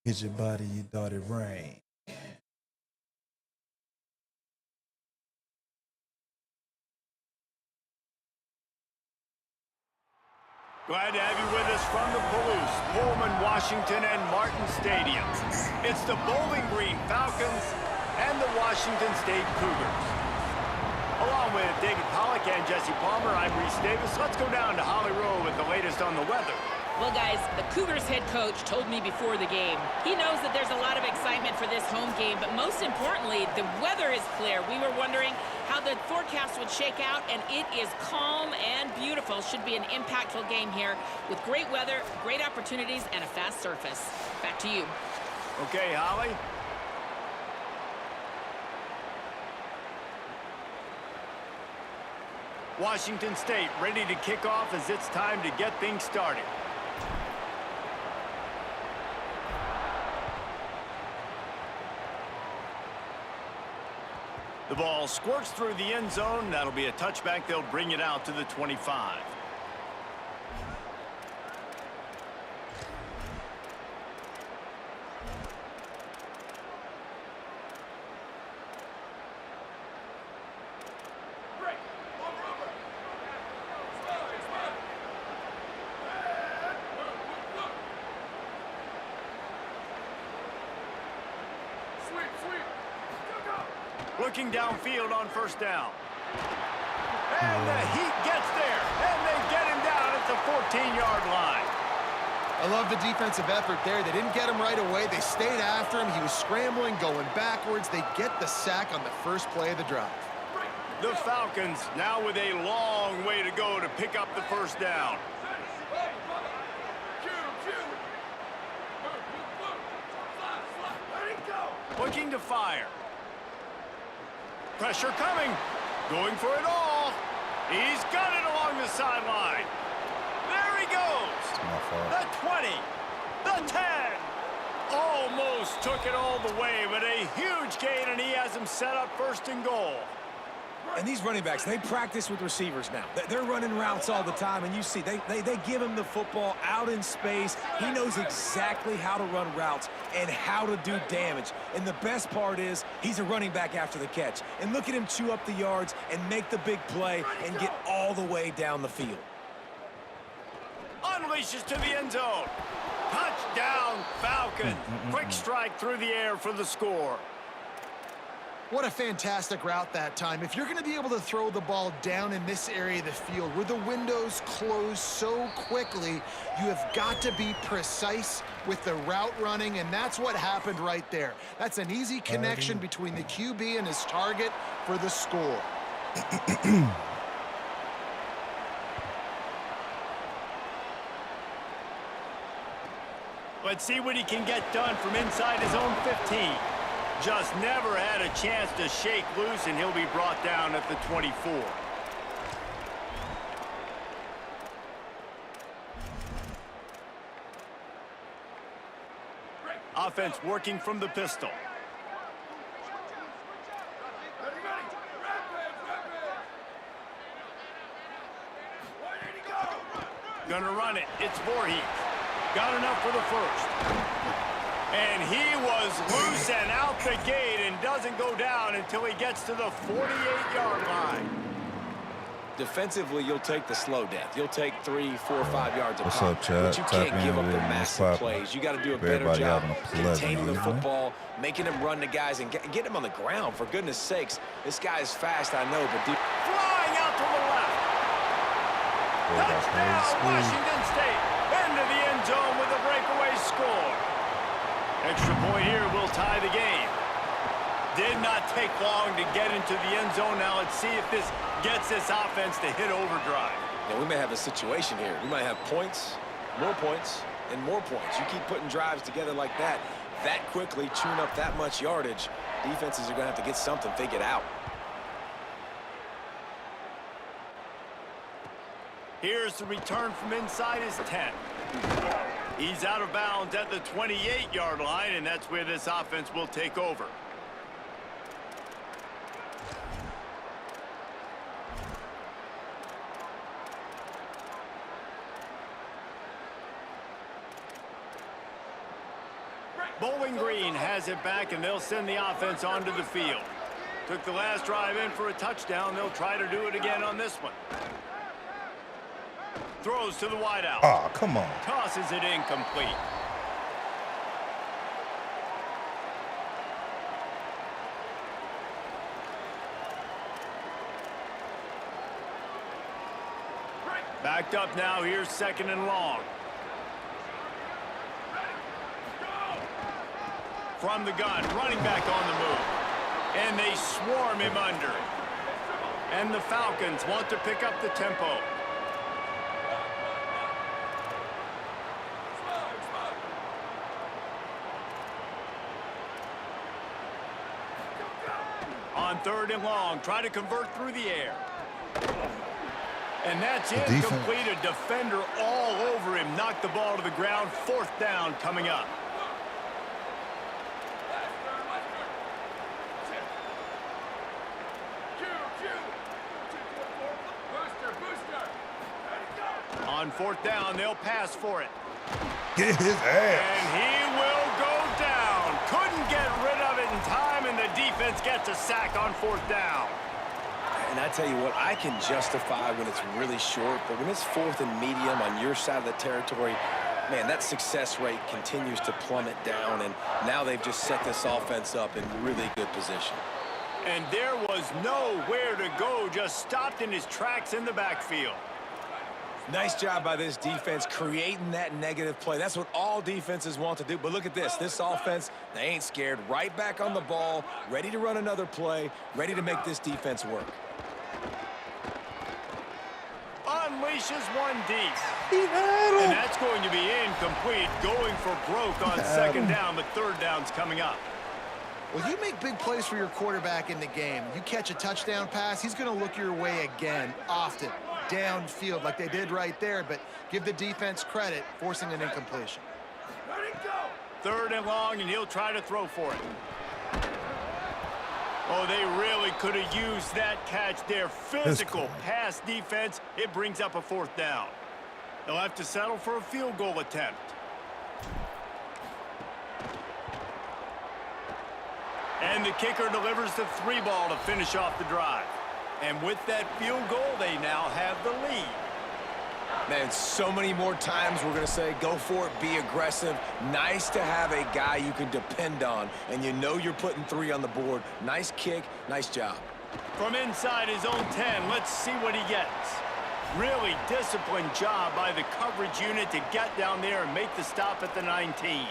Hit your body, you thought it rained. Glad to have you with us from the Palouse, Pullman, Washington, and Martin Stadiums. It's the Bowling Green Falcons and the Washington State Cougars. Along with David Pollock and Jesse Palmer, I'm Reese Davis. Let's go down to Holly Rowe with the latest on the weather. Well, guys, the Cougars head coach told me before the game. He knows that there's a lot of excitement for this home game, but most importantly, the weather is clear. We were wondering how the forecast would shake out, and it is calm and beautiful. Should be an impactful game here with great weather, great opportunities, and a fast surface. Back to you. Okay, Holly. Washington State ready to kick off as it's time to get things started. The ball squirts through the end zone. That'll be a touchback. They'll bring it out to the 25. Looking downfield on first down. And the Heat gets there, and they get him down at the 14-yard line. I love the defensive effort there. They didn't get him right away. They stayed after him. He was scrambling, going backwards. They get the sack on the first play of the drive. The Falcons now with a long way to go to pick up the first down. Looking to fire. Pressure coming. Going for it all. He's got it along the sideline. There he goes. The 20. The 10. Almost took it all the way, but a huge gain, and he has him set up first and goal. And these running backs, they practice with receivers now. They're running routes all the time, and you see, they give him the football out in space. He knows exactly how to run routes and how to do damage. And the best part is he's a running back after the catch. And look at him chew up the yards and make the big play and get all the way down the field. Unleashes to the end zone. Touchdown, Falcon. Quick strike through the air for the score. What a fantastic route that time. If you're going to be able to throw the ball down in this area of the field where the windows close so quickly, you have got to be precise with the route running, and that's what happened right there. That's an easy connection between the QB and his target for the score. Let's see what he can get done from inside his own 15. Just never had a chance to shake loose, and he'll be brought down at the 24. Offense working from the pistol. Gonna run it. It's Voorhees. Got enough for the first. And he was loose and out the gate and doesn't go down until he gets to the 48-yard line. Defensively, you'll take the slow death. You'll take 3, 4, 5 yards of What's pop. up, Chad? But you can't give up the massive What's plays. You got to do a better Everybody job having a pleasant containing the evening. football, making him run the guys, and get him on the ground, for goodness sakes. This guy is fast, I know, but... Flying out to the left. Touchdown, Washington State. Into the end zone with a breakaway score. Extra point here will tie the game. Did not take long to get into the end zone. Now let's see if this gets this offense to hit overdrive. Yeah, we may have a situation here. We might have points, and more points. You keep putting drives together like that quickly, chewing up that much yardage, defenses are going to have to get something figured out. Here's the return from inside his 10. He's out of bounds at the 28-yard line, and that's where this offense will take over. Bowling Green has it back, and they'll send the offense onto the field. Took the last drive in for a touchdown. They'll try to do it again on this one. Throws to the wideout. Oh, come on. Tosses it incomplete. Backed up now. Here's 2nd and long. From the gun, running back on the move. And they swarm him under. And the Falcons want to pick up the tempo. On 3rd and long, try to convert through the air. And that's incomplete. A defender all over him. Knocked the ball to the ground. 4th down coming up. On 4th down, they'll pass for it. Get his ass. And he will go down. Couldn't get rid of it in time, and the defense gets a sack on 4th down. And I tell you what, I can justify when it's really short, but when it's 4th and medium on your side of the territory, man, that success rate continues to plummet down, and now they've just set this offense up in really good position. And there was nowhere to go, just stopped in his tracks in the backfield. Nice job by this defense creating that negative play. That's what all defenses want to do. But look at this. This offense, they ain't scared. Right back on the ball, ready to run another play, ready to make this defense work. Unleashes one deep. And that's going to be incomplete. Going for broke on 2nd down, but 3rd down's coming up. Well, you make big plays for your quarterback in the game. You catch a touchdown pass, he's going to look your way again, often, downfield like they did right there, but give the defense credit, forcing an incompletion. 3rd and long, and he'll try to throw for it. Oh, they really could have used that catch there. Physical pass defense. It brings up a 4th down. They'll have to settle for a field goal attempt. And the kicker delivers the 3-ball to finish off the drive. And with that field goal, they now have the lead. Man, so many more times we're going to say, go for it, be aggressive. Nice to have a guy you can depend on, and you know you're putting 3 on the board. Nice kick, nice job. From inside his own 10, let's see what he gets. Really disciplined job by the coverage unit to get down there and make the stop at the 19.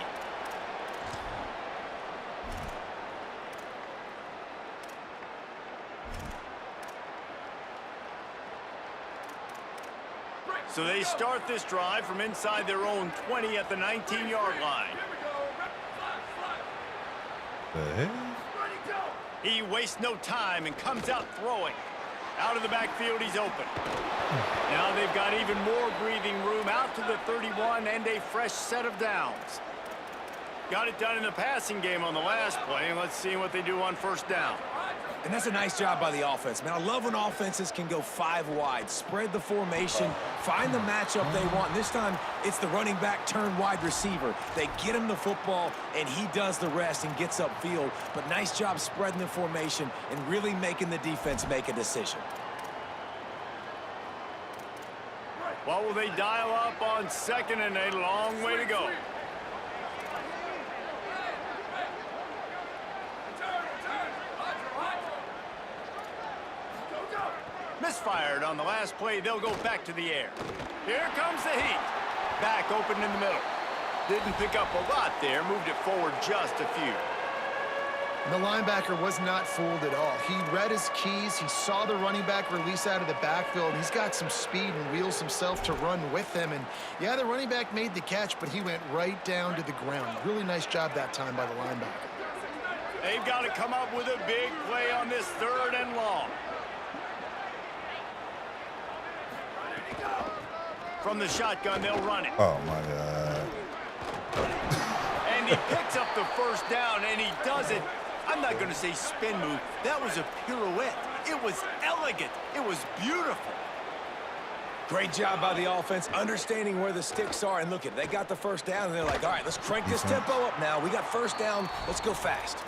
So they start this drive from inside their own 20 at the 19-yard line. The hell? He wastes no time and comes out throwing. Out of the backfield, he's open. Now they've got even more breathing room out to the 31 and a fresh set of downs. Got it done in the passing game on the last play, and let's see what they do on 1st down. And that's a nice job by the offense. Man, I love when offenses can go 5 wide, spread the formation, find the matchup they want. And this time, it's the running back turned wide receiver. They get him the football, and he does the rest and gets upfield. But nice job spreading the formation and really making the defense make a decision. What will they dial up on 2nd and a long way to go? Misfired on the last play. They'll go back to the air. Here comes the heat. Back open in the middle. Didn't pick up a lot there. Moved it forward just a few. The linebacker was not fooled at all. He read his keys. He saw the running back release out of the backfield. He's got some speed and wheels himself to run with him. And, yeah, the running back made the catch, but he went right down to the ground. Really nice job that time by the linebacker. They've got to come up with a big play on this 3rd and long. From the shotgun, they'll run it. Oh, my God. And he picks up the 1st down, and he does it. I'm not going to say spin move. That was a pirouette. It was elegant. It was beautiful. Great job by the offense, understanding where the sticks are. And look at, they got the first down, and they're like, all right, let's crank this tempo up now. We got first down. Let's go fast.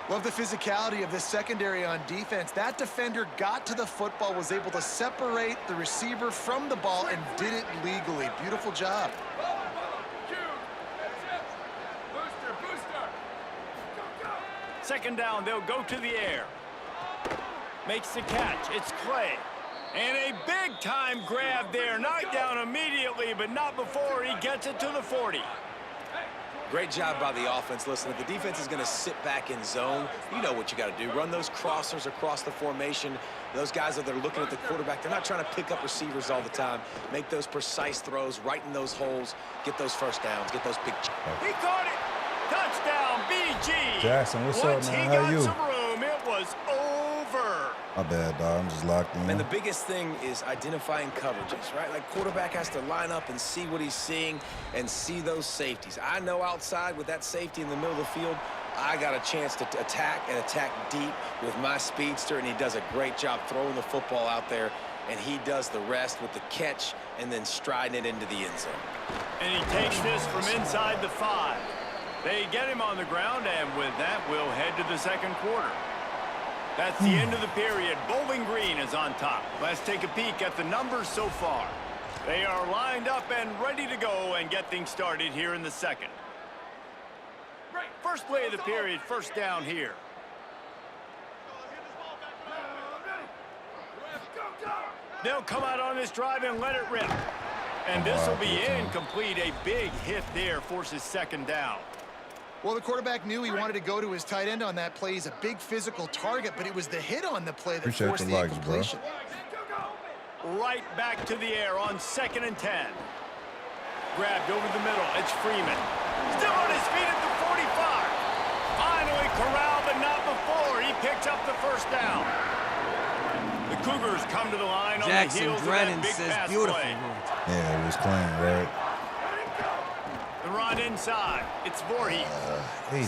Love the physicality of this secondary on defense. That defender got to the football, was able to separate the receiver from the ball, and did it legally. Beautiful job. Second down, they'll go to the air. Makes the catch. It's Clay. And a big-time grab there. Knocked down immediately, but not before he gets it to the 40. Great job by the offense. Listen, if the defense is going to sit back in zone, you know what you got to do. Run those crossers across the formation. Those guys that are looking at the quarterback, they're not trying to pick up receivers all the time. Make those precise throws, right in those holes, get those first downs, get those big... He caught it. Touchdown, BG. Jackson, what's up, man? How Once you? he got some room, it was over. My bad, dog. I'm just locked in. And the biggest thing is identifying coverages, right? Like, quarterback has to line up and see what he's seeing and see those safeties. I know outside with that safety in the middle of the field, I got a chance to attack and attack deep with my speedster, and he does a great job throwing the football out there, and he does the rest with the catch and then striding it into the end zone. And he takes this from inside the 5. They get him on the ground, and with that, we'll head to the second quarter. That's the end of the period. Bowling Green is on top. Let's take a peek at the numbers so far. They are lined up and ready to go and get things started here in the second. First play of the period, first down here. They'll come out on this drive and let it rip. And this will be incomplete. A big hit there forces second down. Well, the quarterback knew he wanted to go to his tight end on that play. He's a big physical target, but it was the hit on the play that forced the incompletion. Right back to the air on 2nd and 10. Grabbed over the middle. It's Freeman. Still on his feet at the 45. Finally corralled, but not before. He picks up the first down. The Cougars come to the line on the heels of that big pass play. Yeah, it was clean, right? The run inside. It's Voorhees.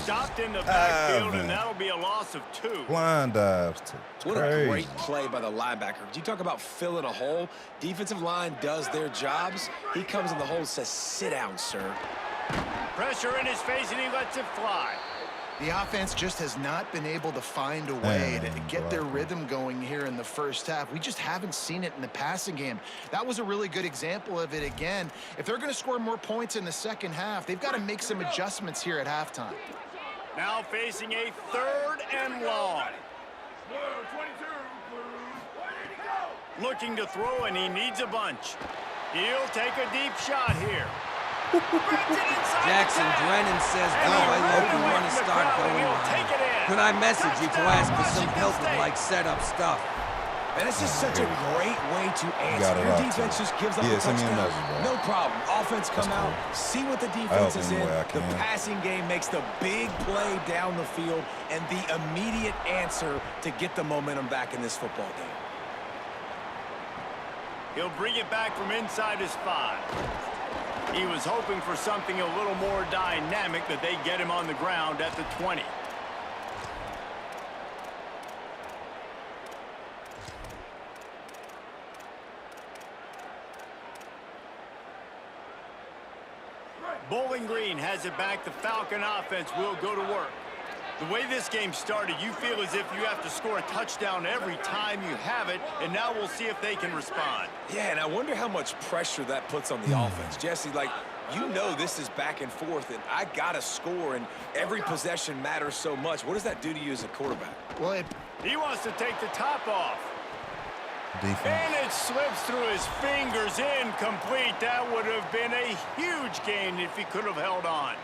Stopped in the backfield, and that'll be a loss of 2. Blind dives. What a great play by the linebacker. You talk about filling a hole. Defensive line does their jobs. He comes in the hole and says, sit down, sir. Pressure in his face, and he lets it fly. The offense just has not been able to find a way to get their rhythm going here in the first half. We just haven't seen it in the passing game. That was a really good example of it again. If they're going to score more points in the second half, they've got to make some adjustments here at halftime. Now facing a 3rd and long. Looking to throw, and he needs a bunch. He'll take a deep shot here. Jackson Drennan says, "Boy, I hope the run is start going on. Could I message you to ask for some help with, like, setup stuff?" And it's just such a great way to answer. Your defense just gives up a touchdown. No problem. Offense come out, see what the defense is in. The passing game makes the big play down the field and the immediate answer to get the momentum back in this football game. He'll bring it back from inside his 5. He was hoping for something a little more dynamic, that they get him on the ground at the 20. Bowling Green has it back. The Falcon offense will go to work. The way this game started, you feel as if you have to score a touchdown every time you have it, and now we'll see if they can respond. Yeah, and I wonder how much pressure that puts on the offense. Jesse, like, you know this is back and forth, and I got to score, and every possession matters so much. What does that do to you as a quarterback? Well, he wants to take the top off. Defense. And it slips through his fingers, incomplete. That would have been a huge gain if he could have held on.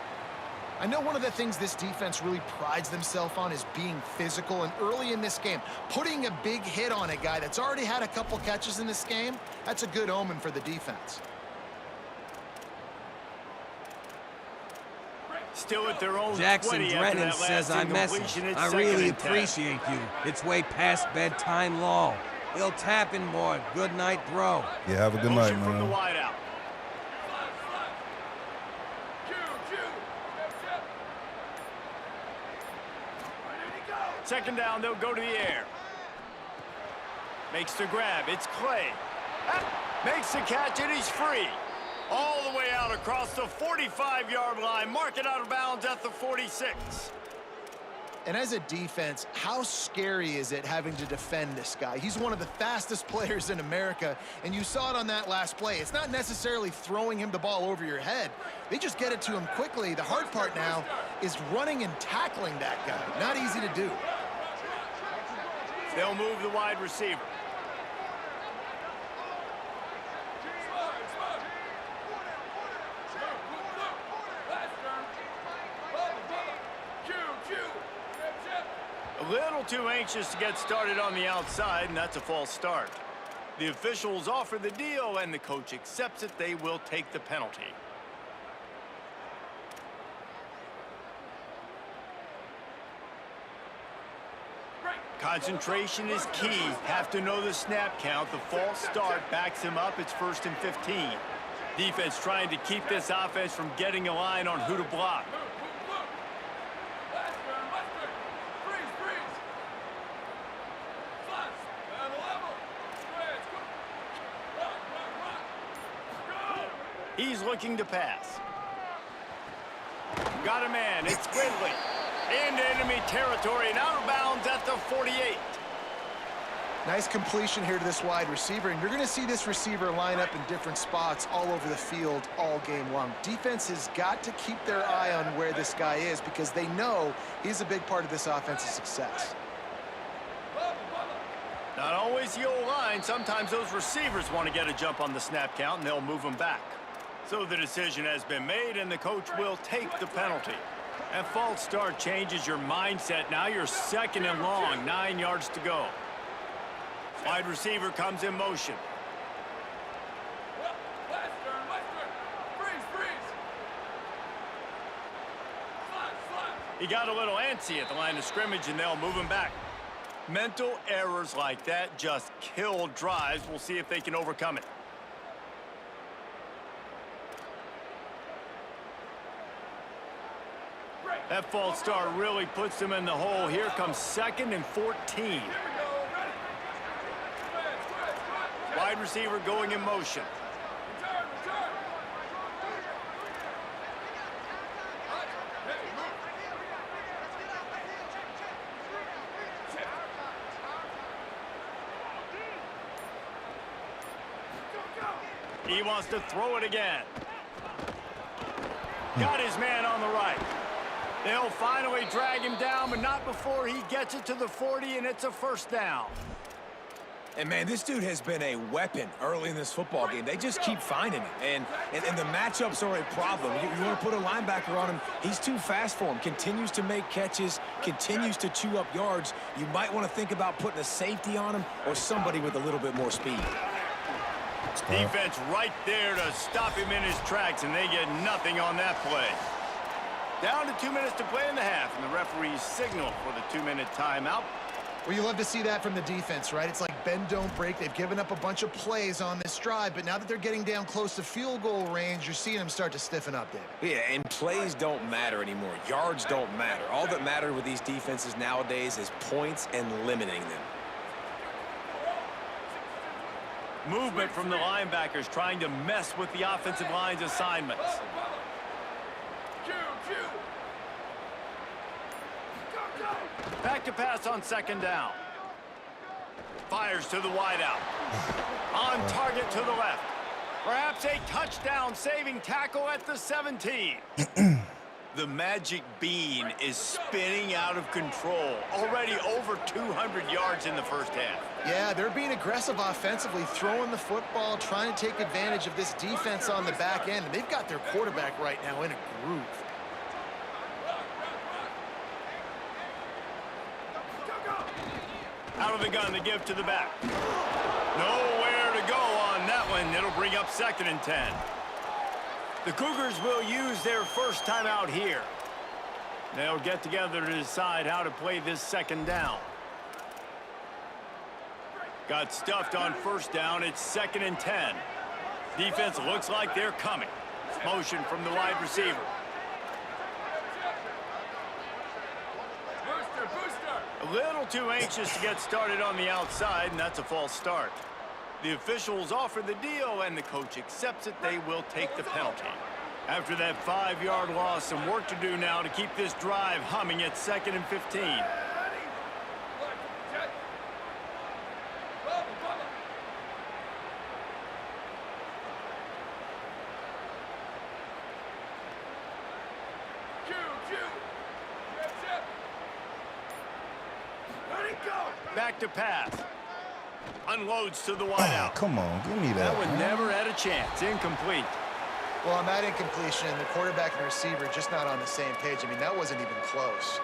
I know one of the things this defense really prides themselves on is being physical, and early in this game, putting a big hit on a guy that's already had a couple catches in this game, that's a good omen for the defense. Still at their own Jackson Drennan says, "I message. I really appreciate you. It's way past bedtime long. He'll tap in more. Good night, bro." Yeah, have a good night, man. From the wide out. Second down, they'll go to the air. Makes the grab. It's Clay. Makes the catch, and he's free. All the way out across the 45-yard line. Mark it out of bounds at the 46. And as a defense, how scary is it having to defend this guy? He's one of the fastest players in America, and you saw it on that last play. It's not necessarily throwing him the ball over your head. They just get it to him quickly. The hard part now is running and tackling that guy. Not easy to do. They'll move the wide receiver. A little too anxious to get started on the outside, and that's a false start. The officials offer the deal, and the coach accepts it. They will take the penalty. Concentration is key. Have to know the snap count. The false start backs him up. It's 1st and 15. Defense trying to keep this offense from getting a line on who to block. He's looking to pass. Got a man. It's Ridley. Into enemy territory and out of bounds at the 48. Nice completion here to this wide receiver, and you're going to see this receiver line up in different spots all over the field all game long. Defense has got to keep their eye on where this guy is because they know he's a big part of this offense's success. Not always the O-line. Sometimes those receivers want to get a jump on the snap count, and they'll move them back. So the decision has been made, and the coach will take the penalty. That false start changes your mindset. Now you're 2nd and long, 9 yards to go. Wide receiver comes in motion. He got a little antsy at the line of scrimmage, and they'll move him back. Mental errors like that just kill drives. We'll see if they can overcome it. That false start really puts them in the hole. Here comes 2nd and 14. Wide receiver going in motion. He wants to throw it again. Got his man on the right. They'll finally drag him down, but not before he gets it to the 40, and it's a 1st down. And, man, this dude has been a weapon early in this football game. They just keep finding him. And the matchups are a problem. You want to put a linebacker on him, he's too fast for him. Continues to make catches, continues to chew up yards. You might want to think about putting a safety on him or somebody with a little bit more speed. Defense right there to stop him in his tracks, and they get nothing on that play. Down to 2 minutes to play in the half, and the referees signal for the 2-minute timeout. Well, you love to see that from the defense, right? It's like bend, don't break. They've given up a bunch of plays on this drive, but now that they're getting down close to field goal range, you're seeing them start to stiffen up, David. Yeah, and plays don't matter anymore. Yards don't matter. All that matters with these defenses nowadays is points and limiting them. Movement from the linebackers trying to mess with the offensive line's assignments. Back to pass on 2nd down. Fires to the wideout. On target to the left. Perhaps a touchdown-saving tackle at the 17. The magic bean is spinning out of control. Already over 200 yards in the 1st half. Yeah, they're being aggressive offensively, throwing the football, trying to take advantage of this defense on the back end. And they've got their quarterback right now in a groove. Out of the gun to give to the back. Nowhere to go on that one. It'll bring up 2nd and 10. The Cougars will use their 1st timeout here. They'll get together to decide how to play this 2nd down. Got stuffed on 1st down. It's 2nd and 10. Defense looks like they're coming. Motion from the wide receiver. A little too anxious to get started on the outside, and that's a false start. The officials offer the deal, and the coach accepts it. They will take the penalty. After that 5-yard loss, some work to do now to keep this drive humming at 2nd and 15. Back to pass. Unloads to the wideout. Come on, give me that. That one never had a chance. Incomplete. Well, on that incompletion, the quarterback and receiver just not on the same page. I mean, that wasn't even close.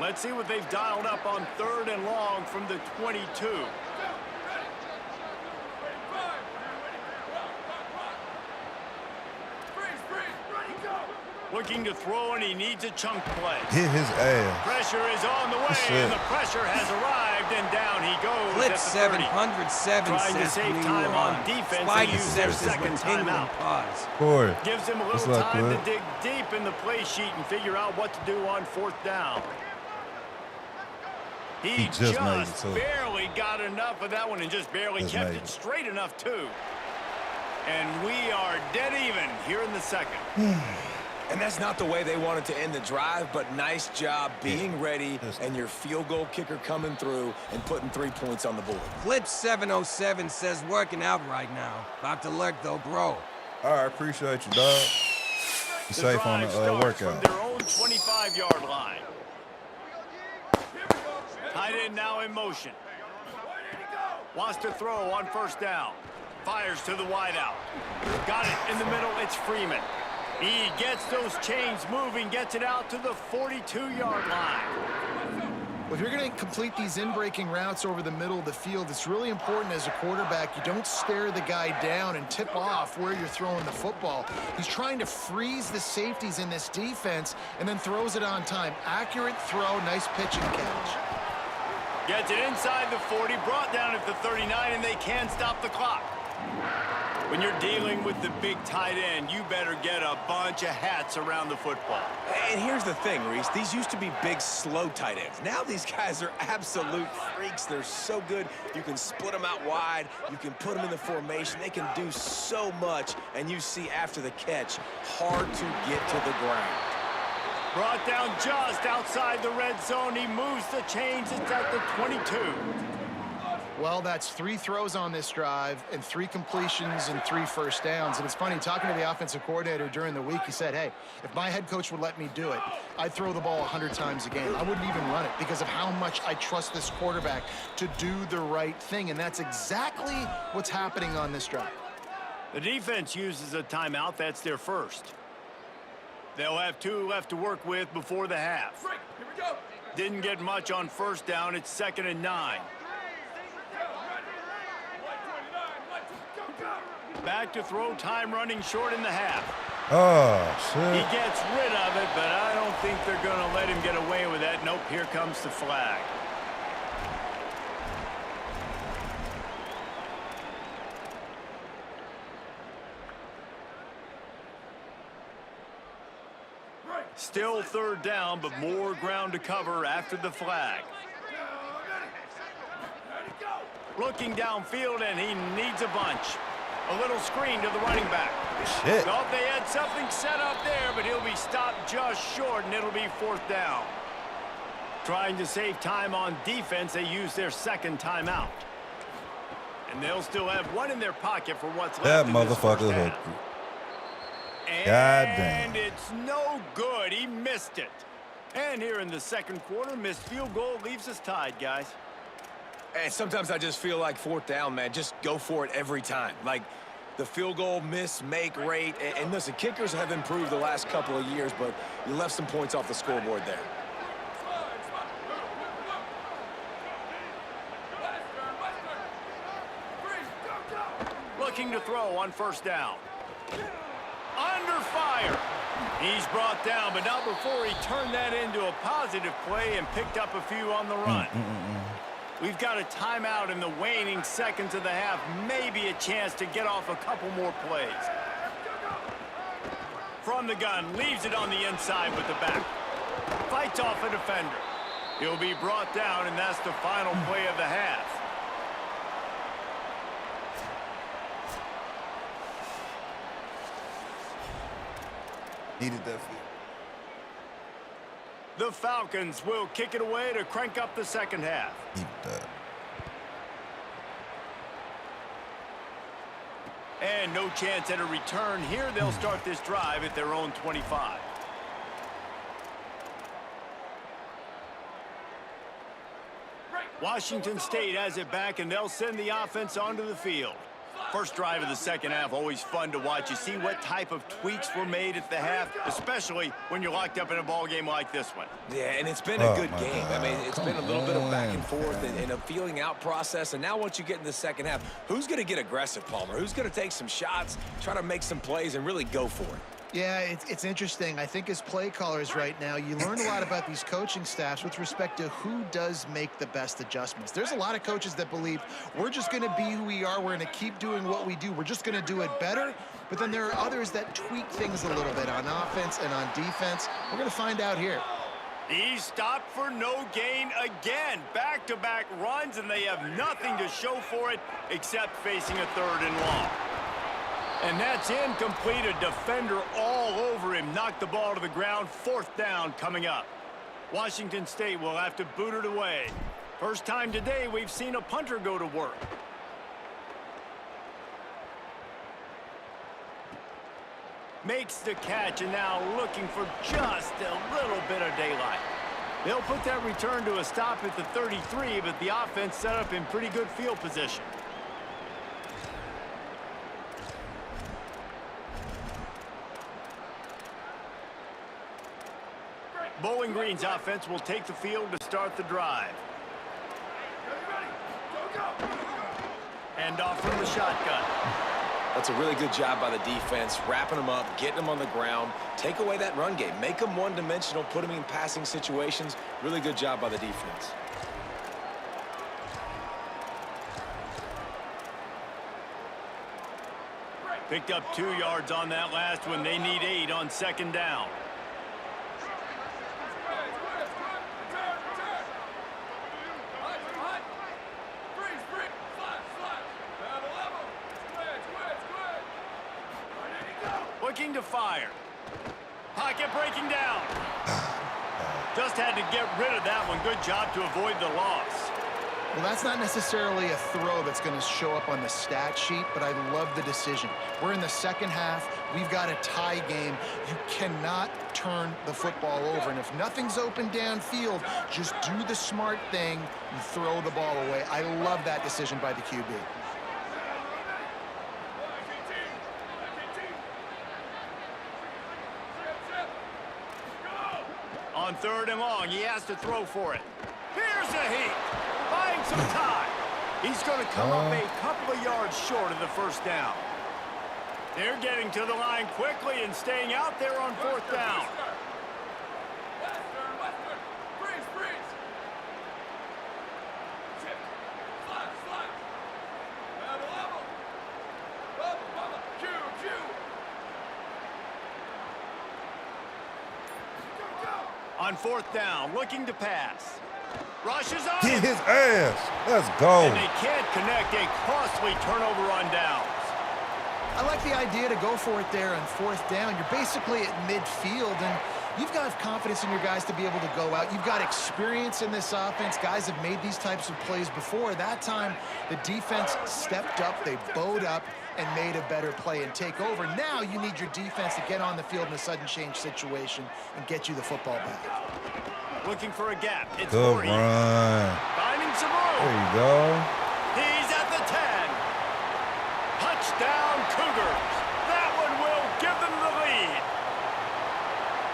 Let's see what they've dialed up on 3rd and long from the 22. Looking to throw, and he needs a chunk play. Hit his ass. Pressure is on the way, and the pressure has arrived, and down he goes. Blitz at the 707 Trying to says save we time were on on. defense. Spike They use their says second timeout. pause. Corey. Gives him a What's little up, time bud? to dig deep in the play sheet and figure out what to do on 4th down. He just made it, too. barely got enough of that one and just barely kept made it it. straight enough, too. And we are dead even here in the 2nd. And that's not the way they wanted to end the drive, but nice job being ready and your field goal kicker coming through and putting 3 points on the board. Blitz 707 says working out right now. About to lurk though, bro. All right, appreciate you, dog. Be safe on the drive starts workout. from their own 25-yard line. Tight end now in motion. Wants to throw on 1st down. Fires to the wideout. Got it in the middle. It's Freeman. He gets those chains moving, gets it out to the 42-yard line. Well, if you're going to complete these in-breaking routes over the middle of the field, it's really important as a quarterback you don't stare the guy down and tip off where you're throwing the football. He's trying to freeze the safeties in this defense and then throws it on time. Accurate throw, nice pitch and catch. Gets it inside the 40, brought down at the 39, and they can't stop the clock. When you're dealing with the big tight end, you better get a bunch of hats around the football. And here's the thing, Reese. These used to be big, slow tight ends. Now these guys are absolute freaks. They're so good. You can split them out wide. You can put them in the formation. They can do so much. And you see after the catch, hard to get to the ground. Brought down just outside the red zone. He moves the chains. It's at the 22. Well, that's 3 throws on this drive and 3 completions and 3 first downs. And it's funny, talking to the offensive coordinator during the week, he said, hey, if my head coach would let me do it, I'd throw the ball 100 times a game. I wouldn't even run it because of how much I trust this quarterback to do the right thing. And that's exactly what's happening on this drive. The defense uses a timeout. That's their first. They'll have 2 left to work with before the half. Here we go. Didn't get much on 1st down. It's 2nd and 9. Back to throw, time running short in the half. Oh, He shit. gets rid of it, but I don't think they're going to let him get away with that. Nope, here comes the flag. Still 3rd down, but more ground to cover after the flag. Looking downfield, and he needs a bunch. A little screen to the running back. Shit. Thought they had something set up there, but he'll be stopped just short, and it'll be 4th down. Trying to save time on defense, they use their 2nd timeout. And they'll still have 1 in their pocket for what's That left in this first motherfucker half. hooked. And damn. it's no good. He missed it. And here in the 2nd quarter, missed field goal leaves us tied, guys. And sometimes I just feel like 4th down, man, just go for it every time. Like the field goal miss, make rate. And listen, kickers have improved the last couple of years, but you left some points off the scoreboard there. Looking to throw on 1st down. Under fire. He's brought down, but not before he turned that into a positive play and picked up a few on the run. We've got a timeout in the waning seconds of the half. Maybe a chance to get off a couple more plays. From the gun, leaves it on the inside with the back. Fights off a defender. He'll be brought down, and that's the final play of the half. Needed that field. The Falcons will kick it away to crank up the second half. Needed that. And no chance at a return here. They'll start this drive at their own 25. Washington State has it back, and they'll send the offense onto the field. First drive of the second half, always fun to watch. You see what type of tweaks were made at the half, especially when you're locked up in a ball game like this one. Yeah, and it's been a good game. I mean, it's been a little bit of back and forth and a feeling out process. And now once you get in the second half, who's going to get aggressive, Palmer? Who's going to take some shots, try to make some plays, and really go for it? Yeah, it's interesting. I think as play callers right now, you learn a lot about these coaching staffs with respect to who does make the best adjustments. There's a lot of coaches that believe we're just going to be who we are. We're going to keep doing what we do. We're just going to do it better. But then there are others that tweak things a little bit on offense and on defense. We're going to find out here. He's stopped for no gain again. Back-to-back runs, and they have nothing to show for it except facing a third and long. And that's incomplete. A defender all over him. Knocked the ball to the ground. Fourth down coming up. Washington State will have to boot it away. First time today we've seen a punter go to work. Makes the catch, and now looking for just a little bit of daylight. They'll put that return to a stop at the 33, but the offense set up in pretty good field position. Bowling Green's offense will take the field to start the drive. And off from the shotgun. That's a really good job by the defense, wrapping them up, getting them on the ground. Take away that run game. Make them one-dimensional, put them in passing situations. Really good job by the defense. Picked up 2 yards on that last one. They need 8 on second down. Looking to fire. Pocket breaking down. Just had to get rid of that one. Good job to avoid the loss. Well, that's not necessarily a throw that's going to show up on the stat sheet, but I love the decision. We're in the second half. We've got a tie game. You cannot turn the football over. And if nothing's open downfield, just do the smart thing and throw the ball away. I love that decision by the QB. On third and long, he has to throw for it. Here's a heat. Buying some time. He's going to come up a couple of yards short of the first down. They're getting to the line quickly and staying out there on fourth down. On fourth down, looking to pass. Rushes on Get him. his ass. Let's go. And they can't connect. A costly turnover on downs. I like the idea to go for it there on fourth down. You're basically at midfield, and you've got confidence in your guys to be able to go out. You've got experience in this offense. Guys have made these types of plays before. That time, the defense stepped up. They bowed up and made a better play and take over. Now you need your defense to get on the field in a sudden change situation and get you the football back. Looking for a gap. It's Good 40. run. Finding some room. There you go. He's at the 10. Touchdown, Cougars. That one will give them the lead.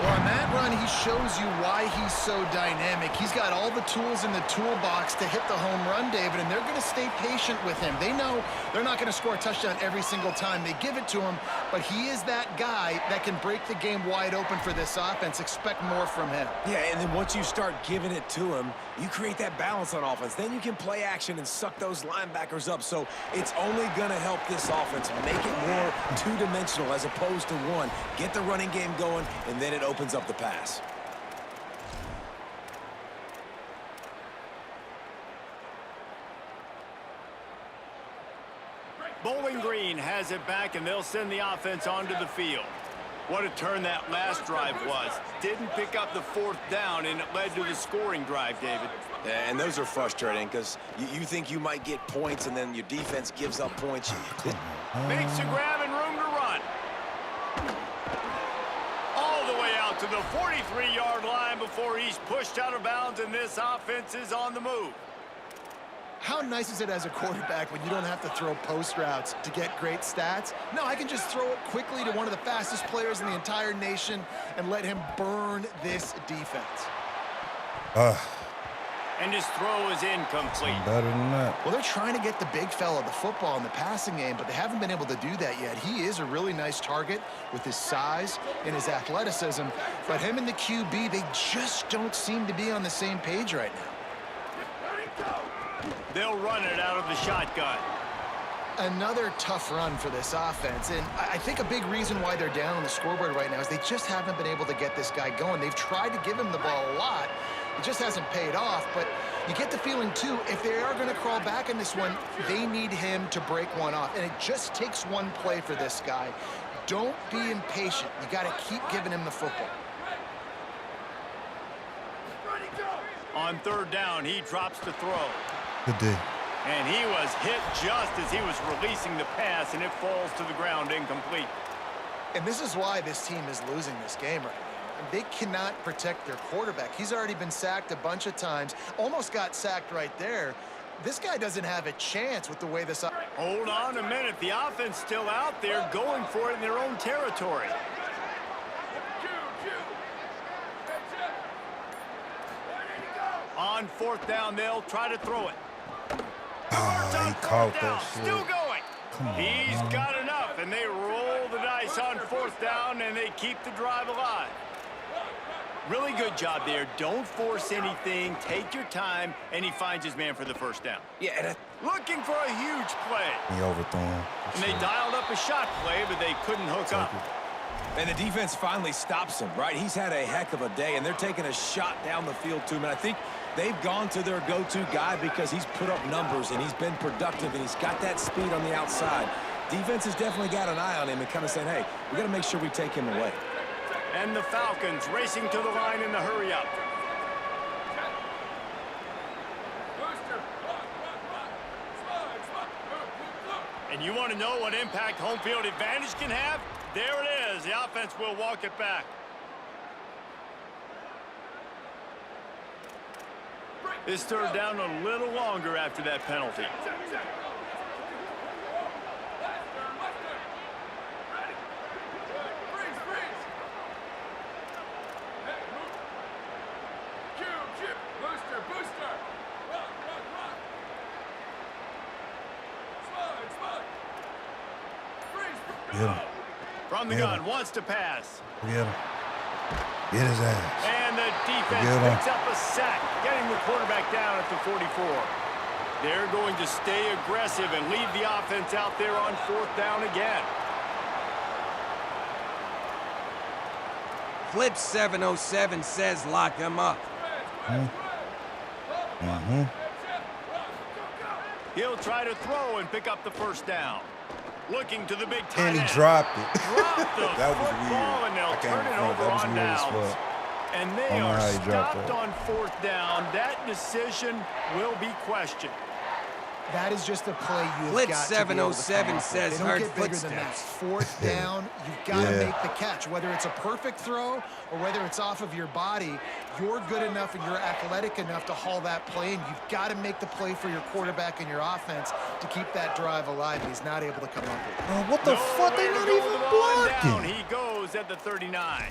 Well, on that run, he shows you why he's so dynamic. He's got all the tools in the toolbox to hit the home run, David, and they're going to stay patient with him. They know they're not going to score a touchdown every single time they give it to him, but he is that guy that can break the game wide open for this offense. Expect more from him. Yeah, and then once you start giving it to him, you create that balance on offense. Then you can play action and suck those linebackers up. So it's only going to help this offense make it more two-dimensional as opposed to one. Get the running game going, and then it opens up the pass. Bowling Green has it back, and they'll send the offense onto the field. What a turn that last drive was. Didn't pick up the 4th down, and it led to the scoring drive, David. And those are frustrating because you think you might get points, and then your defense gives up points. Makes a grab and room to run. All the way out to the 43-yard line before he's pushed out of bounds, and this offense is on the move. How nice is it as a quarterback when you don't have to throw post routes to get great stats? No, I can just throw it quickly to one of the fastest players in the entire nation and let him burn this defense. And his throw is incomplete. Better than that. Well, they're trying to get the big fella the football in the passing game, but they haven't been able to do that yet. He is a really nice target with his size and his athleticism, but him and the QB, they just don't seem to be on the same page right now. They'll run it out of the shotgun. Another tough run for this offense, and I think a big reason why they're down on the scoreboard right now is they just haven't been able to get this guy going. They've tried to give him the ball a lot. It just hasn't paid off, but you get the feeling, too, if they are going to crawl back in this one, they need him to break one off, and it just takes one play for this guy. Don't be impatient. You got to keep giving him the football. On 3rd down, he drops to throw. Good day. And he was hit just as he was releasing the pass, and it falls to the ground incomplete. And this is why this team is losing this game right now. They cannot protect their quarterback. He's already been sacked a bunch of times, almost got sacked right there. This guy doesn't have a chance with the way this... Hold on a minute. The offense still out there going for it in their own territory. On 4th down, they'll try to throw it. He caught that shit. Still going. Come on, He's man. got enough, and they roll the dice on 4th down, and they keep the drive alive. Really good job there. Don't force anything. Take your time, and he finds his man for the 1st down. Yeah, Looking for a huge play. He overthrew him. And they dialed up a shot play, but they couldn't hook up. and the defense finally stops him, right? He's had a heck of a day, and they're taking a shot down the field to him. And I think they've gone to their go-to guy because he's put up numbers, and he's been productive, and he's got that speed on the outside. Defense has definitely got an eye on him and kind of saying, hey, we got to make sure we take him away. And the Falcons racing to the line in the hurry-up. And you want to know what impact home field advantage can have? There it is. The offense will walk it back. This third down a little longer after that penalty. From the gun, wants to pass. Get him. Get his ass. And the defense picks up a sack, getting the quarterback down at the 44. They're going to stay aggressive and leave the offense out there on fourth down again. Clip 707 says lock him up. He'll try to throw and pick up the first down. Looking to the big tight end. And he dropped it. Dropped the That was football, weird. and they'll I can't turn it front. over That was on weird as downs. fuck. And they I don't know are how he dropped stopped that. on fourth down. That decision will be questioned. That is just a play you Clip got to be able to 707 come up with. says They don't heard get bigger than that. footsteps. Fourth down, you've got to make the catch. Whether it's a perfect throw or whether it's off of your body, you're good enough and you're athletic enough to haul that play, and you've got to make the play for your quarterback and your offense to keep that drive alive. He's not able to come up with it. Man, what the fuck? They're not even Down. blocking. He goes at the 39.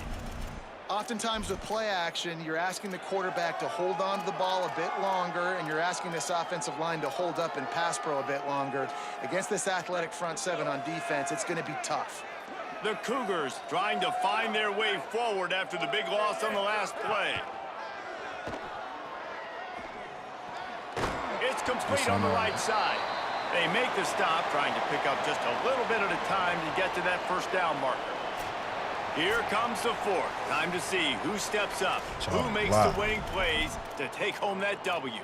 Oftentimes with play action, you're asking the quarterback to hold on to the ball a bit longer, and you're asking this offensive line to hold up and pass pro a bit longer. Against this athletic front seven on defense, it's going to be tough. The Cougars trying to find their way forward after the big loss on the last play. It's complete on the right side. They make the stop, trying to pick up just a little bit at a time to get to that first down marker. Here comes the fourth. Time to see who steps up, who makes the winning plays to take home that W.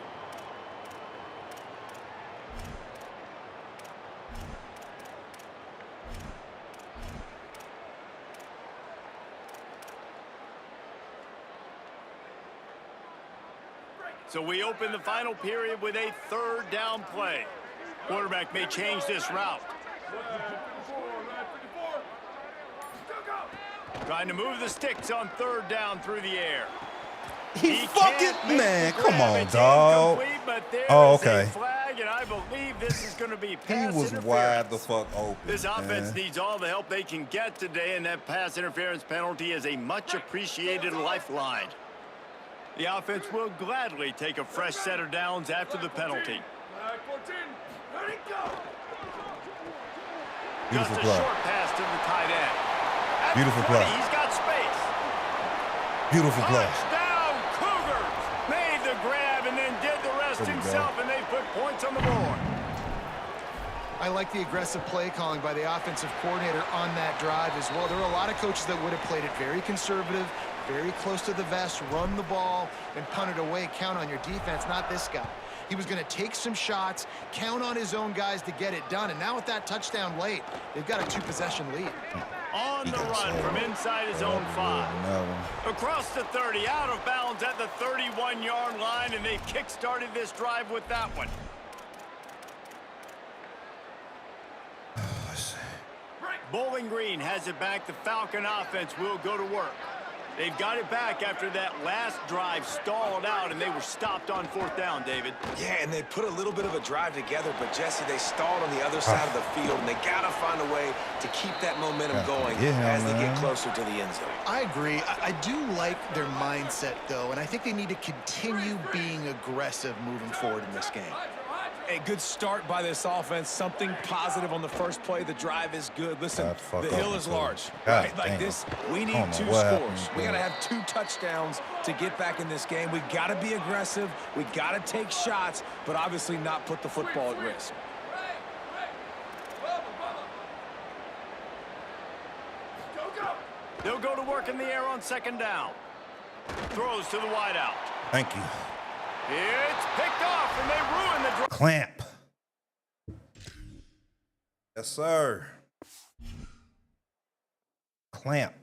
So we open the final period with a third down play. Quarterback may change this route. Trying to move the sticks on third down through the air. He fucking, man, come on, dog. Oh, okay. Flag, and I believe this is going to be pass He was wide the fuck open. This offense needs all the help they can get today, and that pass interference penalty is a much appreciated lifeline. The offense will gladly take a fresh set of downs after the penalty. Beautiful Just a play. short pass to the tight end. At Beautiful 20, play. He's got space. Beautiful play. Touchdown, Cougars! Made the grab and then did the rest himself, and they put points on the board. I like the aggressive play calling by the offensive coordinator on that drive as well. There are a lot of coaches that would have played it very conservative, very close to the vest, run the ball, and punt it away. Count on your defense, not this guy. He was going to take some shots, count on his own guys to get it done. And now with that touchdown late, they've got a 2-possession lead. On the run from inside his own 5. Across the 30, out of bounds at the 31-yard line, and they've kick-started this drive with that one. Bowling Green has it back. The Falcon offense will go to work. They've got it back after that last drive stalled out, and they were stopped on fourth down, David. Yeah, and they put a little bit of a drive together, but, Jesse, they stalled on the other side of the field, and they got to find a way to keep that momentum going as they get closer to the end zone. I agree. I do like their mindset, though, and I think they need to continue being aggressive moving forward in this game. A good start by this offense. Something positive on the first play. The drive is good. Listen, the hill is large. Right? Like this, we need 2 scores. We got to have 2 touchdowns to get back in this game. We got to be aggressive. We got to take shots, but obviously not put the football at risk. They'll go to work in the air on second down. Throws to the wideout. Thank you. It's picked off, and they ruin the drive. Clamp. Yes, sir. Clamp.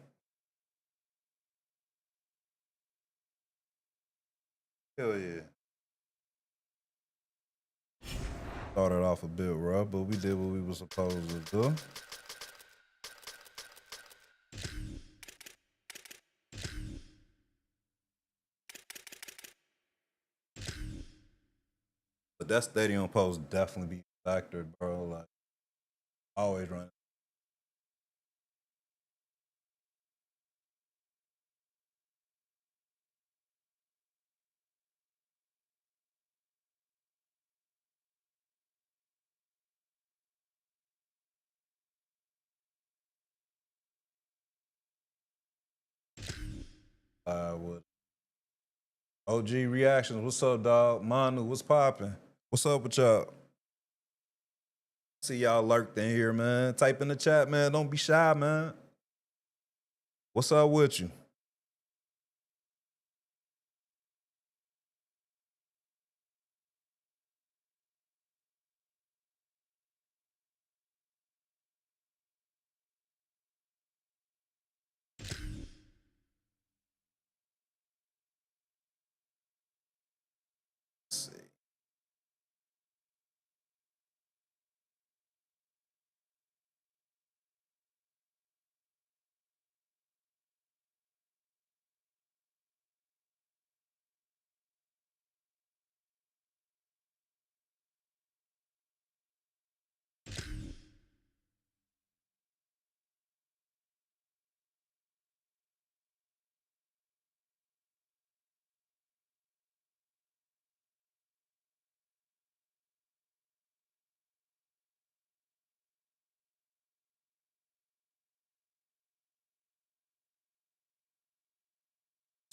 Hell yeah. Started off a bit rough, but we did what we were supposed to do. But that stadium post definitely be factored, bro. Like, always running. With OG reactions, what's up, dog? Manu, what's poppin'? What's up with y'all? See y'all lurked in here, man. Type in the chat, man. Don't be shy, man. What's up with you? Let's see.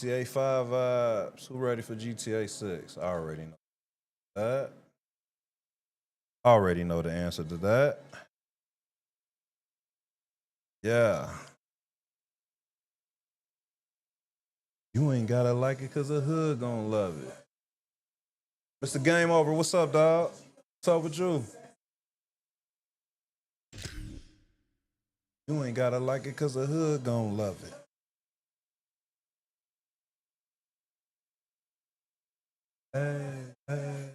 GTA 5 vibes. Who ready for GTA 6? I already know that. Already know the answer to that. Yeah. You ain't gotta like it cause the hood gonna love it. Mr. Game Over, what's up, dog? What's up with you? You ain't gotta like it cause the hood gonna love it. Hey.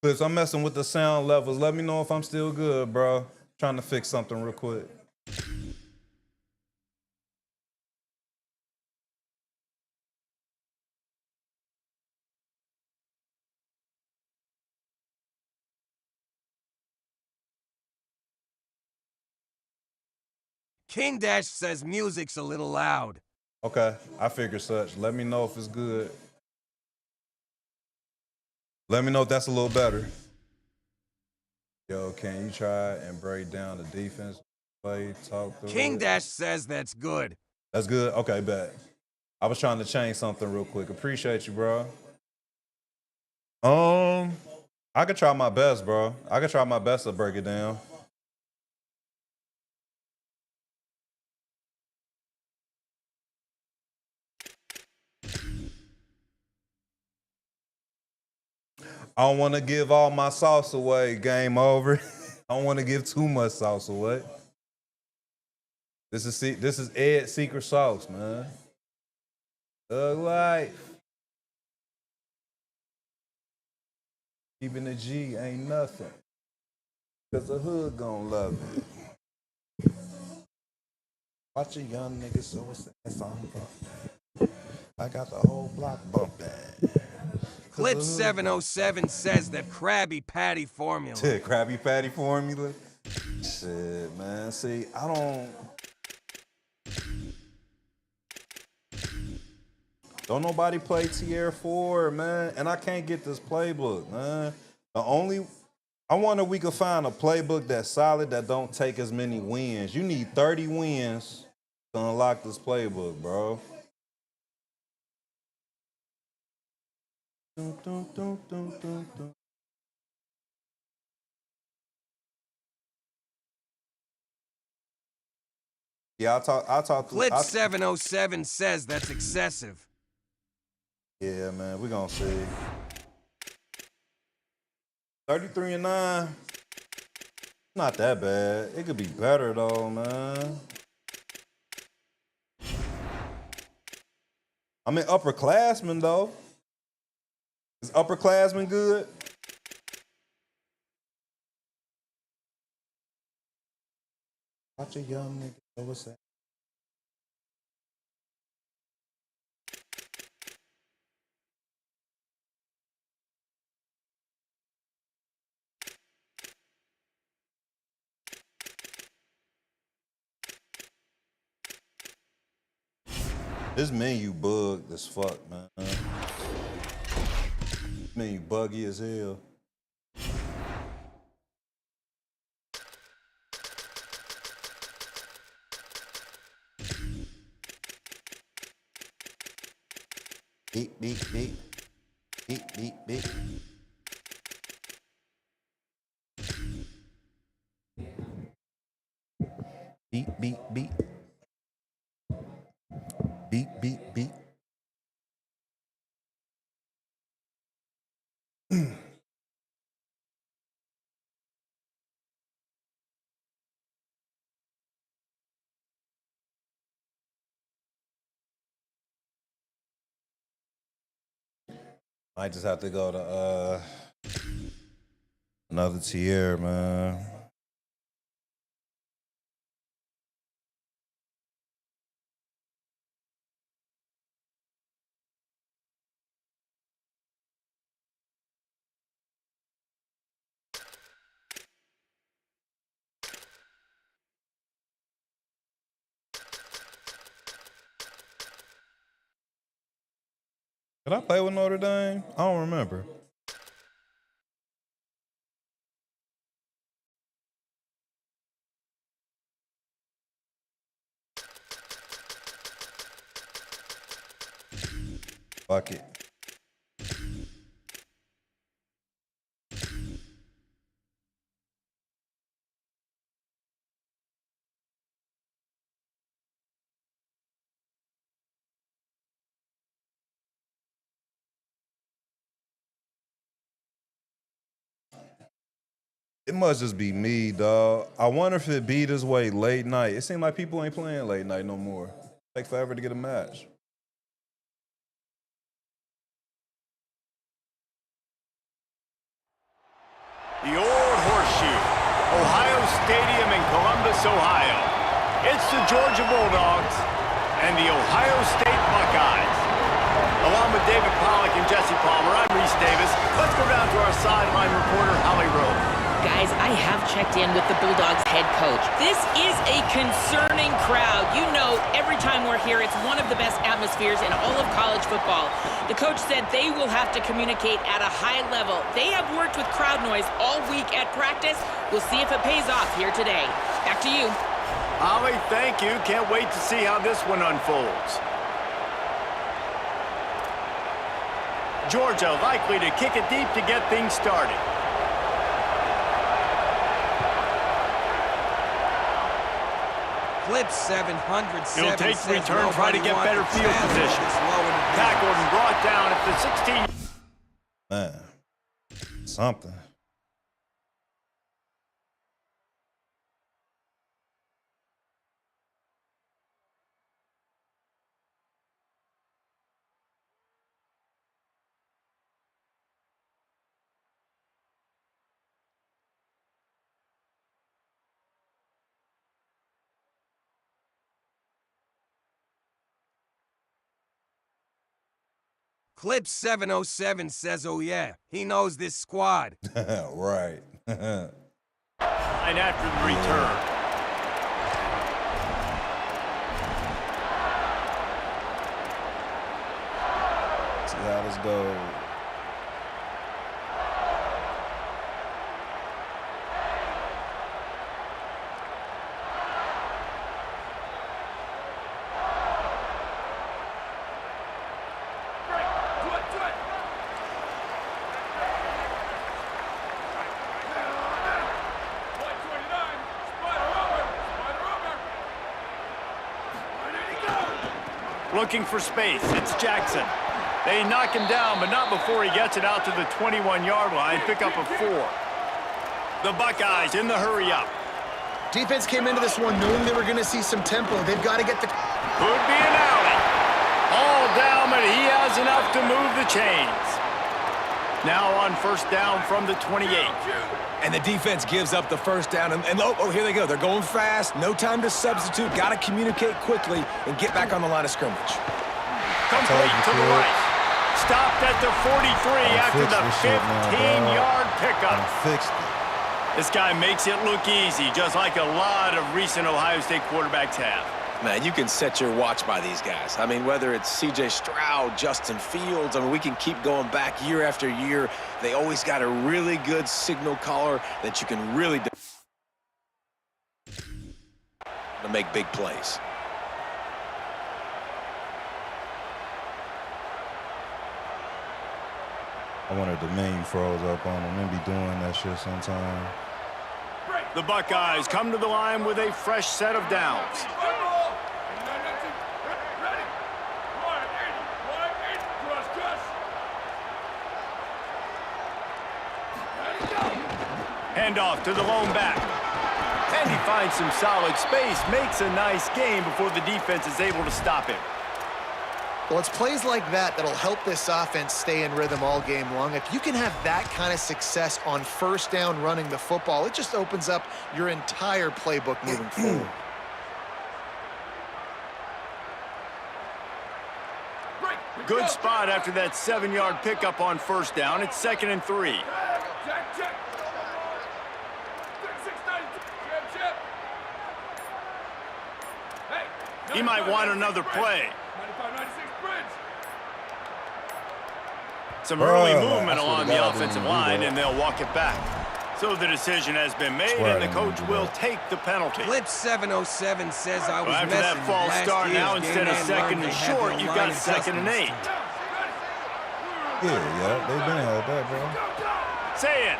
Chris, I'm messing with the sound levels. Let me know if I'm still good, bro. Trying to fix something real quick. King Dash says music's a little loud. Okay, I figured such. Let me know if it's good. Let me know if that's a little better. Yo, can you try and break down the defense play, talk through King it? Dash says that's good. That's good? Okay, bet. I was trying to change something real quick. Appreciate you, bro. I could try my best, bro. I could try my best to break it down. I don't want to give all my sauce away. Game over. I don't want to give too much sauce away. This is Ed's secret sauce, man. Thug life. Keeping the G ain't nothing. Cause the hood gon' love it. Watch a young nigga so it's that song bumping. I got the whole block bumping. Clip 707 says that Krabby Patty formula. Krabby Patty formula? Shit, man. See, don't nobody play Tier 4, man. And I can't get this playbook, man. I wonder if we could find a playbook that's solid that don't take as many wins. You need 30 wins to unlock this playbook, bro. Dun, dun, dun, dun, dun, dun. Yeah, I'll talk to Clip 707 says that's excessive. Yeah, man, we're gonna see. 33-9. Not that bad. It could be better though, man. I mean, upperclassmen though. Is upperclassmen good? Watch a young nigga. Know what's that? This menu bugged as fuck, man. Menu buggy as hell. Beep, beep, beep. Beep, beep, beep. Beep, beep, beep. Beep, beep, beep. I just have to go to another tier, man. Did I play with Notre Dame? I don't remember. Fuck it. It must just be me, dog. I wonder if it be this way late night. It seems like people ain't playing late night no more. Take forever to get a match. The old horseshoe, Ohio Stadium in Columbus, Ohio. It's the Georgia Bulldogs and the Ohio State Buckeyes. Along with David Pollack and Jesse Palmer, I'm Reese Davis. Let's go down to our sideline reporter, Holly Rowe. Guys, I have checked in with the Bulldogs head coach. This is a concerning crowd. You know, every time we're here, it's one of the best atmospheres in all of college football. The coach said they will have to communicate at a high level. They have worked with crowd noise all week at practice. We'll see if it pays off here today. Back to you. Holly, thank you. Can't wait to see how this one unfolds. Georgia likely to kick it deep to get things started. Clip 707. He'll take the return, try to get better field position. Tackled and brought down at the 16. Man, something. Clip 707 says, oh yeah, he knows this squad. Right. And after the return. See how this goes. Looking for space, it's Jackson. They knock him down, but not before he gets it out to the 21-yard line, pick up a 4. The Buckeyes in the hurry-up. Defense came into this one knowing they were going to see some tempo. They've got to get the... Could be an alley. All down, but he has enough to move the chains. Now on first down from the 28. And the defense gives up the first down. And oh, here they go. They're going fast. No time to substitute. Got to communicate quickly and get back on the line of scrimmage. Complete to the right. Stopped at the 43 after the 15-yard pickup. Fixed it. This guy makes it look easy, just like a lot of recent Ohio State quarterbacks have. Man, you can set your watch by these guys. I mean, whether it's C.J. Stroud, Justin Fields, I mean, we can keep going back year after year. They always got a really good signal caller that you can really to make big plays. I wanted the meme froze up on them. They be doing that shit sometime. The Buckeyes come to the line with a fresh set of downs. Handoff to the lone back. And he finds some solid space, makes a nice gain before the defense is able to stop him. Well, it's plays like that that'll help this offense stay in rhythm all game long. If you can have that kind of success on first down running the football, it just opens up your entire playbook moving forward. Good spot after that 7-yard pickup on first down. It's 2nd and 3. He might want another play. Some early movement along the offensive line, and they'll walk it back. So the decision has been made, and the coach will take the penalty. Clip 707 says I was after that false start, now instead of 2nd and short, you've got 2nd and 8. Yeah, they've been had that, bro. Say it.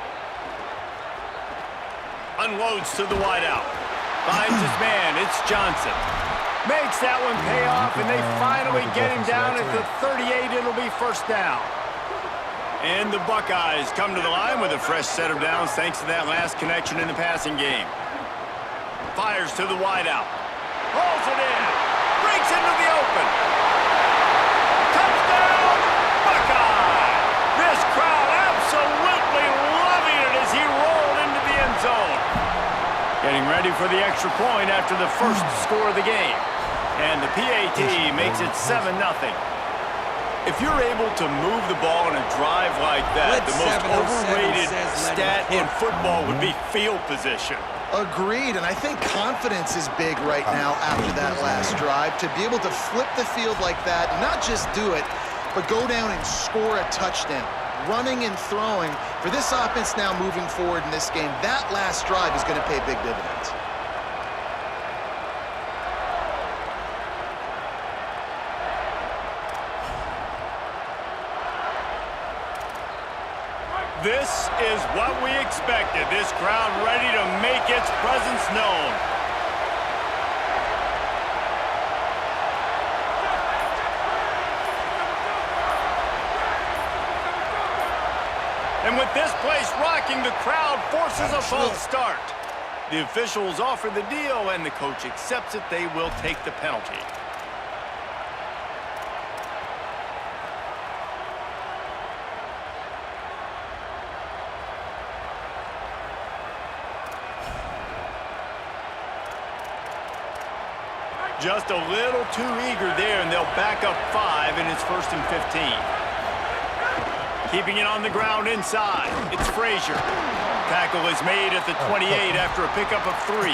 Unloads to the wideout. Finds his man. It's Johnson. Makes that one pay off, and they finally get him down at the 38. It'll be first down. And the Buckeyes come to the line with a fresh set of downs thanks to that last connection in the passing game. Fires to the wideout. Rolls it in. Breaks into the open. Touchdown, Buckeye! This crowd absolutely loving it as he rolled into the end zone. Getting ready for the extra point after the first score of the game. And the PAT makes it 7-0. If you're able to move the ball in a drive like that, the most overrated stat in football would be field position. Agreed, and I think confidence is big right now after that last drive. To be able to flip the field like that, not just do it, but go down and score a touchdown. Running and throwing, for this offense now moving forward in this game, that last drive is going to pay big dividends. This is what we expected. This crowd ready to make its presence known. And with this place rocking, the crowd forces a false start. The officials offer the deal, and the coach accepts it. They will take the penalty. Just a little too eager there, and they'll back up 5, and it's 1st and 15. Keeping it on the ground inside. It's Frazier. Tackle is made at the 28 after a pickup of 3.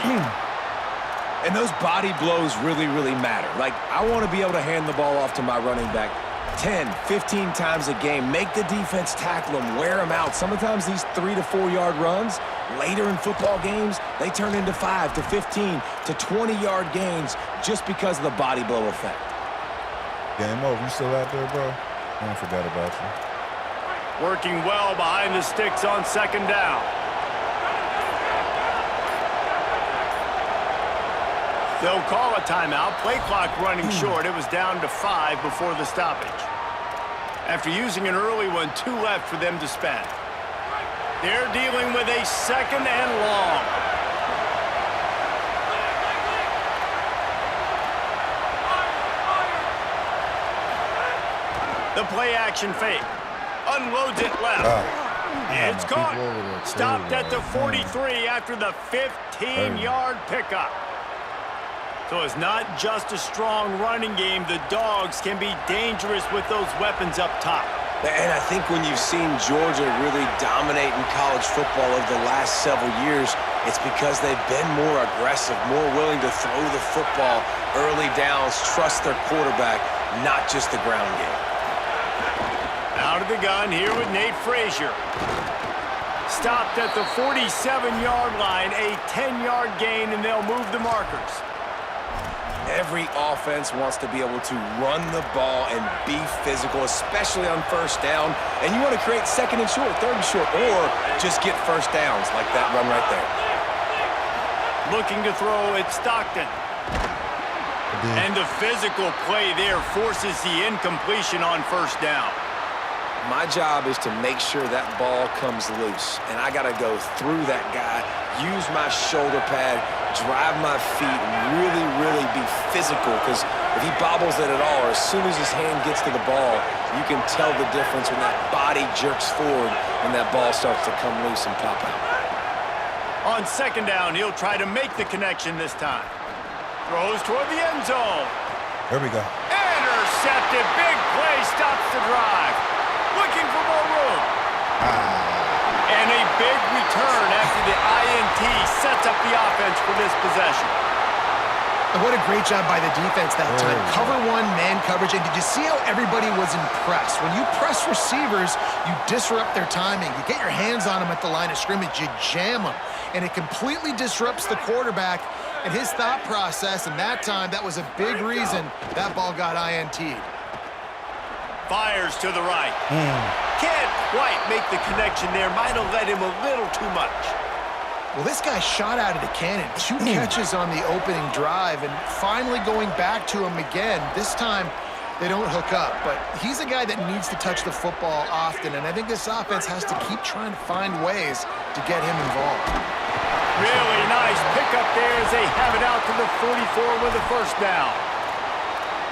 And those body blows really, really matter. Like, I want to be able to hand the ball off to my running back 10, 15 times a game. Make the defense tackle them, wear them out. Sometimes these 3 to 4 yard runs, later in football games, they turn into 5 to 15 to 20 yard gains just because of the body blow effect. Game over. You still out there, bro? I forgot about you. Working well behind the sticks on 2nd down. They'll call a timeout. Play clock running short. It was down to 5 before the stoppage. After using an early one, 2 left for them to spend. They're dealing with a 2nd and long. The play action fake. Unloads it left. It's caught. Stopped at the 43 after the 15-yard pickup. So it's not just a strong running game. The Dogs can be dangerous with those weapons up top. And I think when you've seen Georgia really dominate in college football over the last several years, it's because they've been more aggressive, more willing to throw the football early downs, trust their quarterback, not just the ground game. Out of the gun here with Nate Frazier. Stopped at the 47-yard line, a 10-yard gain, and they'll move the markers. Every offense wants to be able to run the ball and be physical, especially on 1st down. And you want to create 2nd and short, 3rd and short, or just get 1st downs like that run right there. Looking to throw, it's Stockton. And the physical play there forces the incompletion on 1st down. My job is to make sure that ball comes loose, and I got to go through that guy, use my shoulder pad, drive my feet, and really, really be physical, because if he bobbles it at all, or as soon as his hand gets to the ball, you can tell the difference when that body jerks forward and that ball starts to come loose and pop out. On 2nd down, he'll try to make the connection this time. Throws toward the end zone. There we go. Intercepted. Big play stops the drive. Looking for more room. And a big return after the INT sets up the offense for this possession. And what a great job by the defense that time. Cover 1, man coverage. And did you see how everybody was impressed? When you press receivers, you disrupt their timing. You get your hands on them at the line of scrimmage. You jam them. And it completely disrupts the quarterback and his thought process. And that time, that was a big reason that ball got INT'd. Fires to the right. Can't quite make the connection there. Might have led him a little too much. Well, this guy shot out of the cannon. 2 catches on the opening drive, and finally going back to him again. This time, they don't hook up. But he's a guy that needs to touch the football often, and I think this offense has to keep trying to find ways to get him involved. Really nice pickup there as they have it out to the 44 with a first down.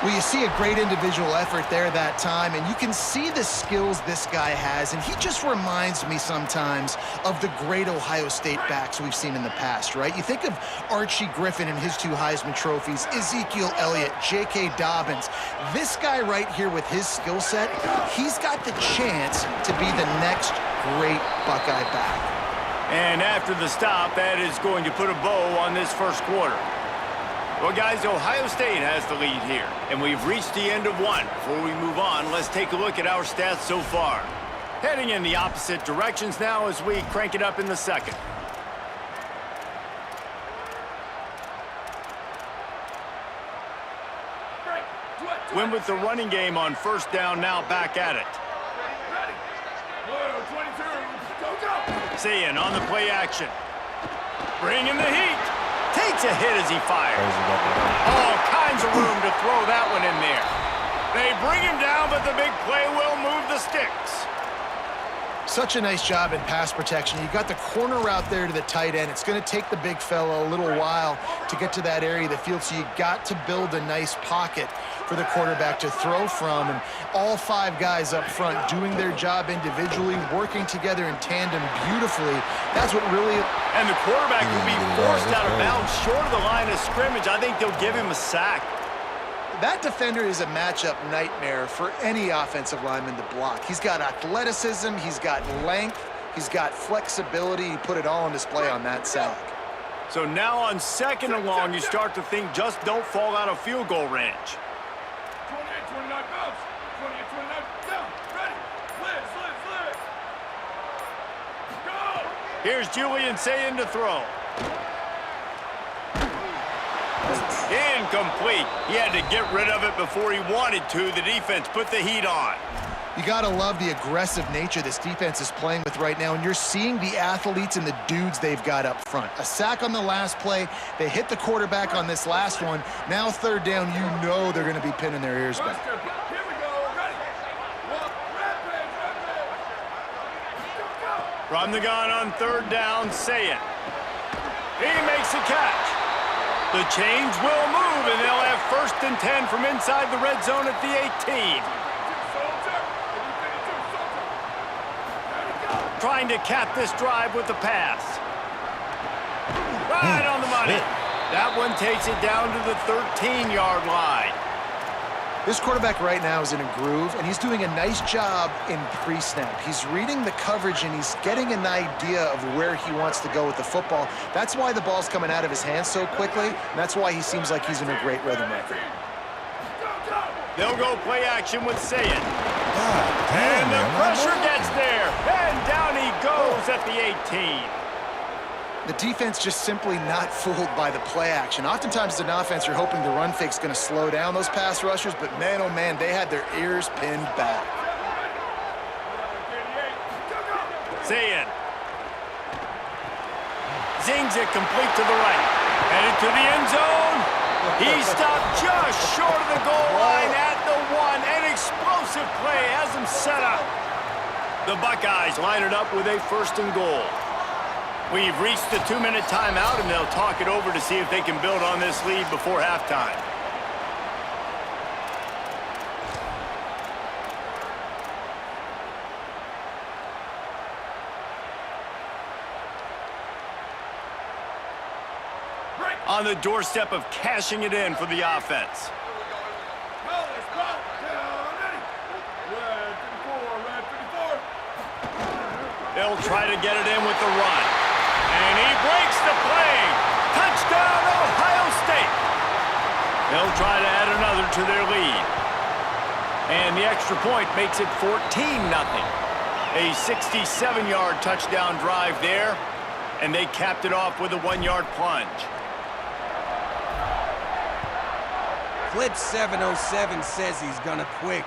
Well, you see a great individual effort there that time, and you can see the skills this guy has, and he just reminds me sometimes of the great Ohio State backs we've seen in the past, right? You think of Archie Griffin and his 2 Heisman trophies, Ezekiel Elliott, J.K. Dobbins. This guy right here with his skill set, he's got the chance to be the next great Buckeye back. And after the stop, that is going to put a bow on this first quarter. Well, guys, Ohio State has the lead here, and we've reached the end of one. Before we move on, let's take a look at our stats so far. Heading in the opposite directions now as we crank it up in the second. Win with the running game on first down, now back at it. Sayin on the play action. Bringing the heat. Takes a hit as he fires. All kinds of room to throw that one in there. They bring him down, but the big play will move the sticks. Such a nice job in pass protection. You got the corner route there to the tight end. It's going to take the big fella a little while to get to that area of the field, so you got to build a nice pocket for the quarterback to throw from. And all 5 guys up front doing their job individually, working together in tandem beautifully. That's what really... And the quarterback will be forced out of bounds short of the line of scrimmage. I think they'll give him a sack. That defender is a matchup nightmare for any offensive lineman to block. He's got athleticism, he's got length, he's got flexibility. He put it all on display on that sack. So now on second and long, you start to think just don't fall out of field goal range. 28-29 bounce. 28-29 down. Ready. Liz. Go. Here's Julian Sayin to throw. Incomplete. He had to get rid of it before he wanted to. The defense put the heat on. You got to love the aggressive nature this defense is playing with right now, and you're seeing the athletes and the dudes they've got up front. A sack on the last play. They hit the quarterback on this last one. Now third down, you know they're going to be pinning their ears back. Here we go. Ready. Walk. Rampage. Go. From the gun on third down, Sayin. He makes a catch. The chains will move, and they'll have first and 10 from inside the red zone at the 18. Trying to cap this drive with the pass. Right on the money. That one takes it down to the 13-yard line. This quarterback right now is in a groove, and he's doing a nice job in pre-snap. He's reading the coverage, and he's getting an idea of where he wants to go with the football. That's why the ball's coming out of his hands so quickly, and that's why he seems like he's in a great rhythm right there. They'll go play action with Sayin. And the pressure gets there, and down he goes at the 18. The defense just simply not fooled by the play action. Oftentimes as an offense, you're hoping the run fake's going to slow down those pass rushers, but man, oh man, they had their ears pinned back. Sayin. Zings it complete to the right. Headed to the end zone. He stopped just short of the goal line at the 1. An explosive play has him set up. The Buckeyes line it up with a first and goal. We've reached the 2-minute timeout, and they'll talk it over to see if they can build on this lead before halftime. On the doorstep of cashing it in for the offense. They'll try to get it in with the run. And he breaks the play. Touchdown, Ohio State. They'll try to add another to their lead. And the extra point makes it 14-0. A 67-yard touchdown drive there. And they capped it off with a 1-yard plunge. Clip 707 says he's gonna quit.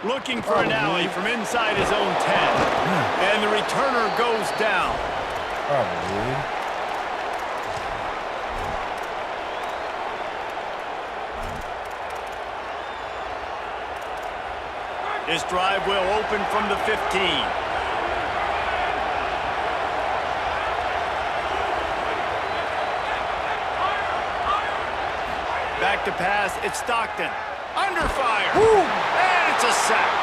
Looking for an alley from inside his own 10. And the returner goes down. This drive will open from the 15. Back to pass, it's Stockton. Under fire. Woo! And it's a sack.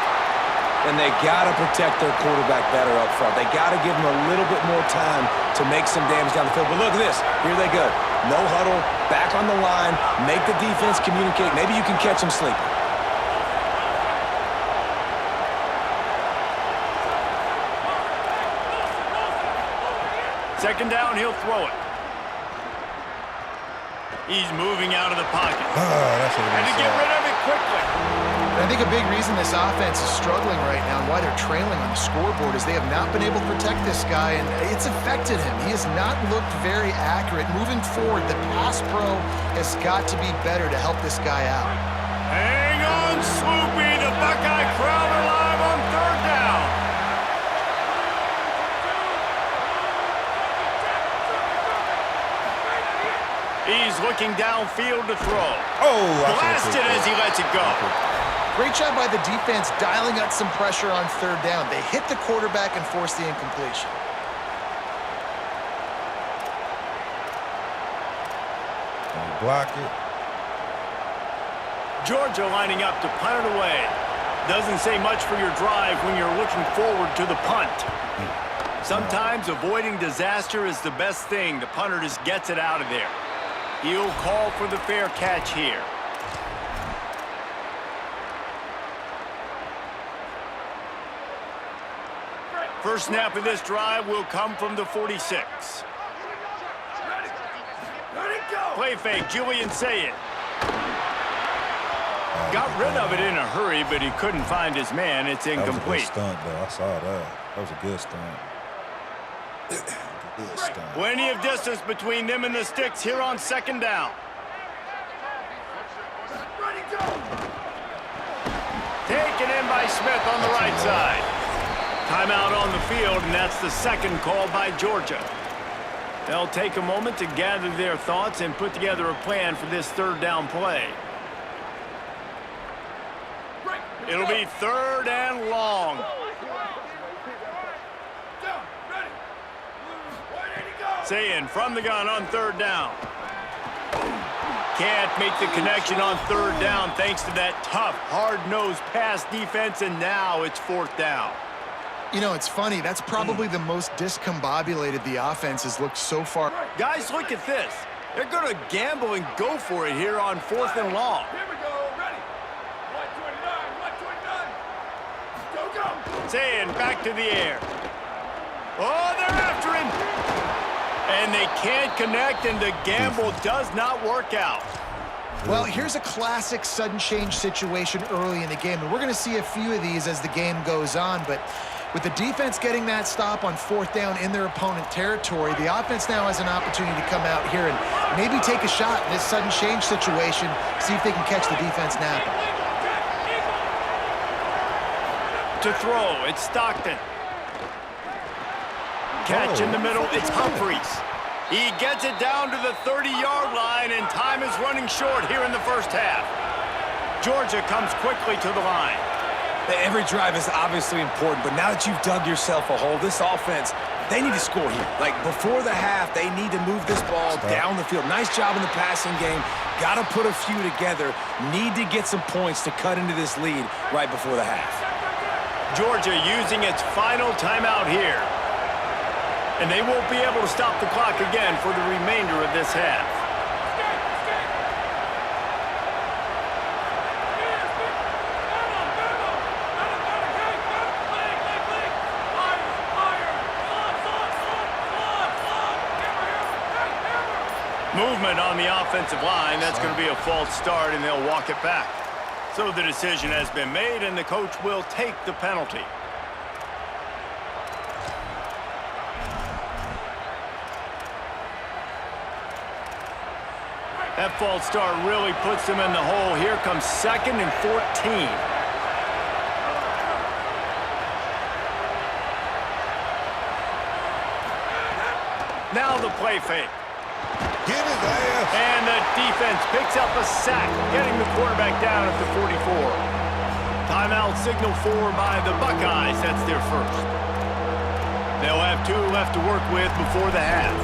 And they got to protect their quarterback better up front. They got to give him a little bit more time to make some damage down the field. But look at this. Here they go. No huddle, back on the line, make the defense communicate. Maybe you can catch them sleeping. Second down, he'll throw it. He's moving out of the pocket. And to get rid of it quickly. I think a big reason this offense is struggling right now and why they're trailing on the scoreboard is they have not been able to protect this guy, and it's affected him. He has not looked very accurate. Moving forward, the pass pro has got to be better to help this guy out. Hang on, Sloopy. The Buckeye crowd alive on third down. He's looking downfield to throw. Blasted as he lets it go. Great job by the defense dialing up some pressure on third down. They hit the quarterback and forced the incompletion. Block it. Georgia lining up to punt it away. Doesn't say much for your drive when you're looking forward to the punt. Sometimes avoiding disaster is the best thing. The punter just gets it out of there. He'll call for the fair catch here. First snap of this drive will come from the 46. Play fake, Julian Sayed. Got rid of it in a hurry, but he couldn't find his man. It's incomplete. That was a good stunt, though. I saw that. That was a good stunt. Good stunt. Plenty of distance between them and the sticks here on second down. Taken in by Smith on the right side. Timeout on the field, and that's the second call by Georgia. They'll take a moment to gather their thoughts and put together a plan for this third down play. It'll be third and long. Saying from the gun on third down. Can't make the connection on third down thanks to that tough, hard-nosed pass defense, and now it's fourth down. You know, it's funny. That's probably the most discombobulated the offense has looked so far. Guys, look at this. They're going to gamble and go for it here on fourth and long. Here we go. Ready. 129. 129. Go, go. Saying back to the air. Oh, they're after him. And they can't connect, and the gamble does not work out. Well, here's a classic sudden change situation early in the game, and we're going to see a few of these as the game goes on, but with the defense getting that stop on fourth down in their opponent territory, the offense now has an opportunity to come out here and maybe take a shot in this sudden change situation, see if they can catch the defense napping. To throw, it's Stockton. Catch in the middle, it's Humphreys. He gets it down to the 30-yard line, and time is running short here in the first half. Georgia comes quickly to the line. Every drive is obviously important, but now that you've dug yourself a hole, this offense, they need to score here. Like, before the half, they need to move this ball down the field. Nice job in the passing game. Got to put a few together. Need to get some points to cut into this lead right before the half. Georgia using its final timeout here. And they won't be able to stop the clock again for the remainder of this half. Movement on the offensive line. That's going to be a false start, and they'll walk it back. So the decision has been made, and the coach will take the penalty. That false start really puts them in the hole. Here comes 2nd and 14. Now the play fake. Get his ass. And the defense picks up a sack, getting the quarterback down at the 44. Timeout signal for by the Buckeyes. That's their first. They'll have 2 left to work with before the half.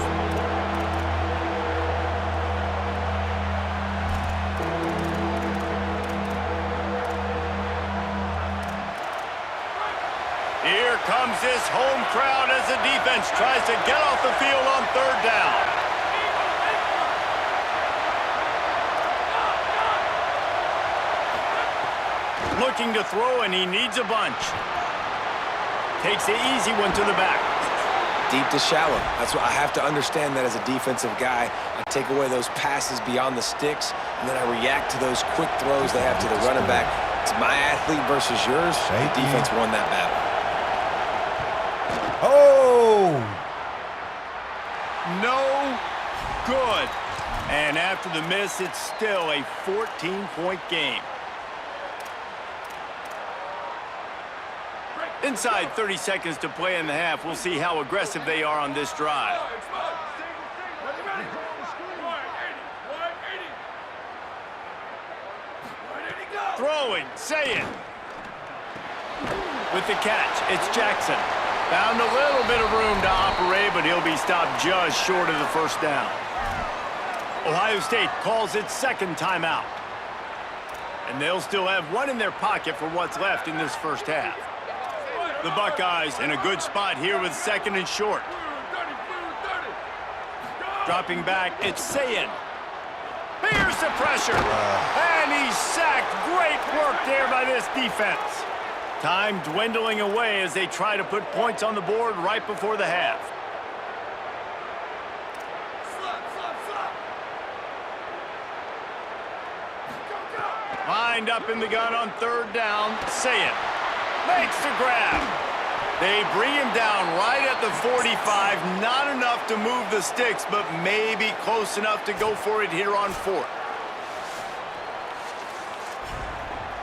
Here comes this home crowd as the defense tries to get off the field on 3rd down. Looking to throw, and he needs a bunch. Takes the easy one to the back. Deep to shallow. That's what I have to understand that as a defensive guy. I take away those passes beyond the sticks, and then I react to those quick throws they have to the running back. It's my athlete versus yours. The defense won that battle. Oh! No good. And after the miss, it's still a 14-point game. Inside 30 seconds to play in the half. We'll see how aggressive they are on this drive. Throwing, say it. With the catch, it's Jackson. Found a little bit of room to operate, but he'll be stopped just short of the first down. Ohio State calls its 2nd timeout. And they'll still have 1 in their pocket for what's left in this first half. The Buckeyes in a good spot here with 2nd and short. Dropping back, it's Sayin. Here's the pressure. And he's sacked. Great work there by this defense. Time dwindling away as they try to put points on the board right before the half. Lined up in the gun on 3rd down. Sayin makes the grab. They bring him down right at the 45. Not enough to move the sticks, but maybe close enough to go for it here on 4th.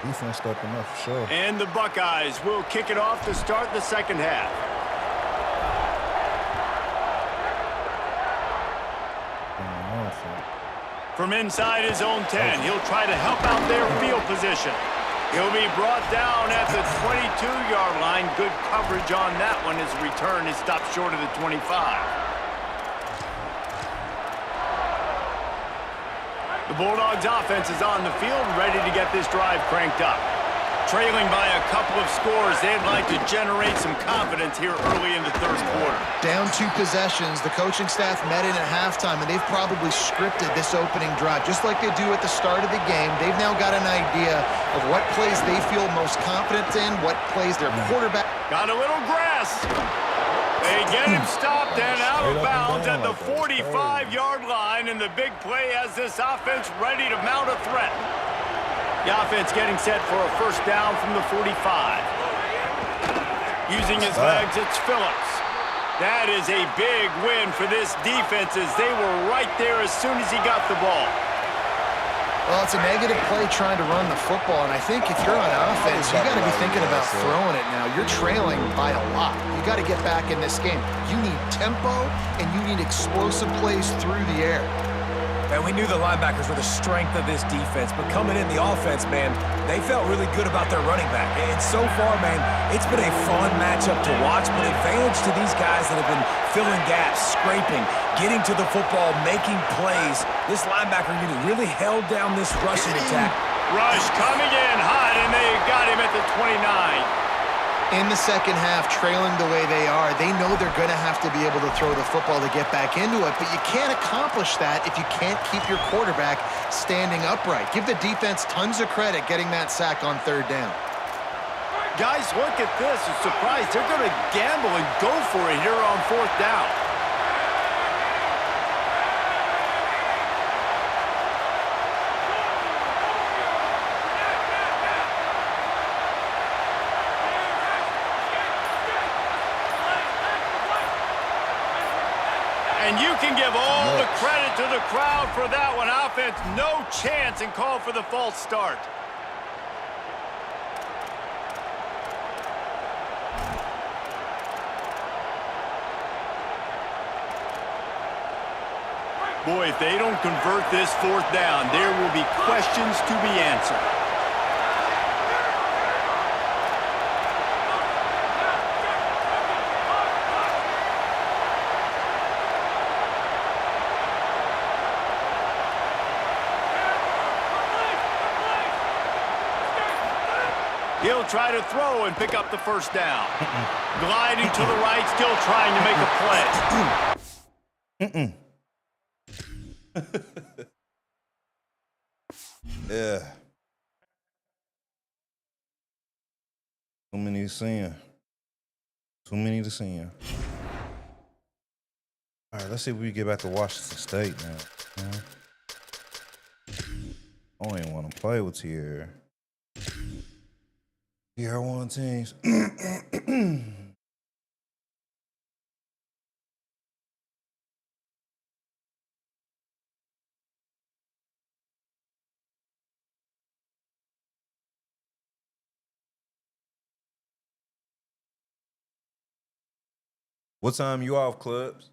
Defense stepping up for sure. And the Buckeyes will kick it off to start the 2nd half. From inside his own 10, he'll try to help out their field position. He'll be brought down at the 22-yard line. Good coverage on that one. His return is stopped short of the 25. The Bulldogs offense is on the field, ready to get this drive cranked up. Trailing by a couple of scores, they'd like to generate some confidence here early in the 3rd quarter. Down 2 possessions, the coaching staff met in at halftime, and they've probably scripted this opening drive. Just like they do at the start of the game, they've now got an idea of what plays they feel most confident in, what plays their quarterback. Got a little grass. They get him stopped and out of bounds at the 45-yard line, and the big play has this offense ready to mount a threat. The offense getting set for a 1st down from the 45. Using his legs, it's Phillips. That is a big win for this defense as they were right there as soon as he got the ball. Well, it's a negative play trying to run the football, and I think if you're on offense, you got to be thinking about throwing it now. You're trailing by a lot. You got to get back in this game. You need tempo, and you need explosive plays through the air. And we knew the linebackers were the strength of this defense, but coming in the offense, man, they felt really good about their running back. And so far, man, it's been a fun matchup to watch, but advantage to these guys that have been filling gaps, scraping, getting to the football, making plays. This linebacker unit really held down this rushing attack. Rush coming in hot, and they got him at the 29. In the 2nd half, trailing the way they are, they know they're going to have to be able to throw the football to get back into it, but you can't accomplish that if you can't keep your quarterback standing upright. Give the defense tons of credit getting that sack on 3rd down. Guys, look at this. I'm surprised they're going to gamble and go for it here on 4th down. And you can give all the credit to the crowd for that one. Offense, no chance, and call for the false start. Boy, if they don't convert this 4th down, there will be questions to be answered. He'll try to throw and pick up the first down. Gliding to the right, still trying to make a play. Yeah. Too many to sin. Too many to sin. All right, let's see if we get back to Washington State now. I don't even want to play with Tier. Tier 1 teams. What time you off, clubs?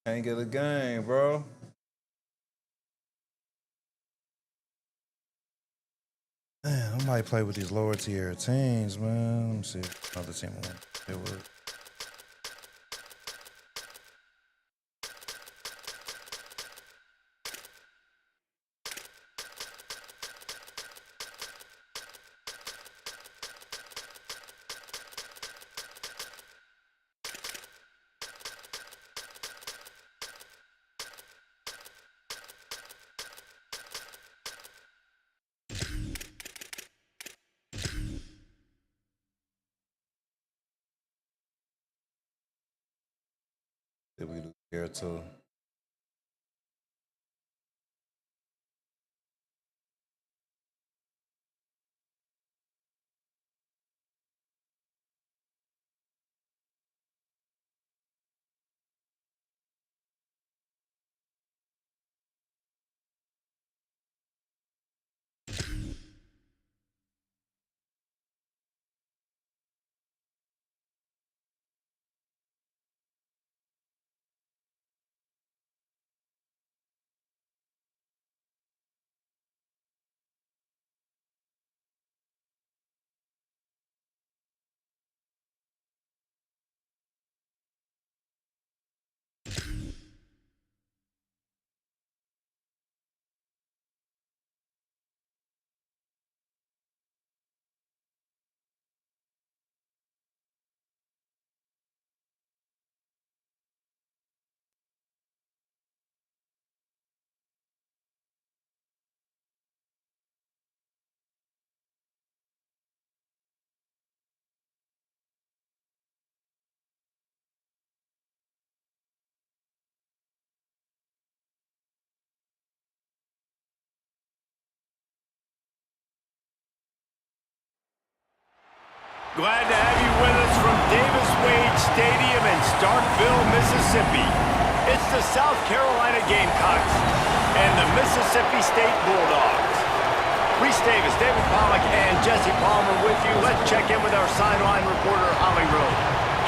Can't get a game, bro. Man, I might play with these lower tier teams, man. Let me see if another team I want to play with. Did we do here too? Glad to have you with us from Davis Wade Stadium in Starkville, Mississippi. It's the South Carolina Gamecocks and the Mississippi State Bulldogs. Reese Davis, David Pollack, and Jesse Palmer with you. Let's check in with our sideline reporter, Holly Rowe.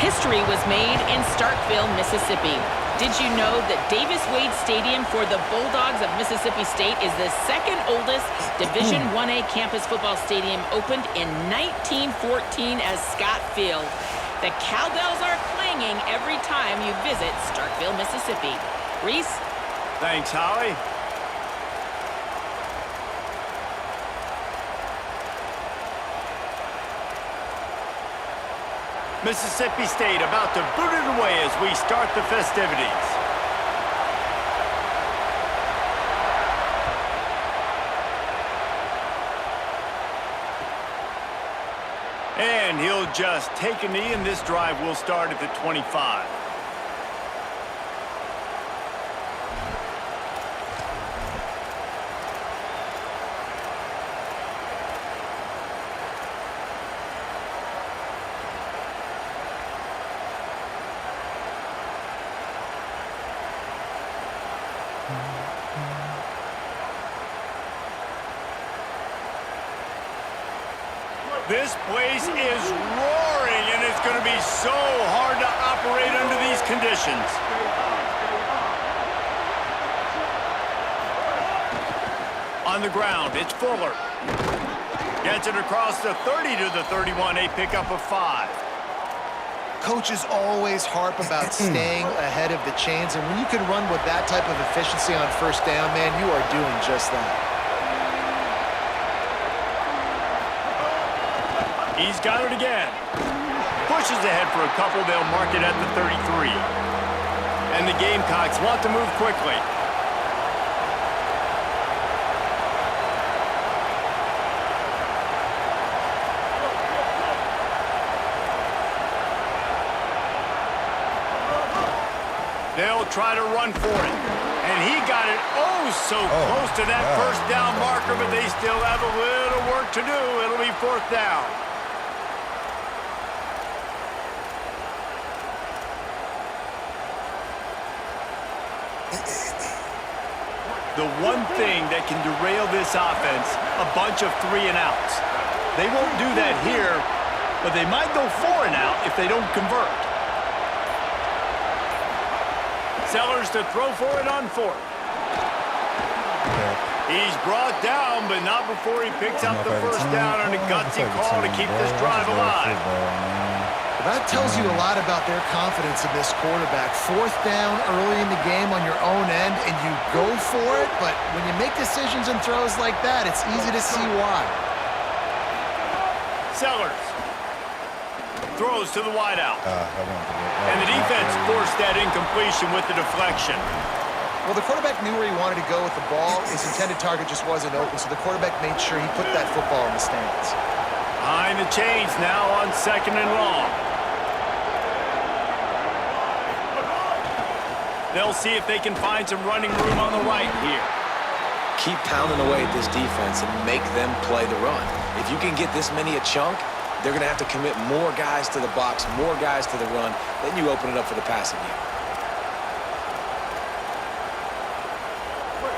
History was made in Starkville, Mississippi. Did you know that Davis Wade Stadium for the Bulldogs of Mississippi State is the second oldest Division I-A campus football stadium, opened in 1914 as Scott Field? The cowbells are clanging every time you visit Starkville, Mississippi. Reese? Thanks, Holly. Mississippi State about to boot it away as we start the festivities. And he'll just take a knee, and this drive will start at the 25. This place is roaring, and it's going to be so hard to operate under these conditions. On the ground, it's Fuller. Gets it across the 30 to the 31, a pickup of 5. Coaches always harp about staying ahead of the chains, and when you can run with that type of efficiency on first down, man, you are doing just that. He's got it again. Pushes ahead for a couple. They'll mark it at the 33. And the Gamecocks want to move quickly. They'll try to run for it. And he got it so close to that first down marker, but they still have a little work to do. It'll be 4th down. The one thing that can derail this offense, a bunch of 3-and-outs. They won't do that here, but they might go 4-and-out if they don't convert. Sellers to throw for it on 4th. He's brought down, but not before he picks up the first down on a gutsy call to keep this drive alive. That tells you a lot about their confidence in this quarterback. 4th down early in the game on your own end, and you go for it, but when you make decisions and throws like that, it's easy to see why. Sellers throws to the wideout. And the defense forced that incompletion with the deflection. Well, the quarterback knew where he wanted to go with the ball. His intended target just wasn't open, so the quarterback made sure he put that football in the stands. Behind the chains now on 2nd and long. They'll see if they can find some running room on the right here. Keep pounding away at this defense and make them play the run. If you can get this many a chunk, they're going to have to commit more guys to the box, more guys to the run. Then you open it up for the passing game.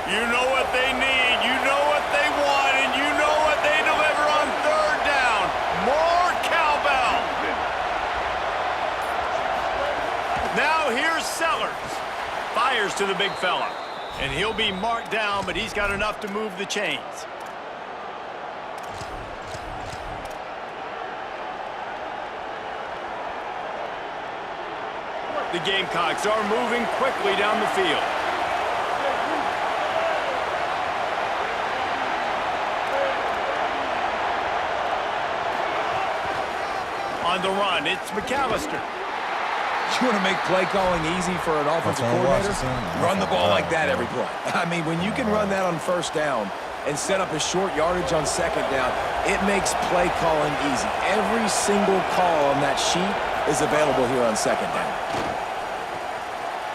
You know what they need, you know what they want, and you know what they deliver on 3rd down. More cowbell. Now here's Sellers. Fires to the big fella. And he'll be marked down, but he's got enough to move the chains. The Gamecocks are moving quickly down the field. On the run, it's McAllister. You want to make play calling easy for an offensive coordinator? Run the ball like that every play. I mean, when you can run that on 1st down and set up a short yardage on 2nd down, it makes play calling easy. Every single call on that sheet is available here on 2nd down.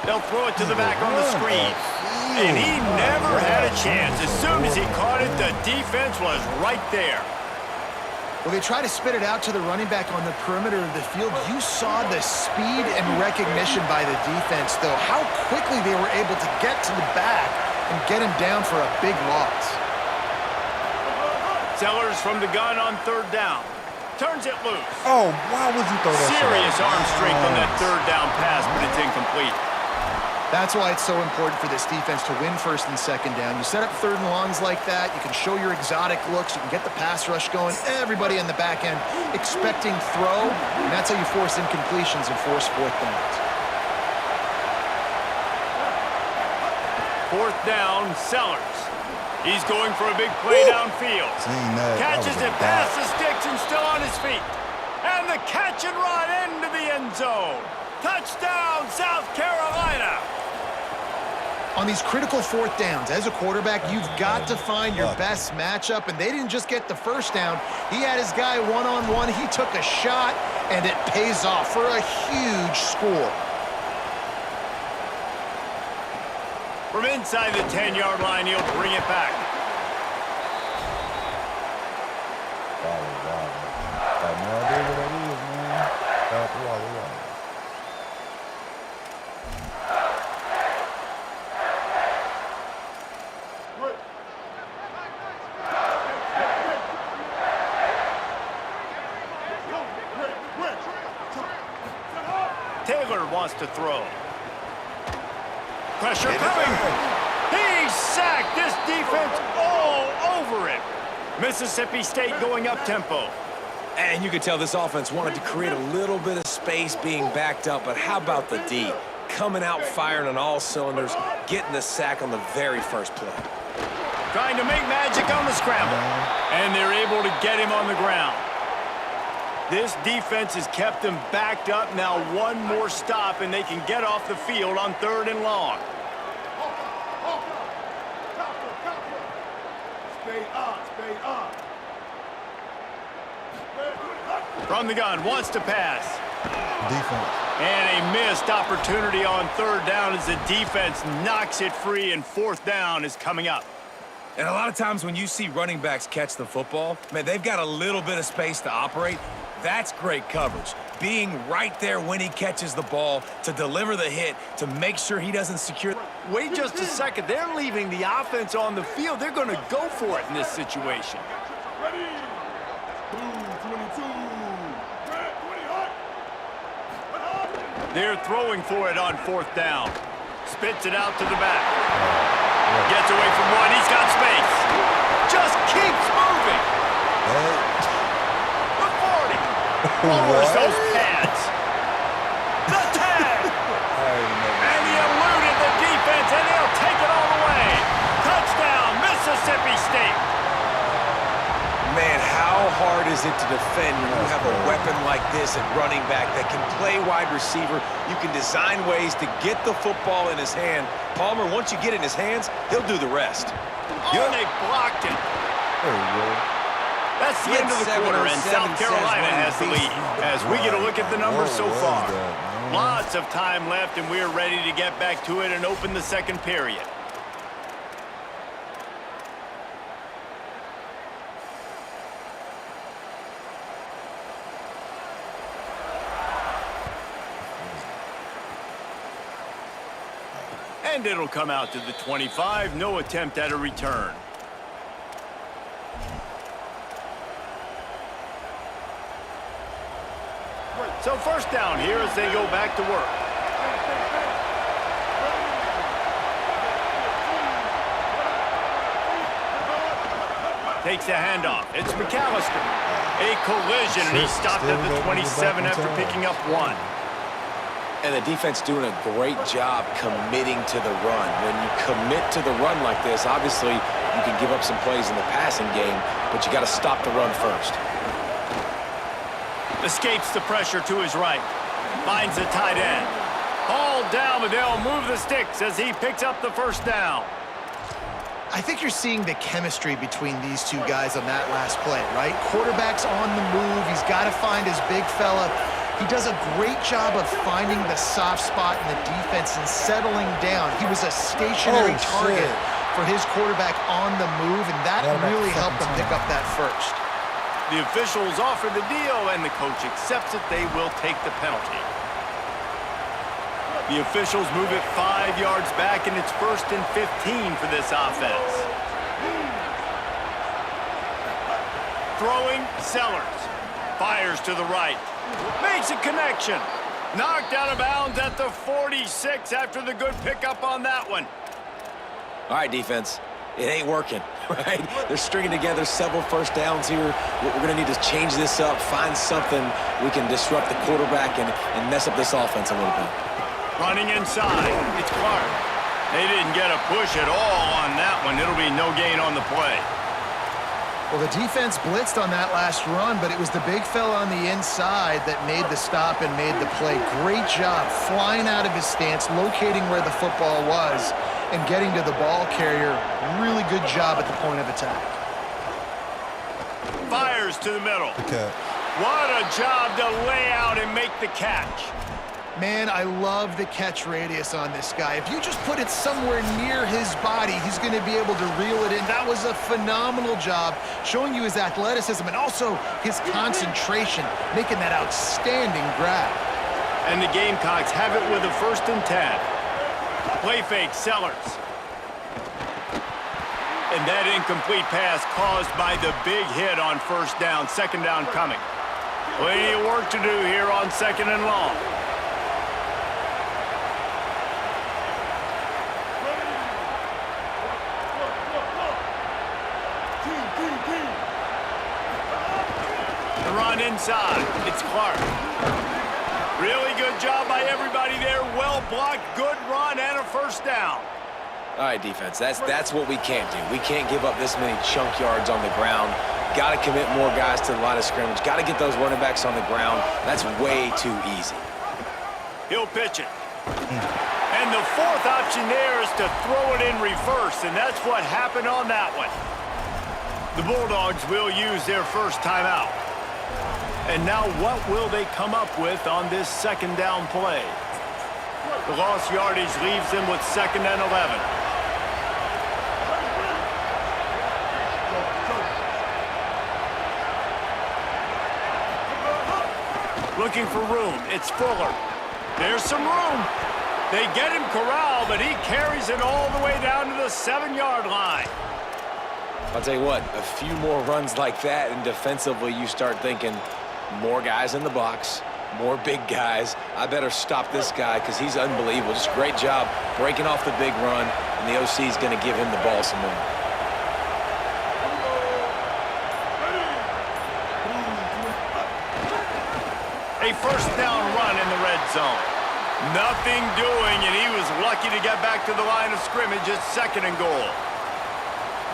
They'll throw it to the back on the screen. And he never had a chance. As soon as he caught it, the defense was right there. Well, they try to spit it out to the running back on the perimeter of the field. You saw the speed and recognition by the defense, though. How quickly they were able to get to the back and get him down for a big loss. Sellers from the gun on 3rd down. Turns it loose. Oh, why would you throw that? Serious arm strength on that 3rd down pass, but it's incomplete. That's why it's so important for this defense to win 1st and 2nd down. You set up 3rd and longs like that, you can show your exotic looks, you can get the pass rush going, everybody on the back end expecting throw, and that's how you force incompletions and force 4th downs. 4th down, Sellers. He's going for a big play downfield. Catches it past the sticks and still on his feet. And the catch and run into the end zone. Touchdown, South Carolina. On these critical 4th downs, as a quarterback, you've got to find your best matchup, and they didn't just get the 1st down. He had his guy one-on-one. He took a shot, and it pays off for a huge score. From inside the 10-yard line, he'll bring it back. Taylor wants to throw. Pressure coming. He sacked this defense all over it. Mississippi State going up tempo. And you could tell this offense wanted to create a little bit of space being backed up, but how about the D? Coming out firing on all cylinders, getting the sack on the very first play. Trying to make magic on the scramble. And they're able to get him on the ground. This defense has kept them backed up. Now one more stop, and they can get off the field on 3rd and long. Stay up. From the gun, wants to pass. Defense. And a missed opportunity on 3rd down as the defense knocks it free, and 4th down is coming up. And a lot of times when you see running backs catch the football, man, they've got a little bit of space to operate. That's great coverage. Being right there when he catches the ball to deliver the hit, to make sure he doesn't secure. Wait just a second. They're leaving the offense on the field. They're going to go for it in this situation. Ready. 22. They're throwing for it on 4th down. Spits it out to the back. Gets away from one. He's got space. Just keeps moving. The 40. Lowers those pads. The 10. And he eluded the defense, and he'll take it all the way. Touchdown, Mississippi State. Man, how hard is it to defend when you have a weapon like this at running back that can play wide receiver? You can design ways to get the football in his hand. Palmer, once you get it in his hands, he'll do the rest. Oh, and they blocked it. There you go. That's the end of the quarter, and South Carolina has the lead. As we get a look at the numbers so far. Lots of time left, and we're ready to get back to it and open the second period. And it'll come out to the 25. No attempt at a return. So first down here as they go back to work. Takes the handoff. It's McAllister. A collision, and he stopped at the 27 after picking up one. And the defense doing a great job committing to the run. When you commit to the run like this, obviously you can give up some plays in the passing game, but you got to stop the run first. Escapes the pressure to his right. Finds the tight end. Hauled down, but they'll move the sticks as he picks up the first down. I think you're seeing the chemistry between these two guys on that last play, right? Quarterback's on the move. He's got to find his big fella. He does a great job of finding the soft spot in the defense and settling down. He was a stationary target for his quarterback on the move, and that really helped him pick up that first. The officials offer the deal, and the coach accepts it. They will take the penalty. The officials move it 5 yards back, and it's 1st and 15 for this offense. Throwing, Sellers. Fires to the right. Makes a connection. Knocked out of bounds at the 46 after the good pickup on that one. All right, defense. It ain't working, right? They're stringing together several first downs here. We're going to need to change this up, find something we can disrupt the quarterback and mess up this offense a little bit. Running inside. It's Clark. They didn't get a push at all on that one. It'll be no gain on the play. Well, the defense blitzed on that last run, but it was the big fella on the inside that made the stop and made the play. Great job flying out of his stance, locating where the football was, and getting to the ball carrier. Really good job at the point of attack. Fires to the middle. Okay. What a job to lay out and make the catch. Man, I love the catch radius on this guy. If you just put it somewhere near his body, he's going to be able to reel it in. That was a phenomenal job, showing you his athleticism and also his concentration, making that outstanding grab. And the Gamecocks have it with a 1st and 10. Play fake, Sellers. And that incomplete pass caused by the big hit on 1st down, 2nd down coming. Plenty of work to do here on 2nd and long. The run inside. It's Clark. Really good job by everybody there. Well blocked, good run, and a 1st down. All right, defense, that's what we can't do. We can't give up this many chunk yards on the ground. Got to commit more guys to the line of scrimmage. Got to get those running backs on the ground. That's way too easy. He'll pitch it. And the 4th option there is to throw it in reverse, and that's what happened on that one. The Bulldogs will use their first timeout. And now what will they come up with on this 2nd down play? The lost yardage leaves them with 2nd and 11. Looking for room. It's Fuller. There's some room. They get him corralled, but he carries it all the way down to the 7-yard line. I'll tell you what, a few more runs like that, and defensively you start thinking more guys in the box, More big guys. I better stop this guy because he's unbelievable. Just great job breaking off the big run, and the OC is going to give him the ball some more. A first down run in the red zone. Nothing doing, and he was lucky to get back to the line of scrimmage at 2nd and goal.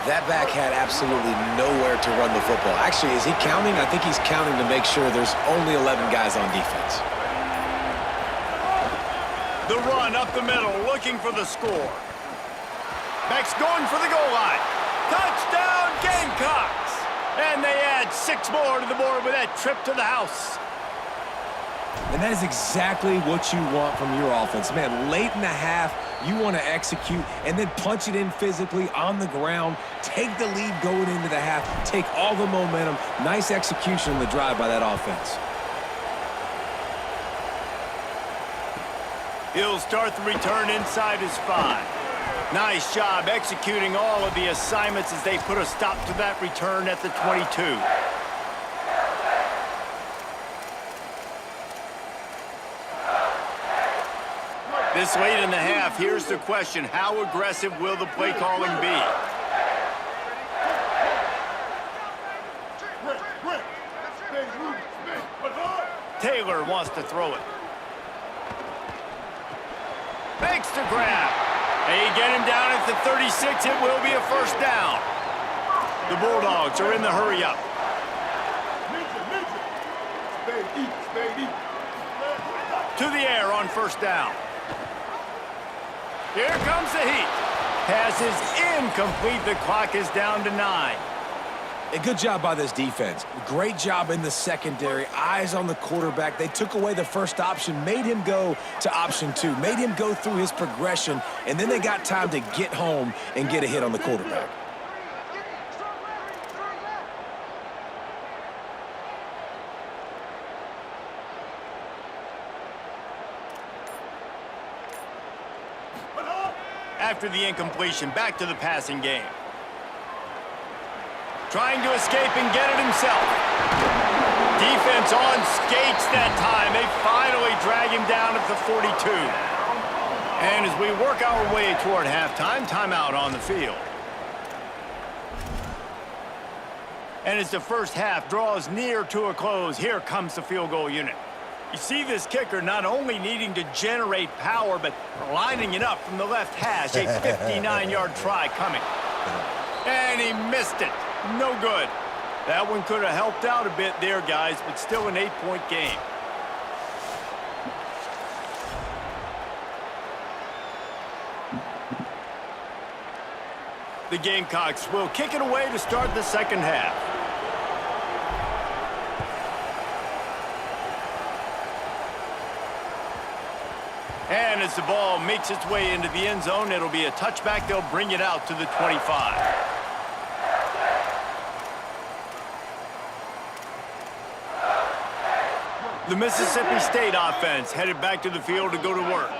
That back had absolutely nowhere to run the football. Actually, is he counting? I think he's counting to make sure there's only 11 guys on defense. The run up the middle, looking for the score. Beck's going for the goal line. Touchdown, Gamecocks! And they add 6 more to the board with that trip to the house. And that is exactly what you want from your offense. Man, late in the half, you want to execute and then punch it in physically on the ground, take the lead going into the half, take all the momentum. Nice execution on the drive by that offense. He'll start the return inside his 5. Nice job executing all of the assignments as they put a stop to that return at the 22. This late in the half, here's the question. How aggressive will the play calling be? Taylor wants to throw it. Makes the grab. They get him down at the 36. It will be a first down. The Bulldogs are in the hurry up. To the air on first down. Here comes the heat. Pass is incomplete. The clock is down to 9. A good job by this defense. Great job in the secondary. Eyes on the quarterback. They took away the first option, made him go to option 2, made him go through his progression, and then they got time to get home and get a hit on the quarterback. After the incompletion, back to the passing game. Trying to escape and get it himself. Defense on skates that time. They finally drag him down at the 42. And as we work our way toward halftime, timeout on the field. And as the first half draws near to a close, here comes the field goal unit. You see this kicker not only needing to generate power, but lining it up from the left hash. A 59-yard try coming. And he missed it. No good. That one could have helped out a bit there, guys, but still an 8-point game. The Gamecocks will kick it away to start the second half. And as the ball makes its way into the end zone, it'll be a touchback. They'll bring it out to the 25. The Mississippi State offense headed back to the field to go to work.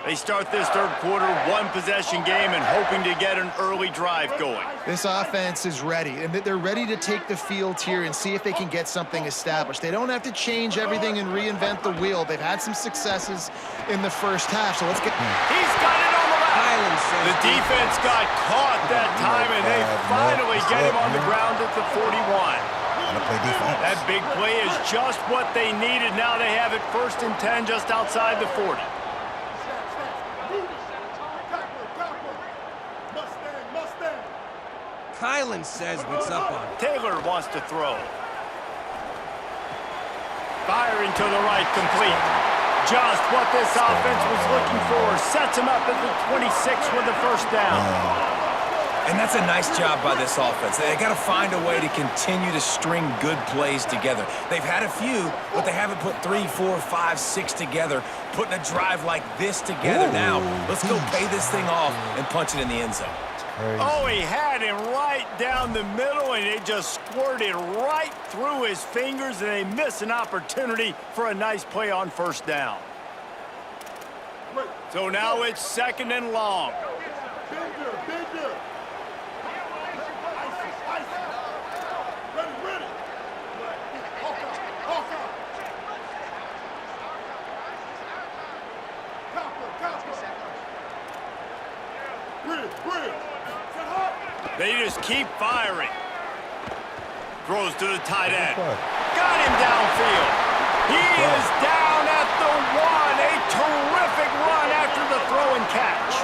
They start this third quarter, one-possession game, and hoping to get an early drive going. This offense is ready, and they're ready to take the field here and see if they can get something established. They don't have to change everything and reinvent the wheel. They've had some successes in the first half, so let's get... He's got it on the left. The defense got caught that time, and they finally get him on the ground at the 41. That big play is just what they needed. Now they have it 1st and 10 just outside the 40. Kylan says what's up on it. Taylor wants to throw. Firing to the right, complete. Just what this offense was looking for. Sets him up at the 26 with the first down. And that's a nice job by this offense. They got to find a way to continue to string good plays together. They've had a few, but they haven't put 3, 4, 5, 6 together. Putting a drive like this together now. Let's go pay this thing off and punch it in the end zone. Oh, he had him right down the middle, and it just squirted right through his fingers, and they miss an opportunity for a nice play on first down. So now it's 2nd and long. They just keep firing. Throws to the tight end. Got him downfield. He is down at the 1. A terrific run after the throw and catch.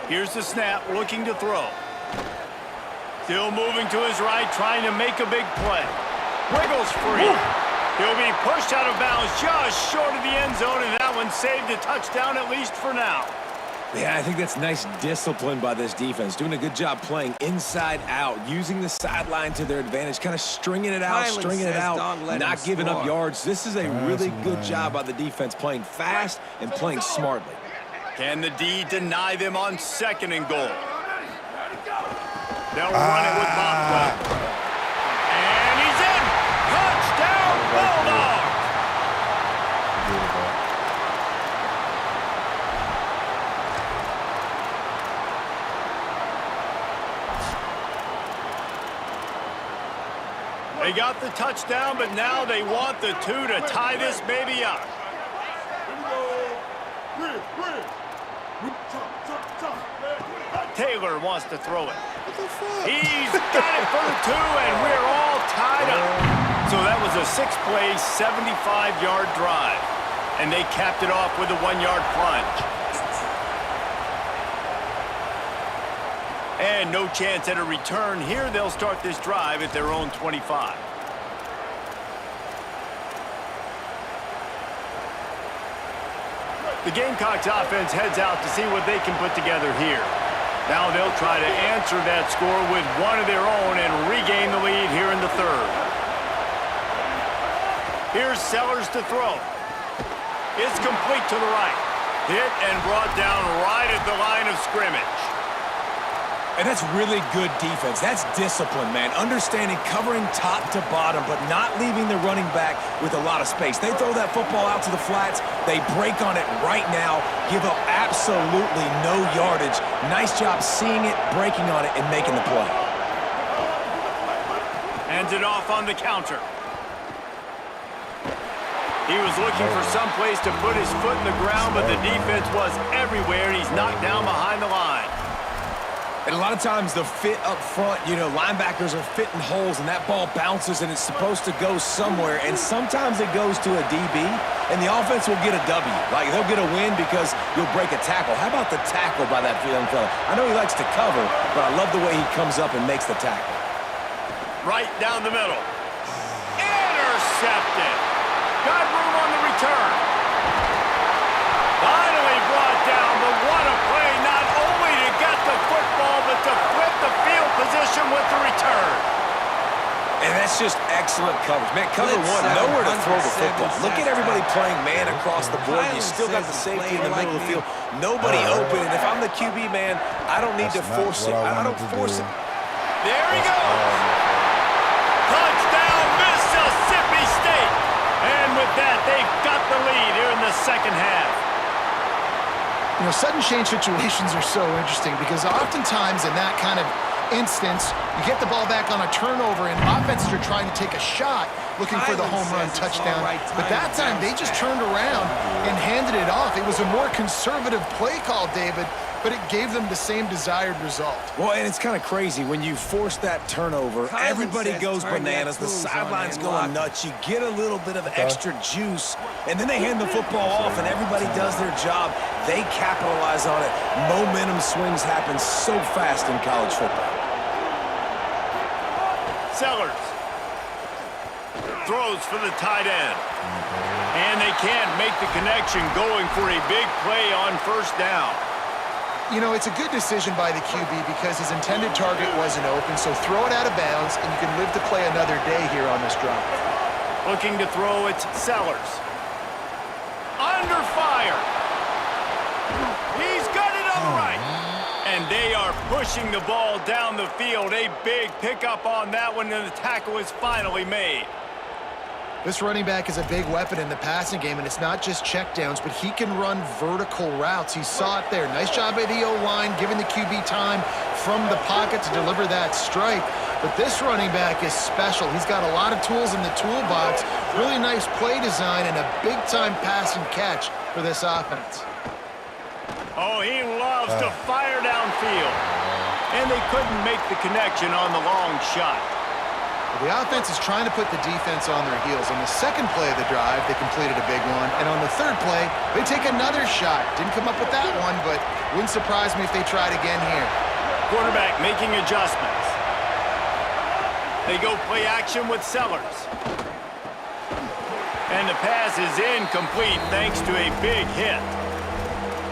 Here's the snap, looking to throw. Still moving to his right, trying to make a big play. Wiggles free. He'll be pushed out of bounds just short of the end zone, and that one saved a touchdown at least for now. Yeah, I think that's nice discipline by this defense. Doing a good job playing inside out, using the sideline to their advantage, kind of stringing it out, not giving up yards. This is a really good job by the defense, playing fast and playing smartly. Can the D deny them on 2nd and goal? They'll run it with Bobwell. And he's in! Touchdown, Bulldogs! They got the touchdown, but now they want the 2 to tie this baby up. Taylor wants to throw it. He's got it for the 2, and we're all tied up. So that was a 6-play, 75-yard drive. And they capped it off with a 1-yard plunge. And no chance at a return here. They'll start this drive at their own 25. The Gamecocks offense heads out to see what they can put together here. Now they'll try to answer that score with one of their own and regain the lead here in the 3rd. Here's Sellers to throw. It's complete to the right. Hit and brought down right at the line of scrimmage. And that's really good defense. That's discipline, man. Understanding covering top to bottom, but not leaving the running back with a lot of space. They throw that football out to the flats. They break on it right now, give up absolutely no yardage. Nice job seeing it, breaking on it, and making the play. Hands it off on the counter. He was looking for some place to put his foot in the ground, but the defense was everywhere, and he's knocked down behind the line. And a lot of times the fit up front, you know, linebackers are fitting holes and that ball bounces and it's supposed to go somewhere. And sometimes it goes to a DB and the offense will get a W. Like they'll get a win because you'll break a tackle. How about the tackle by that young fella? I know he likes to cover, but I love the way he comes up and makes the tackle. Right down the middle. Intercepted. Got room on the return. Finally brought down, but what a play, not only to get the football, but to flip the field position with the return. And that's just excellent coverage. Man, cover one, nowhere to throw the football. Look at everybody playing man across the board. You still got the safety in the middle of the field. Nobody open, and if I'm the QB, man, I don't need to force it. I don't force it. There he goes. Touchdown, Mississippi State. And with that, they've got the lead here in the 2nd half. You know, sudden change situations are so interesting because oftentimes in that kind of instance, you get the ball back on a turnover and offenses are trying to take a shot looking for the home run touchdown. But that time, they just turned around and handed it off. It was a more conservative play call, David, but it gave them the same desired result. Well, and it's kind of crazy. When you force that turnover, everybody goes bananas. The sideline's going nuts. You get a little bit of extra juice, and then they hand the football off, and everybody does their job. They capitalize on it. Momentum swings happen so fast in college football. Sellers throws for the tight end. And they can't make the connection, going for a big play on 1st down. You know, it's a good decision by the QB because his intended target wasn't open, so throw it out of bounds, and you can live to play another day here on this drive. Looking to throw, it's Sellers. Under fire. He's got it on the right. And they are pushing the ball down the field. A big pickup on that one, and the tackle is finally made. This running back is a big weapon in the passing game, and it's not just checkdowns, but he can run vertical routes. He saw it there. Nice job by the O-line, giving the QB time, from the pocket to deliver that strike. But this running back is special. He's got a lot of tools in the toolbox, really nice play design, and a big-time pass and catch for this offense. Oh, he loves to fire downfield. And they couldn't make the connection on the long shot. The offense is trying to put the defense on their heels. On the second play of the drive, they completed a big one. And on the third play, they take another shot. Didn't come up with that one, but wouldn't surprise me if they tried again here. Quarterback making adjustments. They go play action with Sellers. And the pass is incomplete thanks to a big hit.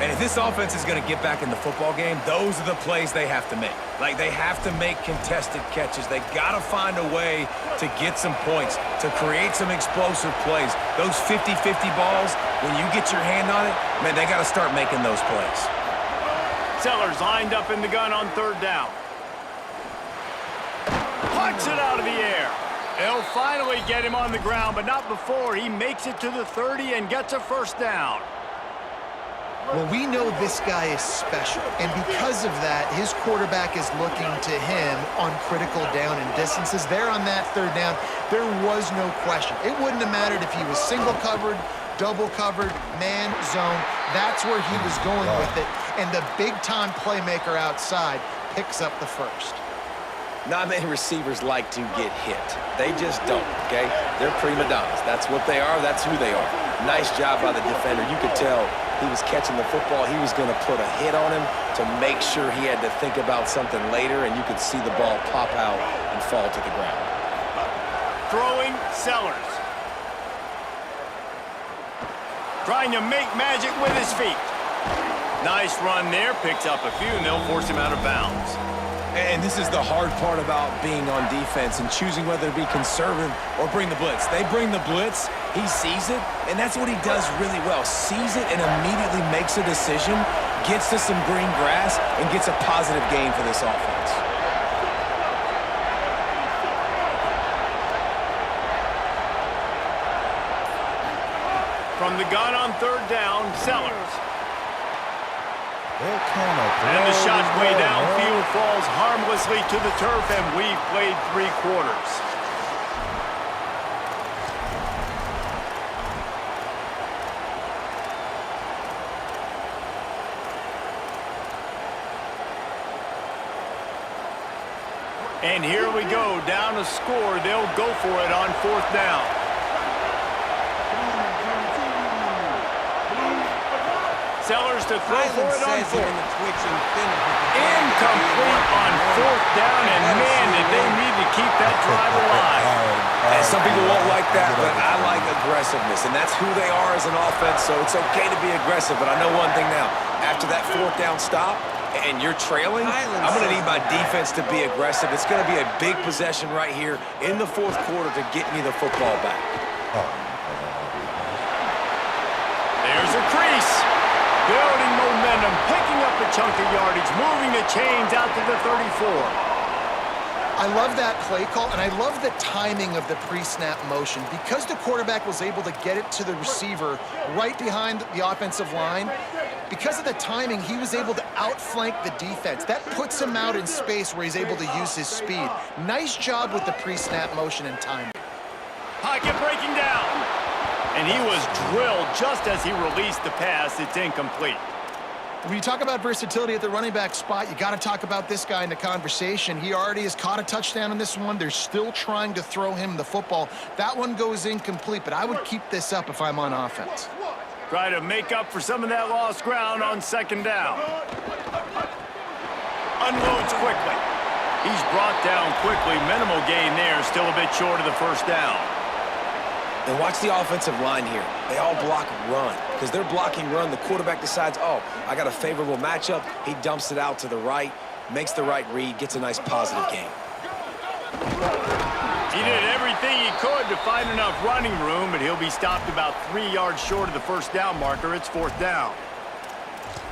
And if this offense is going to get back in the football game, those are the plays they have to make. Like, they have to make contested catches. They got to find a way to get some points, to create some explosive plays. Those 50-50 balls, when you get your hand on it, man, they got to start making those plays. Sellers lined up in the gun on third down. Punts it out of the air. They'll finally get him on the ground, but not before he makes it to the 30 and gets a first down. Well, we know this guy is special, and because of that, his quarterback is looking to him on critical down and distances. There on that third down, there was no question. It wouldn't have mattered if he was single covered, double covered, man, zone. That's where he was going with it, and the big-time playmaker outside picks up the first. Not many receivers like to get hit. They just don't, okay? They're prima donnas. That's what they are. That's who they are. Nice job by the defender. You could tell he was catching the football. He was going to put a hit on him to make sure he had to think about something later, and you could see the ball pop out and fall to the ground. Throwing Sellers. Trying to make magic with his feet. Nice run there. Picks up a few, and they'll force him out of bounds. And this is the hard part about being on defense and choosing whether to be conservative or bring the blitz. They bring the blitz, he sees it, and that's what he does really well. Sees it and immediately makes a decision, gets to some green grass, and gets a positive gain for this offense. From the gun on third down, Sellers. And the shot way downfield falls harmlessly to the turf, and we've played 3 quarters. And here we go, down a score. They'll go for it on fourth down. Sellers to throw for it on fourth. Incomplete on fourth down, and man, did they need to keep that drive alive. And some people won't like that, but I like aggressiveness, and that's who they are as an offense, so it's okay to be aggressive. But I know one thing now. After that fourth down stop, and you're trailing, I'm going to need my defense to be aggressive. It's going to be a big possession right here in the fourth quarter to get me the football back. There's a crease. Building momentum, picking up a chunk of yardage, moving the chains out to the 34. I love that play call, and I love the timing of the pre-snap motion. Because the quarterback was able to get it to the receiver right behind the offensive line, because of the timing, he was able to outflank the defense. That puts him out in space where he's able to use his speed. Nice job with the pre-snap motion and timing. Pocket breaking down. And he was drilled just as he released the pass. It's incomplete. When you talk about versatility at the running back spot, you got to talk about this guy in the conversation. He already has caught a touchdown in this one. They're still trying to throw him the football. That one goes incomplete, but I would keep this up if I'm on offense. Try to make up for some of that lost ground on second down. Unloads quickly. He's brought down quickly. Minimal gain there. Still a bit short of the first down. And watch the offensive line here. They all block run. Because they're blocking run, the quarterback decides, oh, I got a favorable matchup. He dumps it out to the right, makes the right read, gets a nice positive gain. He did everything he could to find enough running room, but he'll be stopped about 3 yards short of the first down marker. It's fourth down.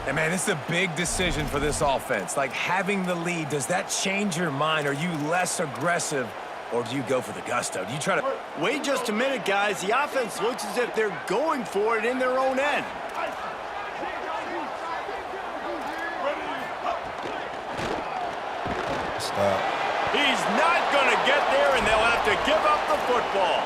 And, man, this is a big decision for this offense. Like, having the lead, does that change your mind? Are you less aggressive? Or do you go for the gusto? Do you try to... Wait just a minute, guys. The offense looks as if they're going for it in their own end. Stop. He's not going to get there, and they'll have to give up the football.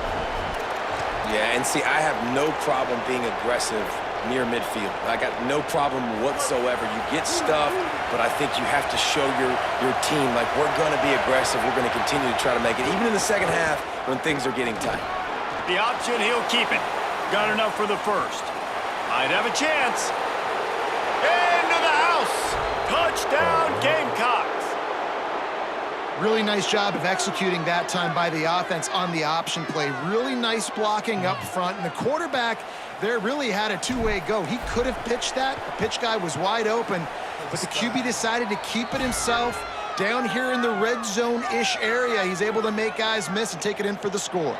Yeah, and see, I have no problem being aggressive near midfield. I got no problem whatsoever. You get stuff, but I think you have to show your team, like, we're going to be aggressive. We're going to continue to try to make it, even in the second half when things are getting tight. The option, he'll keep it. Got enough for the first. Might have a chance. Into the house. Touchdown, Gamecocks. Really nice job of executing that time by the offense on the option play. Really nice blocking up front. And the quarterback there really had a two-way go. He could have pitched that. The pitch guy was wide open. But the QB decided to keep it himself. Down here in the red zone-ish area, he's able to make guys miss and take it in for the score.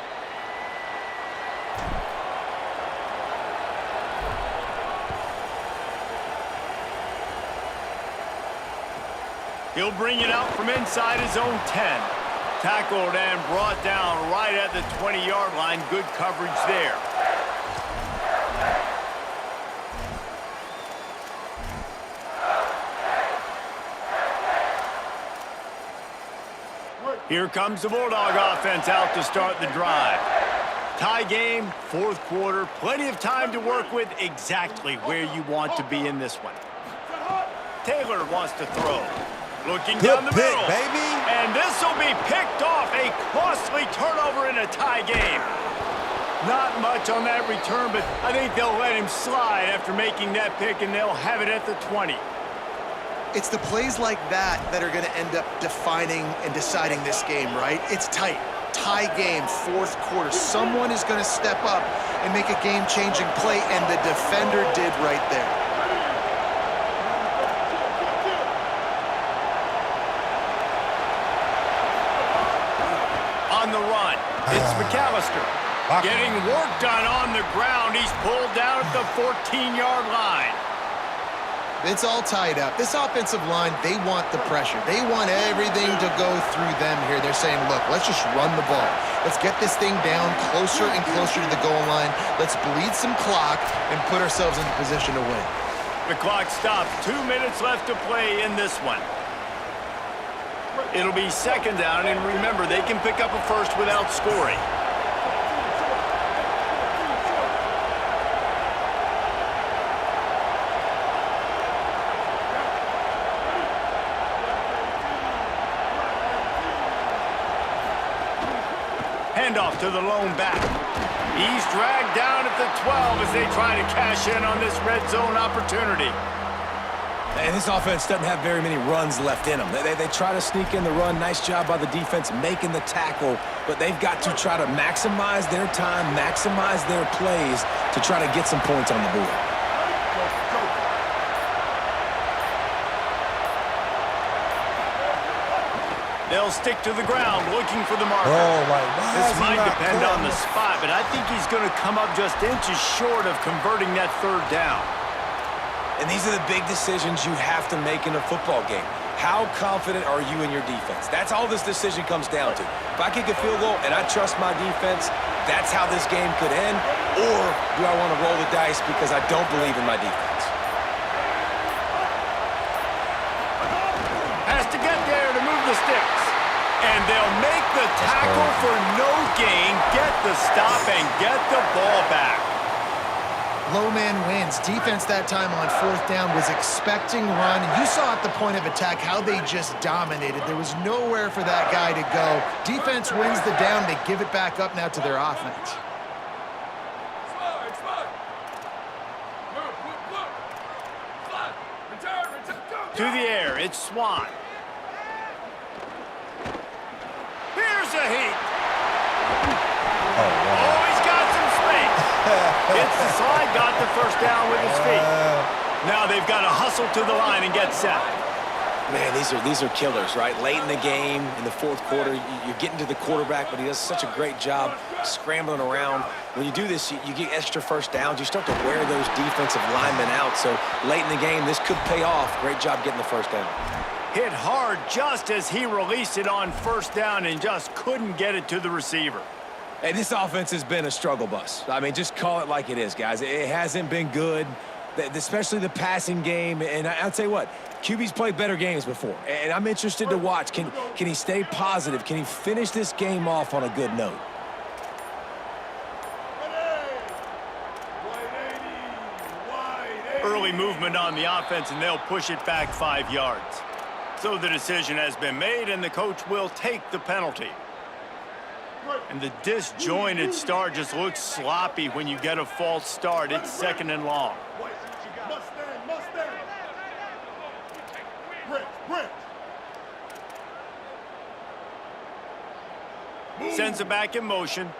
He'll bring it out from inside his own 10. Tackled and brought down right at the 20-yard line. Good coverage there. Here comes the Bulldog offense out to start the drive. Tie game, fourth quarter. Plenty of time to work with, exactly where you want to be in this one. Taylor wants to throw. Looking down the middle, baby. And this will be picked off. A costly turnover in a tie game. Not much on that return, but I think they'll let him slide after making that pick, and they'll have it at the 20. It's the plays like that that are going to end up defining and deciding this game, right? It's tight. Tie game, fourth quarter. Someone is going to step up and make a game-changing play, and the defender did right there. On the run, it's McAllister. Getting work done on the ground. He's pulled down at the 14-yard line. It's all tied up. This offensive line, they want the pressure. They want everything to go through them here. They're saying, look, let's just run the ball. Let's get this thing down closer and closer to the goal line. Let's bleed some clock and put ourselves in position to win. The clock stops. 2 minutes left to play in this one. It'll be second down, and remember, they can pick up a first without scoring. Handoff to the lone back. He's dragged down at the 12 as they try to cash in on this red zone opportunity. And this offense doesn't have very many runs left in them. They try to sneak in the run. Nice job by the defense making the tackle, but they've got to try to maximize their time, maximize their plays to try to get some points on the board. They'll stick to the ground looking for the marker. This might depend on the spot, but I think he's going to come up just inches short of converting that third down. And these are the big decisions you have to make in a football game. How confident are you in your defense? That's all this decision comes down to. If I kick a field goal and I trust my defense, that's how this game could end. Or do I want to roll the dice because I don't believe in my defense? Has to get there to move the sticks. And they'll make the tackle for no gain, get the stop, and get the ball back. Low man wins. Defense that time on fourth down was expecting run. And you saw at the point of attack how they just dominated. There was nowhere for that guy to go. Defense wins the down. They give it back up now to their offense. To the air, it's Swan. Here's a heat. Oh, he's got some space. Hits the slide, got the first down with his feet. Now they've got to hustle to the line and get set. Man, these are killers, right? Late in the game, in the fourth quarter, you're getting to the quarterback, but he does such a great job scrambling around. When you do this, you get extra first downs. You start to wear those defensive linemen out. So late in the game, this could pay off. Great job getting the first down. Hit hard just as he released it on first down and just couldn't get it to the receiver. Hey, this offense has been a struggle bus. I mean, just call it like it is, guys. It hasn't been good. especially the passing game. And I'll tell you what, QB's played better games before, and I'm interested to watch. Can he stay positive? Can he finish this game off on a good note? Early movement on the offense, and they'll push it back 5 yards. So the decision has been made, and the coach will take the penalty. And the disjointed start just looks sloppy when you get a false start. It's 2nd and long. Sends it back in motion.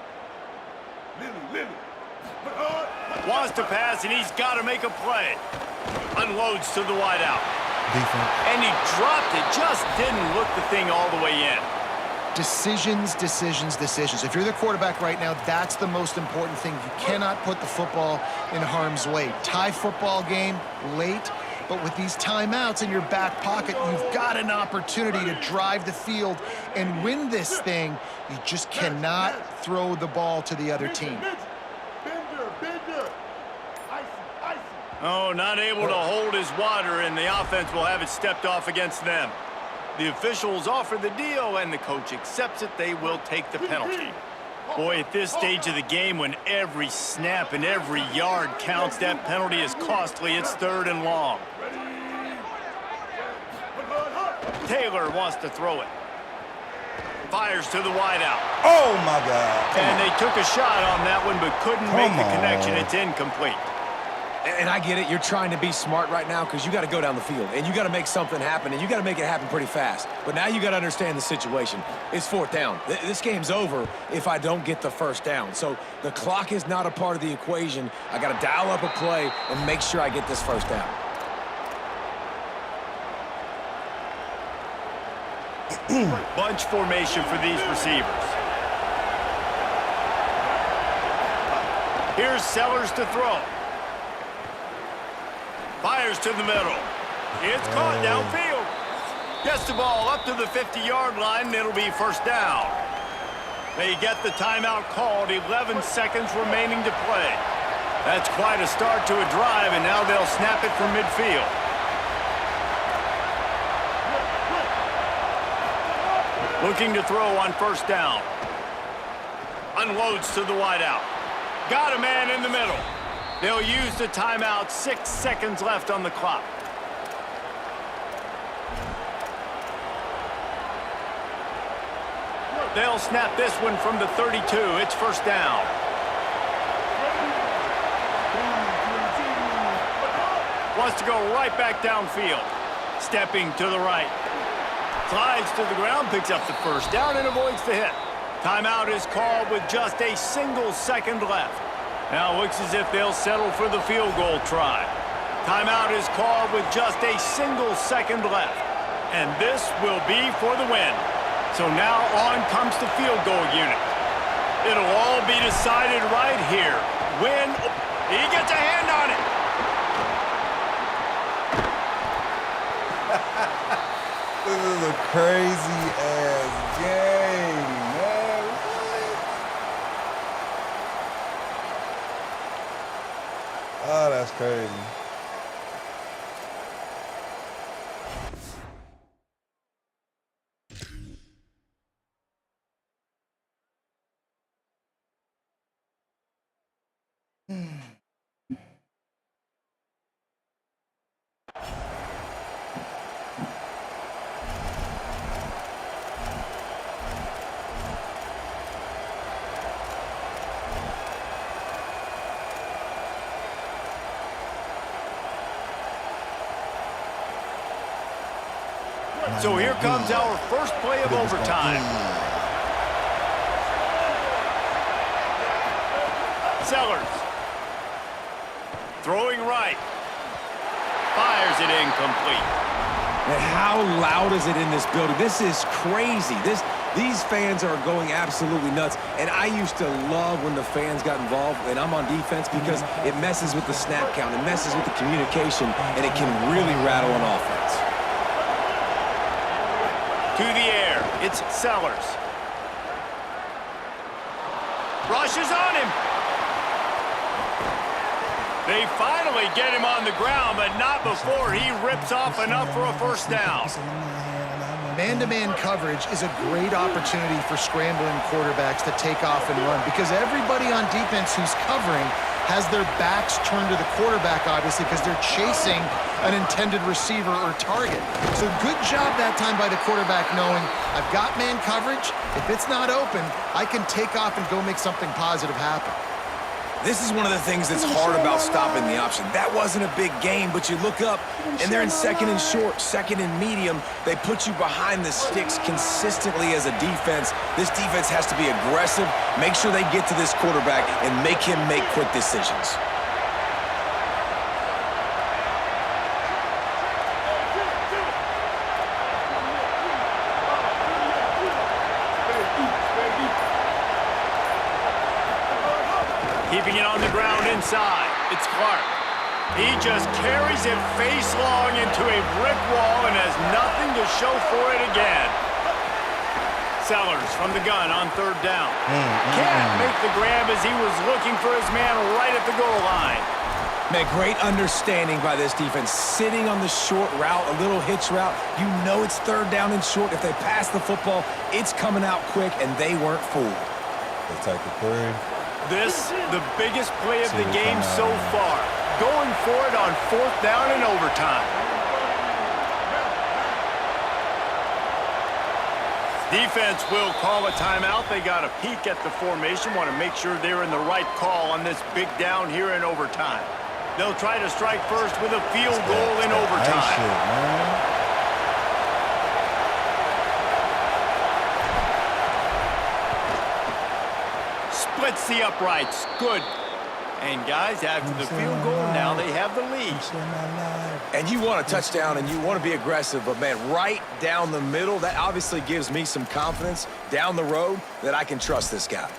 Wants to pass, and he's got to make a play. Unloads to the wideout. Defense. And he dropped it. Just didn't look the thing all the way in. Decisions, decisions, decisions. If you're the quarterback right now, that's the most important thing. You cannot put the football in harm's way. Tie football game late, but with these timeouts in your back pocket, you've got an opportunity to drive the field and win this thing. You just cannot throw the ball to the other team. Oh, not able to hold his water, and the offense will have it stepped off against them. The officials offer the deal, and the coach accepts it. They will take the penalty. Boy, at this stage of the game, when every snap and every yard counts, that penalty is costly. It's 3rd and long. Taylor wants to throw it. Fires to the wideout. Oh, my God. And they took a shot on that one, but couldn't make the connection. It's incomplete. And I get it. You're trying to be smart right now because you got to go down the field, and you got to make something happen, and you got to make it happen pretty fast. But now you got to understand the situation. It's 4th down. This game's over if I don't get the 1st down. So the clock is not a part of the equation. I got to dial up a play and make sure I get this 1st down. Bunch formation for these receivers. Here's Sellers to throw. Fires to the middle. It's caught downfield. Gets the ball up to the 50-yard line, and it'll be 1st down. They get the timeout called. 11 seconds remaining to play. That's quite a start to a drive, and now they'll snap it from midfield. Looking to throw on 1st down. Unloads to the wideout. Got a man in the middle. They'll use the timeout. 6 seconds left on the clock. They'll snap this one from the 32. It's 1st down. Wants to go right back downfield. Stepping to the right. Slides to the ground, picks up the 1st down, and avoids the hit. Timeout is called with just a single second left. Now looks as if they'll settle for the field goal try. Timeout is called with just a single second left. And this will be for the win. So now on comes the field goal unit. It'll all be decided right here. Win. He gets a hand on it. This is a crazy-ass game, man. What? Oh, that's crazy. So here comes our first play of overtime. Sellers. Throwing right. Fires it incomplete. And how loud is it in this building? This is crazy. These fans are going absolutely nuts. And I used to love when the fans got involved, and I'm on defense, because it messes with the snap count, it messes with the communication, and it can really rattle an offense. To the air, it's Sellers. Rushes on him. They finally get him on the ground, but not before he rips off enough for a first down. Man-to-man coverage is a great opportunity for scrambling quarterbacks to take off and run because everybody on defense who's covering has their backs turned to the quarterback, obviously, because they're chasing an intended receiver or target. So good job that time by the quarterback knowing I've got man coverage. If it's not open, I can take off and go make something positive happen. This is one of the things that's hard about stopping the option. That wasn't a big game, but you look up, and they're in second and short, second and medium. They put you behind the sticks consistently as a defense. This defense has to be aggressive, make sure they get to this quarterback, and make him make quick decisions. Keeping it on the ground inside. It's Clark. He just carries it face long into a brick wall and has nothing to show for it again. Sellers from the gun on third down. Can't make the grab as he was looking for his man right at the goal line. Man, great understanding by this defense. Sitting on the short route, a little hitch route. You know it's third down and short. If they pass the football, it's coming out quick, and they weren't fooled. They take the three. This, the biggest play of the game so far. Going for it on fourth down and overtime. Defense will call a timeout. They got a peek at the formation. Want to make sure they're in the right call on this big down here in overtime. They'll try to strike first with a field goal in overtime. Splits the uprights. Good. And guys, after the field goal, now they have the lead. And you want a touchdown and you want to be aggressive, but man, right down the middle, that obviously gives me some confidence down the road that I can trust this guy.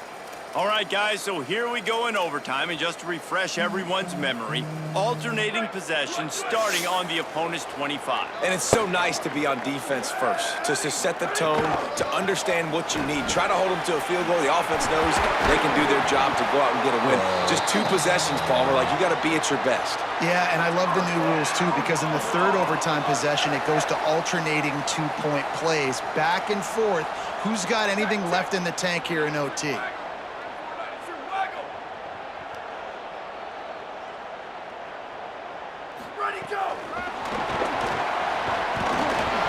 All right, guys, so here we go in overtime, and just to refresh everyone's memory, alternating possession starting on the opponent's 25. And it's so nice to be on defense first, to set the tone, to understand what you need. Try to hold them to a field goal. The offense knows they can do their job to go out and get a win. Just two possessions, Palmer, like you got to be at your best. Yeah, and I love the new rules, too, because in the third overtime possession, it goes to alternating two-point plays, back and forth. Who's got anything left in the tank here in OT?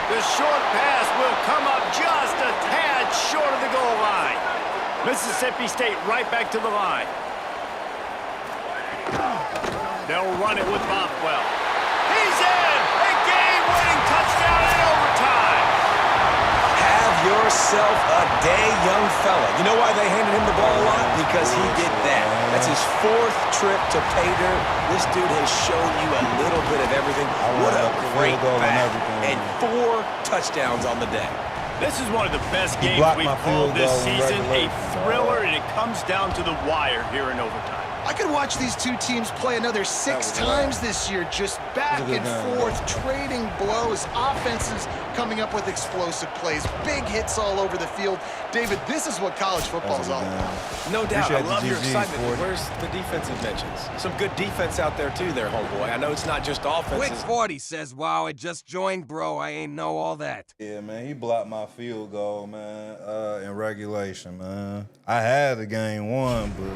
The short pass will come up just a tad short of the goal line. Mississippi State right back to the line. They'll run it with Bothwell. He's in! A game-winning touchdown in overtime. Have yourself a day, young fella. You know why they handed him the ball a lot? Because he did that. That's his fourth trip to pay dirt. This dude has shown you a little bit of everything. What a great back. And 4 touchdowns on the day. This is one of the best games we've called this season. A thriller, and it comes down to the wire here in overtime. I could watch these two teams play another 6 times this year, just back and forth, trading blows, offenses coming up with explosive plays, big hits all over the field. David, this is what college football is all about. No doubt. I love your excitement. But where's the defensive mentions? Some good defense out there, too, there, homeboy. I know it's not just offense. Quick 40 says, wow, I just joined, bro. I ain't know all that. Yeah, man, he blocked my field goal, man, in regulation, man. I had the game won, but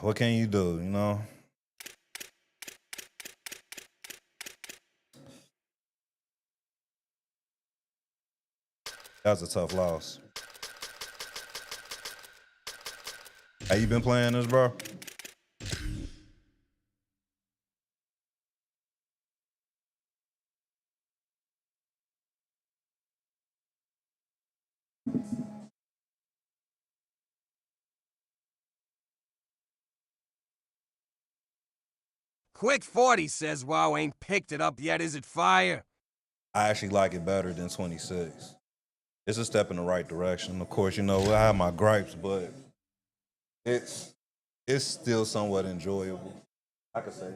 what can you do, you know? That was a tough loss. How you been playing this, bro? Quick 40 says, wow, ain't picked it up yet. Is it fire? I actually like it better than 26. It's a step in the right direction. Of course, you know, I have my gripes, but it's still somewhat enjoyable. I could say.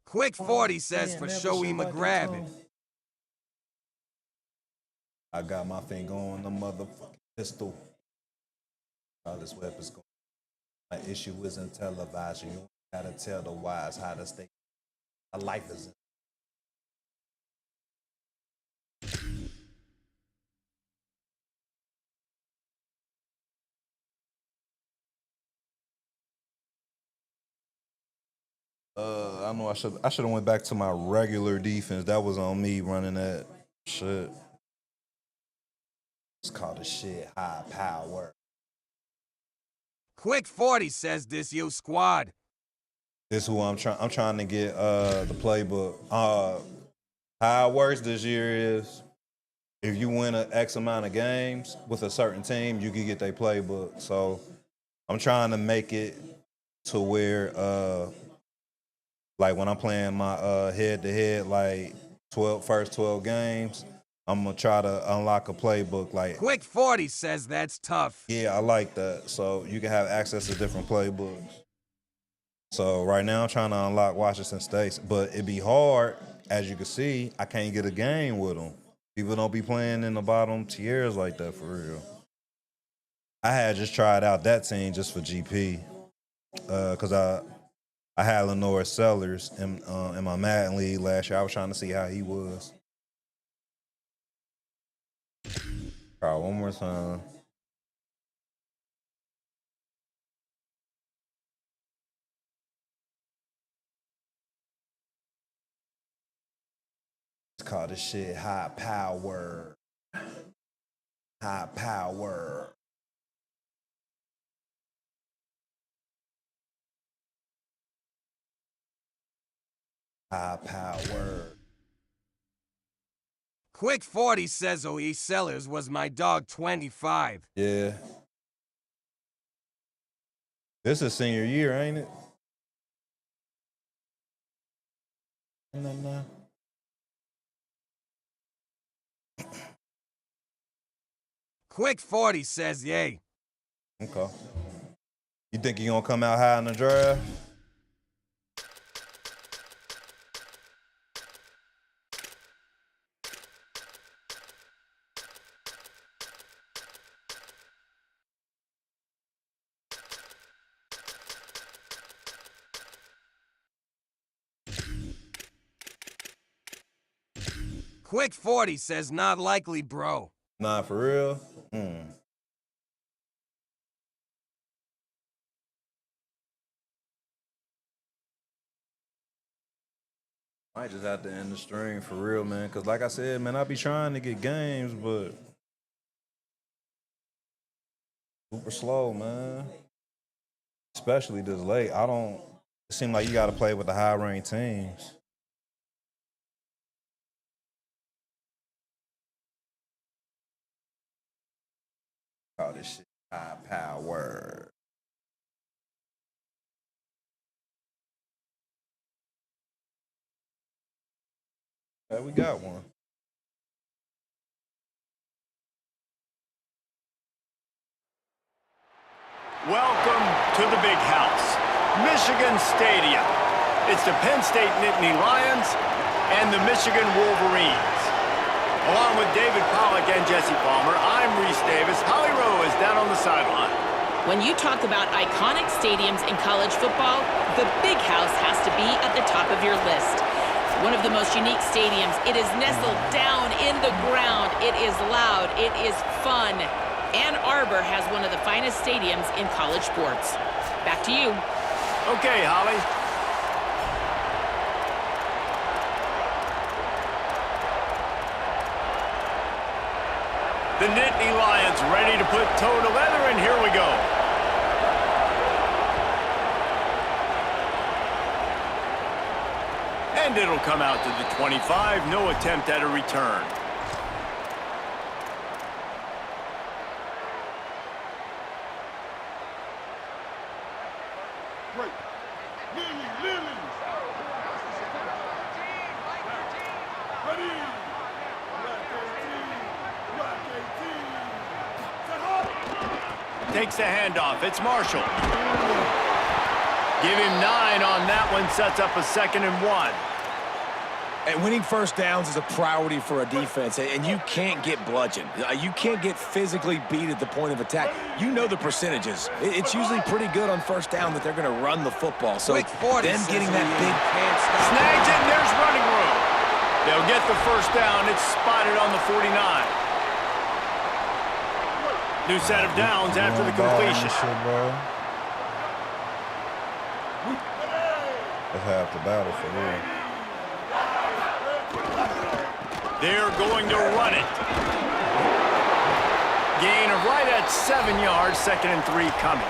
Quick 40 says, for show him a grabbing. I got my finger on the motherfucking pistol. All this weapons going. My issue isn't televised. You gotta tell the wise how to stay. My life is. I know I should have went back to my regular defense. That was on me running that shit. It's called the shit high power. Quick 40 says this you squad. This is who I'm trying to get the playbook. How it works this year is if you win an X amount of games with a certain team, you can get their playbook. So I'm trying to make it to where like when I'm playing my head-to-head, like first 12 games, I'm gonna try to unlock a playbook. Like Quick 40 says that's tough. yeah, I like that. So you can have access to different playbooks. So right now I'm trying to unlock Washington State, but it'd be hard. As you can see, I can't get a game with them. People don't be playing in the bottom tiers like that for real. I had just tried out that team just for GP because I had Lenore Sellers in my Madden league last year. I was trying to see how he was. Try one more time. It's called this shit high power. High power. High power. Quick 40 says OE Sellers was my dog 25. Yeah. This is senior year, ain't it? No. Quick 40 says yay. Okay. You think you're gonna come out high in the draft? Quick 40 says not likely, bro. Nah, for real? Might just have to end the stream for real, man. Because like I said, man, I be trying to get games, but super slow, man. Especially this late. It seems like you got to play with the high-ranked teams. Call this shit high power. Yeah, we got one. Welcome to the big house, Michigan Stadium. It's the Penn State Nittany Lions and the Michigan Wolverines. Along with David Pollack and Jesse Palmer, I'm Reese Davis. Holly Rowe is down on the sideline. When you talk about iconic stadiums in college football, the Big House has to be at the top of your list. One of the most unique stadiums. It is nestled down in the ground. It is loud. It is fun. Ann Arbor has one of the finest stadiums in college sports. Back to you. Okay, Holly. The Nittany Lions ready to put toe to leather, and here we go. And it'll come out to the 25. No attempt at a return. Great. Lily. Ready. Black 18. Set up. Takes the handoff. It's Marshall. Give him 9 on that one. Sets up a 2nd and 1. And winning first downs is a priority for a defense, and you can't get bludgeoned. You can't get physically beat at the point of attack. You know the percentages. It's usually pretty good on first down that they're going to run the football. So them getting that big snags it, and there's running room. They'll get the first down. It's spotted on the 49. New set of downs after the completion. That's half the battle for real. They're going to run it. Gain of right at 7 yards, 2nd and 3 coming.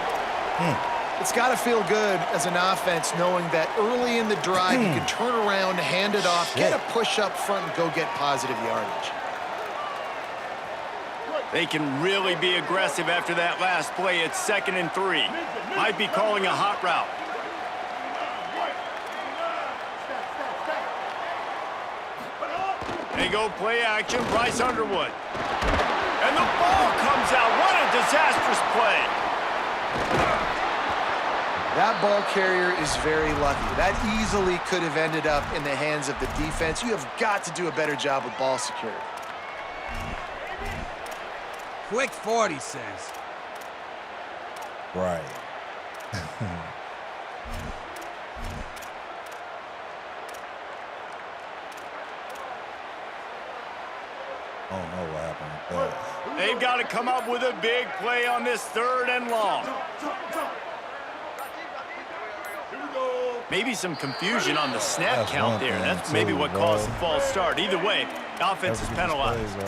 It's got to feel good as an offense knowing that early in the drive you can turn around, hand it off, get a push up front, and go get positive yardage. They can really be aggressive after that last play. It's 2nd and 3. Might be calling a hot route. They go play action, Bryce Underwood. And the ball comes out. What a disastrous play. That ball carrier is very lucky. That easily could have ended up in the hands of the defense. You have got to do a better job with ball security. Quick 40 says. Right. I don't know what happened with that. They've got to come up with a big play on this 3rd and long. Maybe some confusion on the snap count there. That's maybe what caused the false start. Either way, offense is penalized.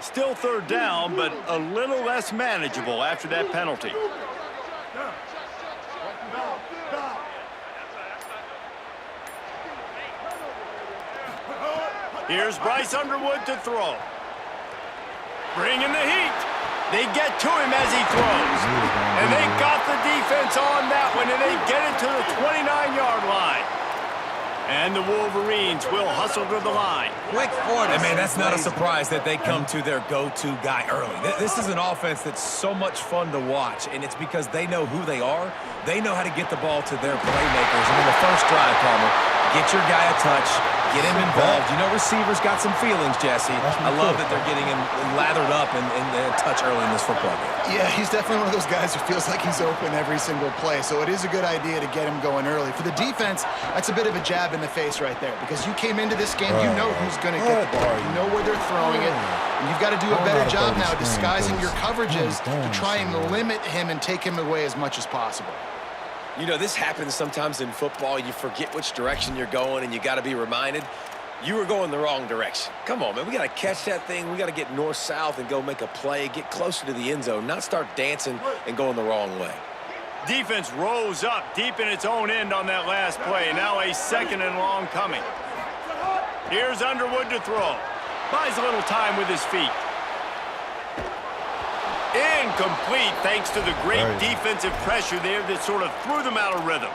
Still 3rd down, but a little less manageable after that penalty. Here's Bryce Underwood to throw. Bringing the heat. They get to him as he throws. And they got the defense on that one, and they get it to the 29-yard line. And the Wolverines will hustle to the line. Quick 40. And man, that's not a surprise that they come to their go-to guy early. This is an offense that's so much fun to watch, and it's because they know who they are. They know how to get the ball to their playmakers. And in the first drive, Palmer, get your guy a touch, get him involved. You know receivers got some feelings, Jesse. I love that they're getting him lathered up and touch early in this football game. Yeah, he's definitely one of those guys who feels like he's open every single play, so it is a good idea to get him going early. For the defense, that's a bit of a jab in the face right there, because you came into this game, you know who's going to get the ball. You know where they're throwing it, and you've got to do a better job now disguising your coverages to try and limit him and take him away as much as possible. You know, this happens sometimes in football. You forget which direction you're going, and you got to be reminded you were going the wrong direction. Come on, man. We got to catch that thing. We got to get north-south and go make a play, get closer to the end zone, not start dancing and going the wrong way. Defense rose up deep in its own end on that last play. Now a 2nd and long coming. Here's Underwood to throw. Buys a little time with his feet. Incomplete thanks to the great defensive pressure there that sort of threw them out of rhythm.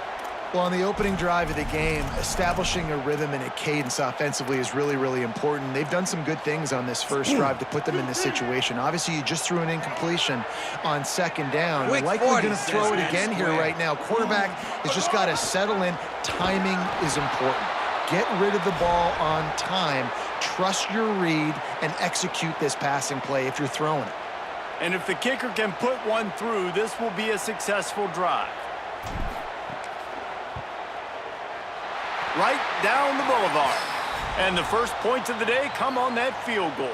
Well, on the opening drive of the game, establishing a rhythm and a cadence offensively is really, really important. They've done some good things on this first drive to put them in this situation. Obviously, you just threw an incompletion on 2nd down. You're likely going to throw it again here right now. Quarterback has just got to settle in. Timing is important. Get rid of the ball on time. Trust your read and execute this passing play if you're throwing it. And if the kicker can put one through, this will be a successful drive. Right down the boulevard. And the first points of the day come on that field goal.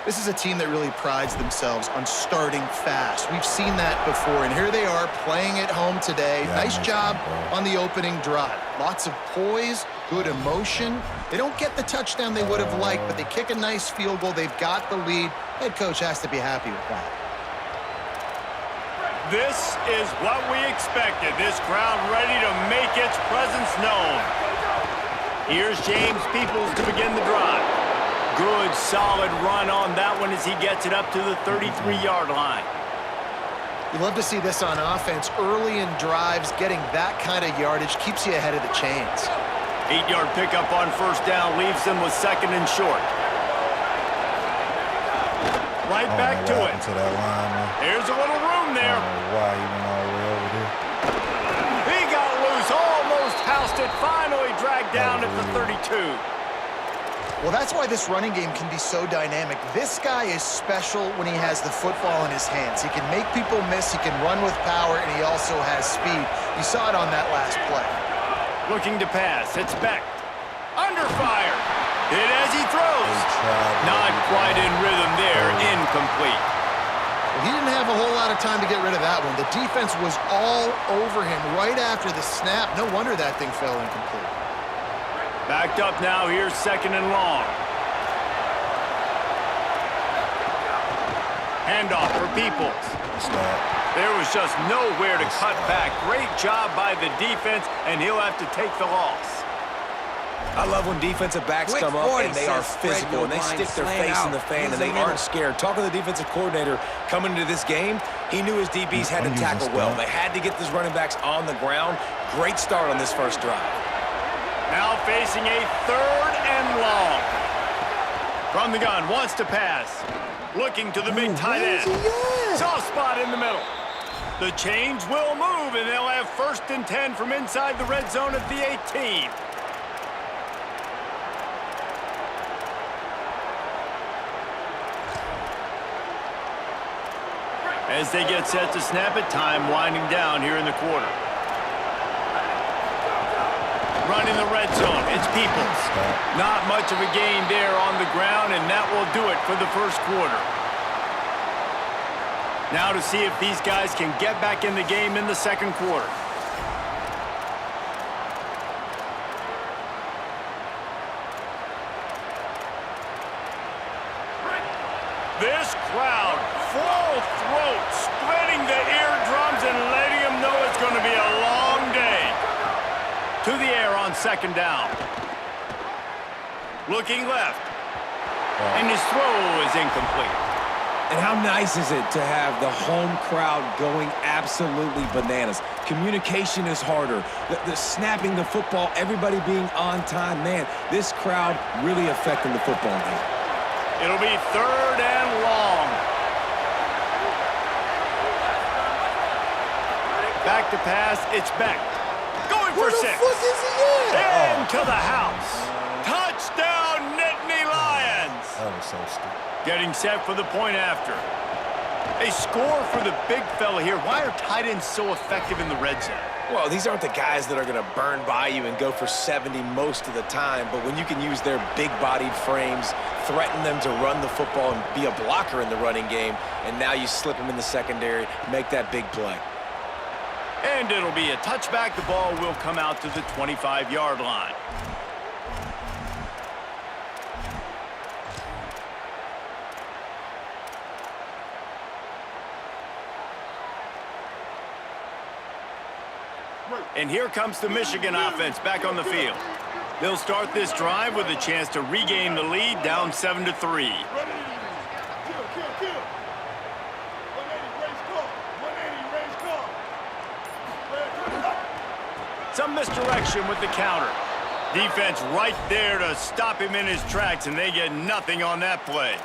This is a team that really prides themselves on starting fast. We've seen that before, and here they are playing at home today. Nice job on the opening drive. Lots of poise, good emotion. They don't get the touchdown they would have liked, but they kick a nice field goal. They've got the lead. Head coach has to be happy with that. This is what we expected. This crowd ready to make its presence known. Here's James Peoples to begin the drive. Good, solid run on that one as he gets it up to the 33-yard line. You love to see this on offense. Early in drives, getting that kind of yardage keeps you ahead of the chains. 8-yard pickup on first down leaves them with second and short. Right back to it. To that line, man. Here's a little room there. I don't know why he went all the way over there. He got loose, almost housed it, finally dragged down at the 32. Well, that's why this running game can be so dynamic. This guy is special when he has the football in his hands. He can make people miss, he can run with power, and he also has speed. You saw it on that last play. Looking to pass, it's Beck. Under fire. Hit as he throws. Not quite in rhythm there, incomplete. Well, he didn't have a whole lot of time to get rid of that one. The defense was all over him right after the snap. No wonder that thing fell incomplete. Backed up now, here's second and long. Handoff for Peoples. There was just nowhere to cut back. Great job by the defense, and he'll have to take the loss. I love when defensive backs Quick come up 40 and they are says spread physical your and they line, stick their slant face in out. the fan Use and the they middle. aren't scared. Talking to the defensive coordinator coming into this game, he knew his DBs had to tackle well. They had to get these running backs on the ground. Great start on this first drive. Now facing a third and long. From the gun, wants to pass. Looking to the big tight end. Soft spot in the middle. The chains will move, and they'll have first and 10 from inside the red zone at the 18. As they get set to snap it, time winding down here in the quarter. Running the red zone, it's Peoples. Not much of a gain there on the ground, and that will do it for the first quarter. Now to see if these guys can get back in the game in the second quarter. This crowd, full throat, splitting the eardrums and letting them know it's going to be a long day. To the air on second down. Looking left. And his throw is incomplete. And how nice is it to have the home crowd going absolutely bananas? Communication is harder. The snapping the football, everybody being on time. Man, this crowd really affecting the football game. It'll be third and long. Back to pass, it's Beck. Going for 6. Into the house. Touchdown, Nittany Lions. That was so stupid. Getting set for the point after. A score for the big fella here. Why are tight ends so effective in the red zone? Well, these aren't the guys that are going to burn by you and go for 70 most of the time, but when you can use their big-bodied frames, threaten them to run the football and be a blocker in the running game, and now you slip them in the secondary, make that big play. And it'll be a touchback. The ball will come out to the 25-yard line. And here comes the Michigan offense back on the field. They'll start this drive with a chance to regain the lead, down 7-3. Kill, kill, kill. 180 race car. 180 race car. Some misdirection with the counter. Defense right there to stop him in his tracks, and they get nothing on that play.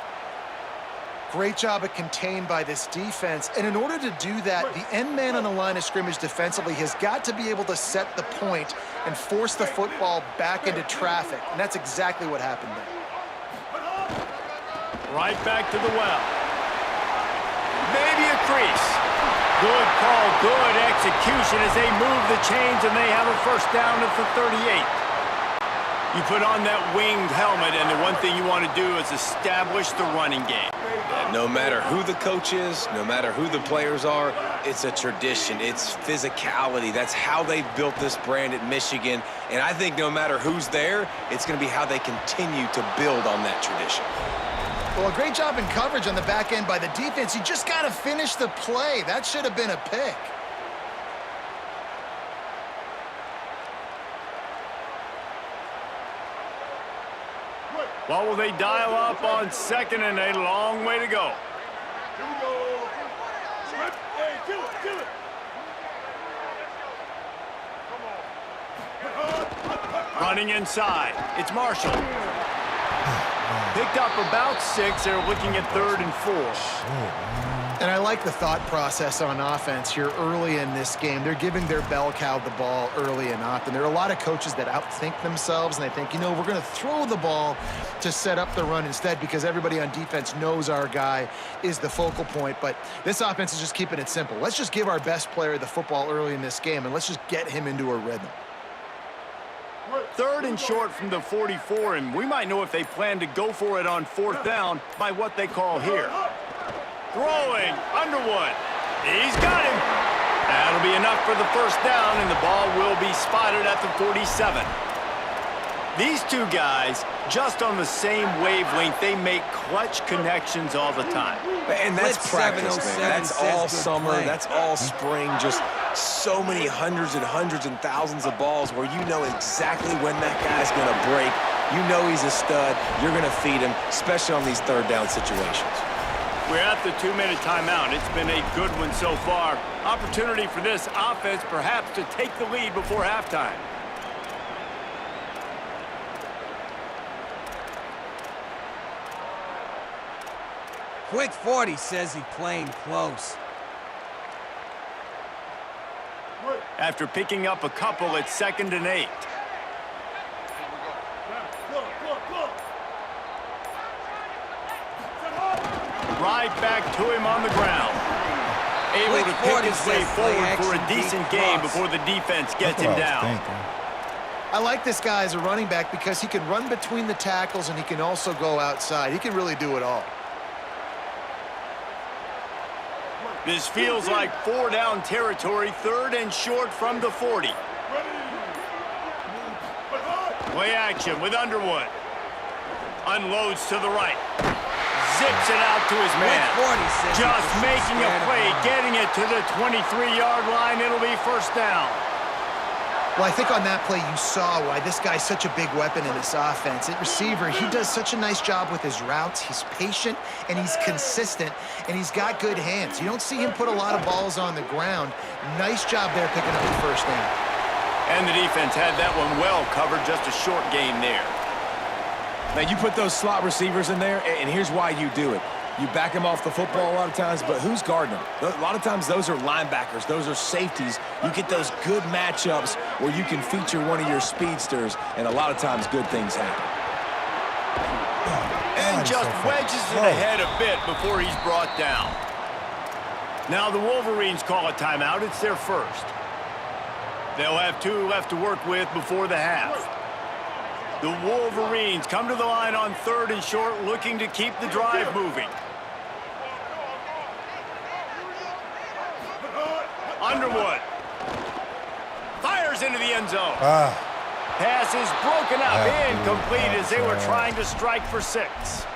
Great job of contained by this defense. And in order to do that, the end man on the line of scrimmage defensively has got to be able to set the point and force the football back into traffic. And that's exactly what happened there. Right back to the well. Maybe a crease. Good call, good execution as they move the chains, and they have a first down at the 38. You put on that winged helmet, and the one thing you want to do is establish the running game. No matter who the coach is, no matter who the players are, it's a tradition. It's physicality. That's how they've built this brand at Michigan. And I think no matter who's there, it's going to be how they continue to build on that tradition. Well, a great job in coverage on the back end by the defense. You just got to finish the play. That should have been a pick. Right. What will they dial up on 2nd and a long way to go? Here we go. Swift. Hey, kill it, kill it. Come on. Running inside. It's Marshall. Picked up about 6. They're looking at 3rd and 4. And I like the thought process on offense here early in this game. They're giving their bell cow the ball early and often. There are a lot of coaches that outthink themselves, and they think, you know, we're going to throw the ball to set up the run instead because everybody on defense knows our guy is the focal point. But this offense is just keeping it simple. Let's just give our best player the football early in this game, and let's just get him into a rhythm. 3rd and short from the 44, and we might know if they plan to go for it on 4th down by what they call here. Throwing, Underwood. He's got him. That'll be enough for the 1st down, and the ball will be spotted at the 47. These two guys, just on the same wavelength, they make clutch connections all the time. And that's Blitz practice, 707 man. That's all says good summer. play. That's all spring. Just so many hundreds and thousands of balls where you know exactly when that guy's going to break. You know he's a stud. You're going to feed him, especially on these 3rd down situations. We're at the 2-minute timeout. It's been a good one so far. Opportunity for this offense perhaps to take the lead before halftime. Quick 40 says he's playing close. After picking up a couple at 2nd and 8. Right back to him on the ground. Able to pick his way forward for a decent game before the defense gets him down. I like this guy as a running back because he can run between the tackles and he can also go outside. He can really do it all. This feels like 4-down territory, 3rd and short from the 40. Play action with Underwood. Unloads to the right. Zips it out to his man. Just making a play, getting it to the 23-yard line. It'll be 1st down. Well, I think on that play you saw why this guy's such a big weapon in this offense. At receiver, he does such a nice job with his routes. He's patient, and he's consistent, and he's got good hands. You don't see him put a lot of balls on the ground. Nice job there picking up the 1st down. And the defense had that one well covered, just a short gain there. Now, you put those slot receivers in there, and here's why you do it. You back them off the football a lot of times, but who's guarding them? A lot of times those are linebackers. Those are safeties. You get those good matchups where you can feature one of your speedsters, and a lot of times good things happen. And just wedges it ahead a bit before he's brought down. Now the Wolverines call a timeout. It's their 1st. They'll have 2 left to work with before the half. The Wolverines come to the line on 3rd and short, looking to keep the drive moving. Underwood fires into the end zone. Pass is broken up, incomplete as they were trying to strike for 6.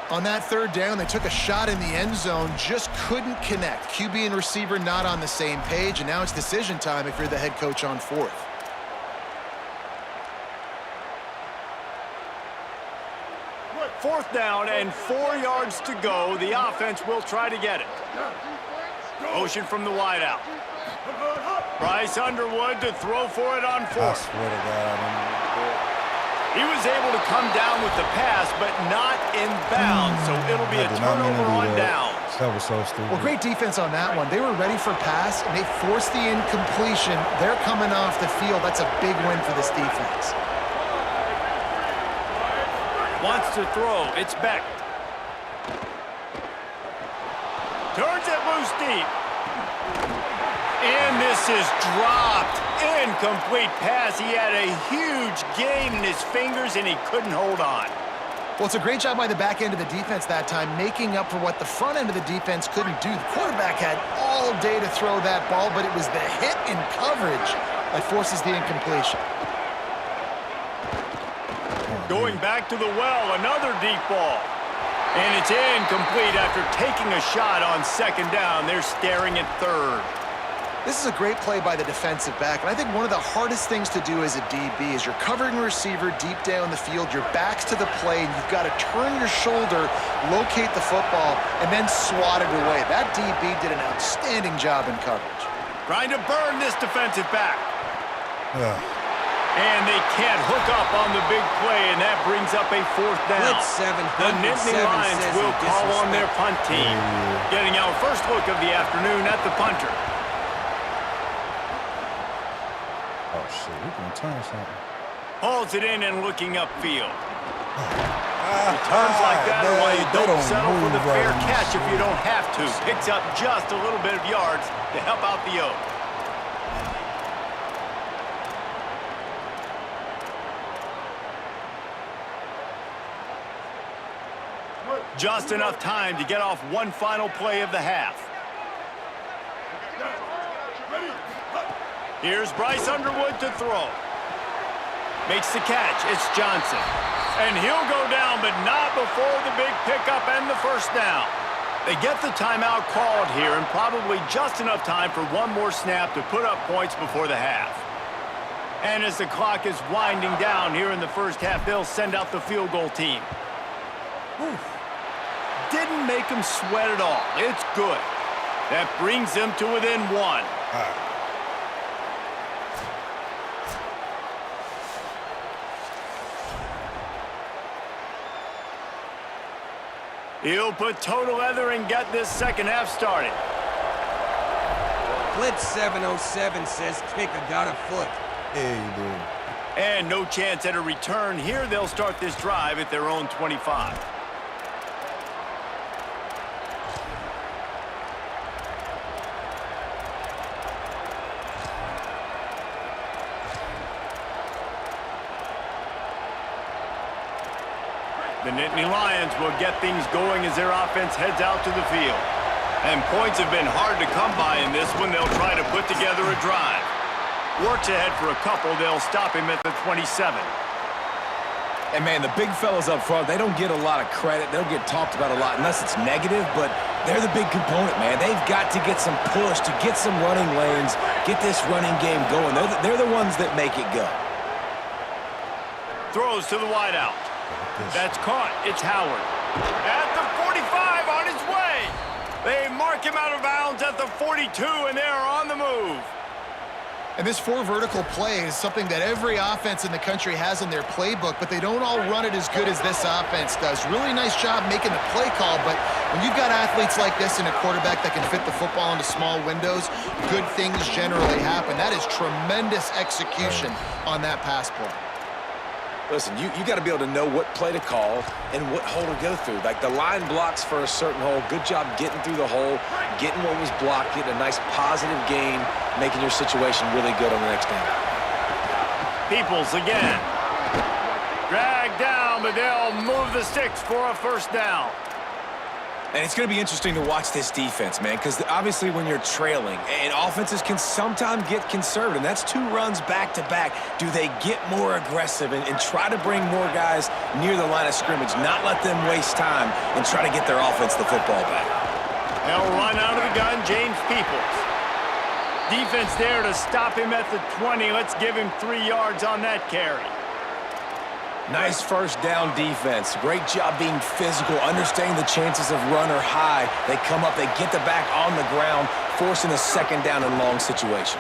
On that 3rd down, they took a shot in the end zone, just couldn't connect. QB and receiver not on the same page, and now it's decision time if you're the head coach on 4th. Fourth down and 4 yards to go. The offense will try to get it. Motion from the wideout. Bryce Underwood to throw for it on 4th. He was able to come down with the pass, but not in bounds, so it'll be a turnover on downs. That was so stupid. Well, great defense on that one. They were ready for pass, and they forced the incompletion. They're coming off the field. That's a big win for this defense. Wants to throw. It's Beck. Turns it loose deep. And this is dropped. Incomplete pass. He had a huge gain in his fingers, and he couldn't hold on. Well, it's a great job by the back end of the defense that time, making up for what the front end of the defense couldn't do. The quarterback had all day to throw that ball, but it was the hit in coverage that forces the incompletion. Going back to the well, another deep ball. And it's incomplete after taking a shot on 2nd down. They're staring at 3rd. This is a great play by the defensive back, and I think one of the hardest things to do as a DB is you're covering a receiver deep down the field, your back's to the play, and you've got to turn your shoulder, locate the football, and then swat it away. That DB did an outstanding job in coverage. Trying to burn this defensive back. And they can't hook up on the big play, and that brings up a 4th down. Blitz 707 The Nittany Lions says will he call on their disrespected. punt team. Getting our first look of the afternoon at the punter. Oh, shit. We can turn something. Hauls it in and looking upfield. Returns like that are why you They don't don't settle for the move right fair on catch if this you don't have to. Picks up just a little bit of yards to help out the Oak. Just enough time to get off one final play of the half. Here's Bryce Underwood to throw. Makes the catch. It's Johnson. And he'll go down, but not before the big pickup and the first down. They get the timeout called here, and probably just enough time for one more snap to put up points before the half. And as the clock is winding down here in the first half, they'll send out the field goal team. Didn't make them sweat at all. It's good. That brings them to within 1. He'll put total leather and get this second half started. Blitz 707 says kicker got a foot. Yeah, you did. And no chance at a return here. They'll start this drive at their own 25. The Nittany Lions will get things going as their offense heads out to the field. And points have been hard to come by in this one. They'll try to put together a drive. Works ahead for a couple. They'll stop him at the 27. And, man, the big fellas up front, they don't get a lot of credit. They don't get talked about a lot unless it's negative, but they're the big component, man. They've got to get some push, to get some running lanes, get this running game going. They're the ones that make it go. Throws to the wideout. That's caught. It's Howard. At the 45 on his way. They mark him out of bounds at the 42, and they're on the move. And this 4 vertical play is something that every offense in the country has in their playbook, but they don't all run it as good as this offense does. Really nice job making the play call, but when you've got athletes like this and a quarterback that can fit the football into small windows, good things generally happen. That is tremendous execution on that pass play. Listen, you got to be able to know what play to call and what hole to go through. Like the line blocks for a certain hole. Good job getting through the hole, getting what was blocked, getting a nice positive gain, making your situation really good on the next down. Peoples again. Dragged down, but they'll move the sticks for a first down. And it's going to be interesting to watch this defense, man, because obviously when you're trailing, and offenses can sometimes get conservative, and that's 2 runs back-to-back. Do they get more aggressive and try to bring more guys near the line of scrimmage, not let them waste time, and try to get their offense the football back? They'll run out of the gun, James Peoples. Defense there to stop him at the 20. Let's give him 3 yards on that carry. Nice first down defense. Great job being physical, understanding the chances of run or high. They come up, they get the back on the ground, forcing a second down and long situation.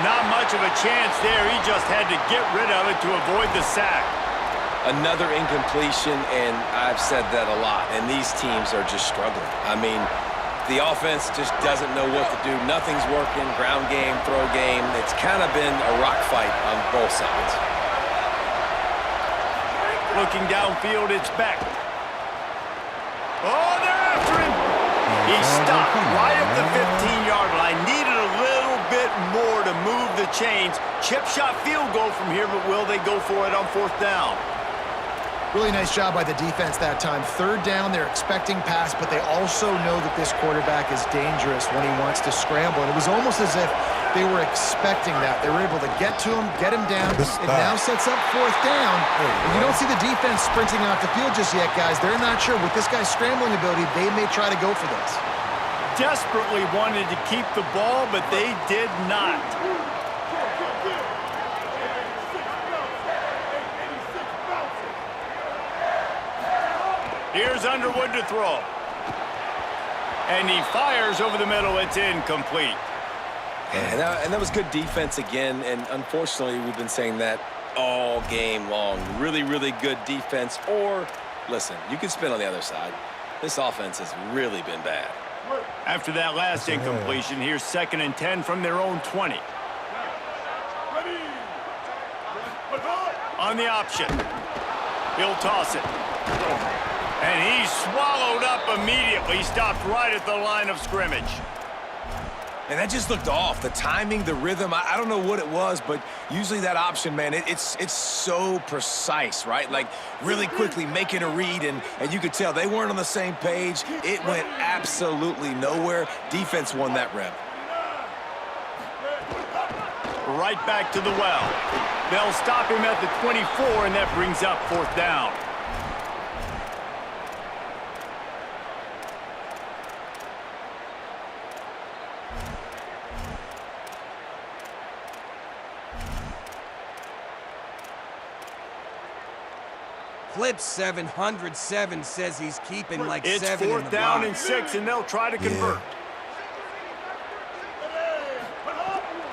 Not much of a chance there. He just had to get rid of it to avoid the sack. Another incompletion, and I've said that a lot, and these teams are just struggling. I mean, the offense just doesn't know what to do. Nothing's working. Ground game, throw game. It's kind of been a rock fight on both sides. Looking downfield, it's Beck. Oh, they're after him. He stopped right at the 15-yard line. Needed a little bit more to move the chains. Chip shot field goal from here, but will they go for it on 4th down? Really nice job by the defense that time. 3rd down, they're expecting pass, but they also know that this quarterback is dangerous when he wants to scramble. And it was almost as if they were expecting that. They were able to get to him, get him down. It now sets up 4th down. And you don't see the defense sprinting off the field just yet, guys. They're not sure. With this guy's scrambling ability, they may try to go for this. desperately wanted to keep the ball, but they did not. Here's Underwood to throw. And he fires over the middle. It's incomplete. And that was good defense again, and unfortunately, we've been saying that all game long. Really, really good defense. Or, listen, you could spin on the other side. This offense has really been bad. After that last incompletion, here's 2nd and 10 from their own 20. On the option. He'll toss it. And he's swallowed up immediately. Stopped right at the line of scrimmage. And that just looked off. The timing, the rhythm, I don't know what it was, but usually that option, man, it's so precise, right? Like, really quickly making a read, and you could tell they weren't on the same page. It went absolutely nowhere. Defense won that rep. Right back to the well. They'll stop him at the 24, and that brings up 4th down. Flip 707 says he's keeping like It's 7 in the 4th down box. and 6, and they'll try to convert.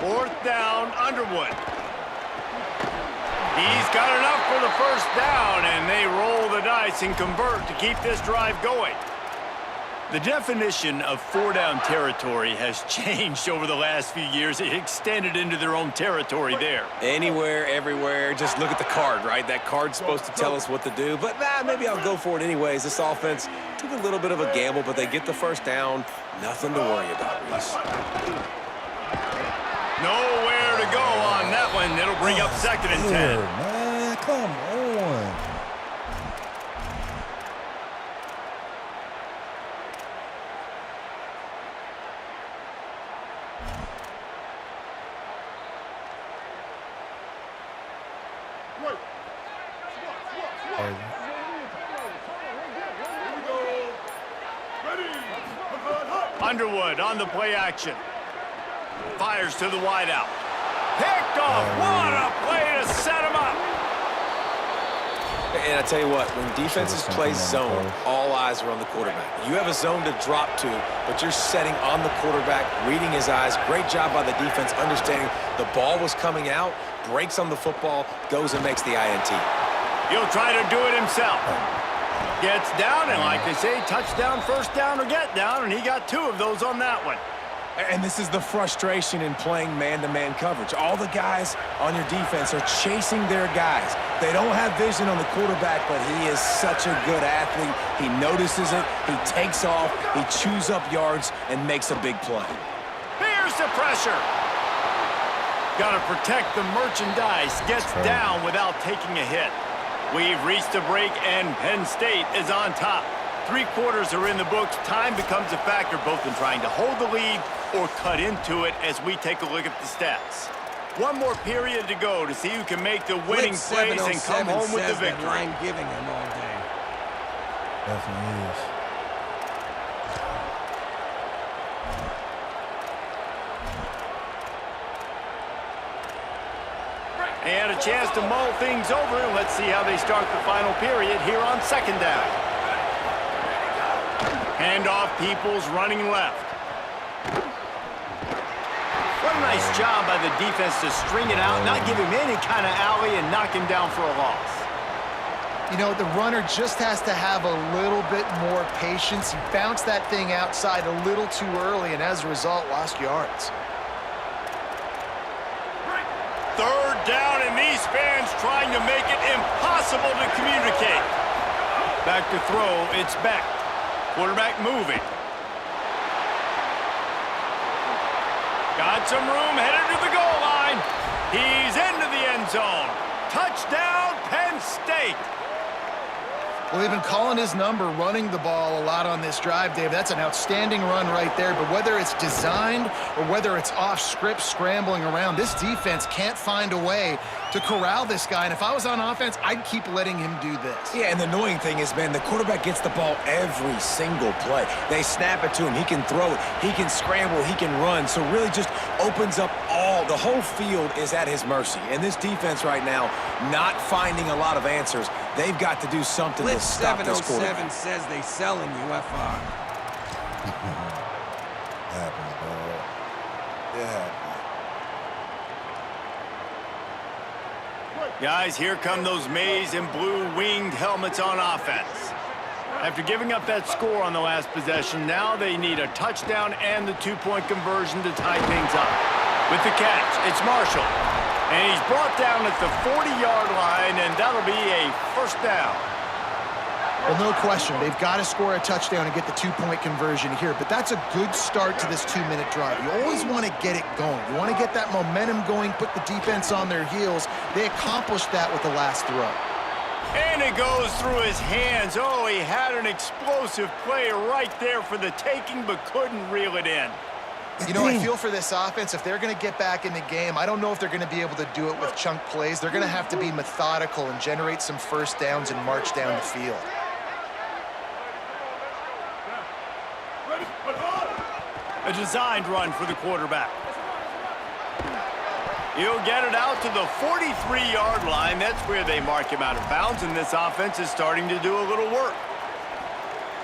4th down, Underwood. He's got enough for the 1st down, and they roll the dice and convert to keep this drive going. The definition of 4-down territory has changed over the last few years. It extended into their own territory there. Anywhere, everywhere, just look at the card, right? That card's supposed to tell us what to do, but maybe I'll go for it anyways. This offense took a little bit of a gamble, but they get the 1st down. Nothing to worry about, Reese. Nowhere to go on that one. It'll bring up 2nd and 10. Man, come on. Underwood on the play action. Fires to the wideout. Picked off. What a play to set him up. And I tell you what, when defenses play zone, all eyes are on the quarterback. You have a zone to drop to, but you're setting on the quarterback, reading his eyes. Great job by the defense, understanding the ball was coming out, breaks on the football, goes and makes the INT. He'll try to do it himself. Gets down, and like they say, touchdown, 1st down, or get down, and he got 2 of those on that one. And this is the frustration in playing man-to-man coverage. All the guys on your defense are chasing their guys. They don't have vision on the quarterback, but he is such a good athlete. He notices it, he takes off, he chews up yards, and makes a big play. Here's the pressure. Got to protect the merchandise. Gets down without taking a hit. We've reached a break, and Penn State is on top. 3 quarters are in the books. Time becomes a factor both in trying to hold the lead or cut into it as we take a look at the stats. 1 more period to go to see who can make the winning plays and come home with the victory. Line giving him all day. Definitely is. And a chance to mull things over. Let's see how they start the final period here on 2nd down. Handoff, Peoples running left. What a nice job by the defense to string it out, not give him any kind of alley, and knock him down for a loss. You know, the runner just has to have a little bit more patience. He bounced that thing outside a little too early, and as a result, lost yards. 3rd down, and these fans trying to make it impossible to communicate. Back to throw, it's Beck. Quarterback moving. Got some room, headed to the goal line. He's into the end zone. Touchdown, Penn State. Well, they've been calling his number, running the ball a lot on this drive, Dave. That's an outstanding run right there. But whether it's designed or whether it's off script scrambling around, this defense can't find a way to corral this guy. And if I was on offense, I'd keep letting him do this. Yeah, and the annoying thing is, man, the quarterback gets the ball every single play. They snap it to him. He can throw it. He can scramble. He can run. So really just opens up the whole field is at his mercy. And this defense right now, not finding a lot of answers. They've got to do something to stop this quarterback. 707 says they sell in UFR. Happens, dog. It happens. Guys, here come those maize and blue winged helmets on offense. After giving up that score on the last possession, now they need a touchdown and the two-point conversion to tie things up. With the catch, it's Marshall. And he's brought down at the 40-yard line, and that'll be a first down. Well, no question. They've got to score a touchdown and get the two-point conversion here. But that's a good start to this 2-minute drive. You always want to get it going. You want to get that momentum going, put the defense on their heels. They accomplished that with the last throw. And it goes through his hands. Oh, he had an explosive play right there for the taking, but couldn't reel it in. You know, I feel for this offense, if they're going to get back in the game, I don't know if they're going to be able to do it with chunk plays. They're going to have to be methodical and generate some first downs and march down the field. A designed run for the quarterback. He'll get it out to the 43-yard line. That's where they mark him out of bounds, and this offense is starting to do a little work.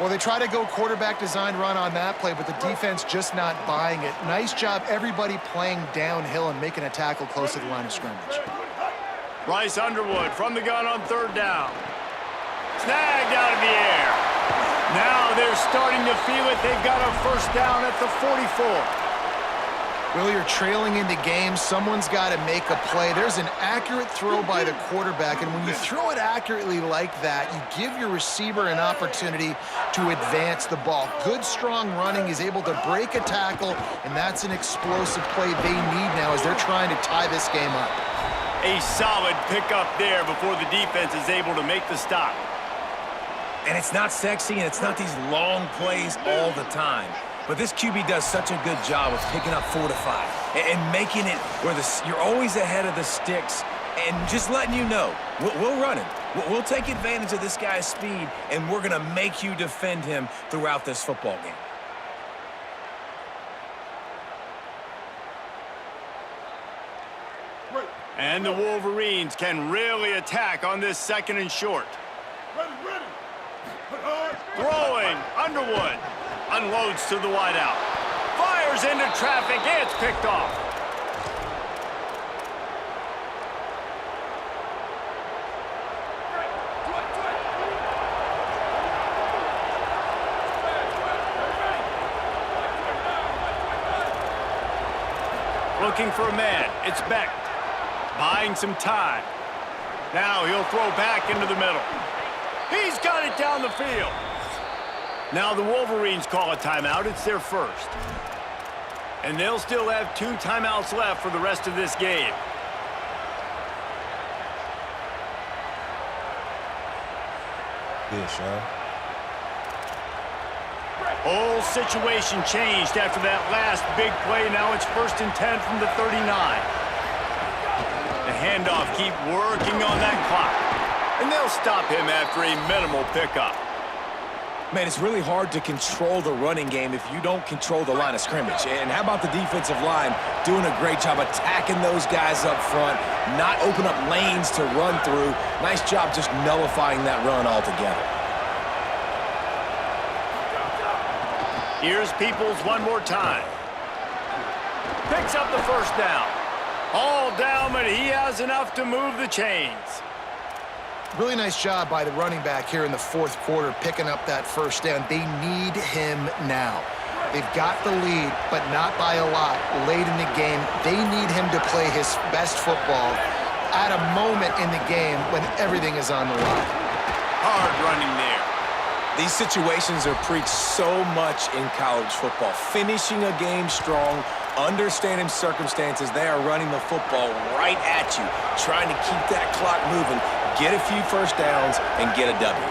Well, they try to go quarterback designed run on that play, but the defense just not buying it. Nice job, everybody playing downhill and making a tackle close to the line of scrimmage. Bryce Underwood from the gun on third down. Snagged out of the air. Now they're starting to feel it. They've got a first down at the 44. Will, you're trailing in the game. Someone's got to make a play. There's an accurate throw by the quarterback, and when you throw it accurately like that, you give your receiver an opportunity to advance the ball. Good, strong running. He's able to break a tackle, and that's an explosive play they need now as they're trying to tie this game up. A solid pickup there before the defense is able to make the stop. And it's not sexy, and it's not these long plays all the time. But this QB does such a good job of picking up 4 to 5 and making it where you're always ahead of the sticks and just letting you know, we'll run him. We'll take advantage of this guy's speed, and we're going to make you defend him throughout this football game. And the Wolverines can really attack on this second and short. Ready. Throwing, Underwood. Unloads to the wideout. Fires into traffic. It's picked off. Looking for a man. It's Beck. Buying some time. Now he'll throw back into the middle. He's got it down the field. Now the Wolverines call a timeout. It's their first. And they'll still have 2 timeouts left for the rest of this game. Good shot. Whole situation changed after that last big play. Now it's 1st and 10 from the 39. The handoff keep working on that clock. And they'll stop him after a minimal pickup. Man, it's really hard to control the running game if you don't control the line of scrimmage. And how about the defensive line doing a great job attacking those guys up front, not open up lanes to run through. Nice job just nullifying that run altogether. Here's Peoples one more time. Picks up the first down. All down, but he has enough to move the chains. Really nice job by the running back here in the 4th quarter, picking up that first down. They need him now. They've got the lead, but not by a lot. Late in the game, they need him to play his best football at a moment in the game when everything is on the line. Hard running there. These situations are preached so much in college football. Finishing a game strong, understanding circumstances. They are running the football right at you, trying to keep that clock moving, get a few first downs, and get a W.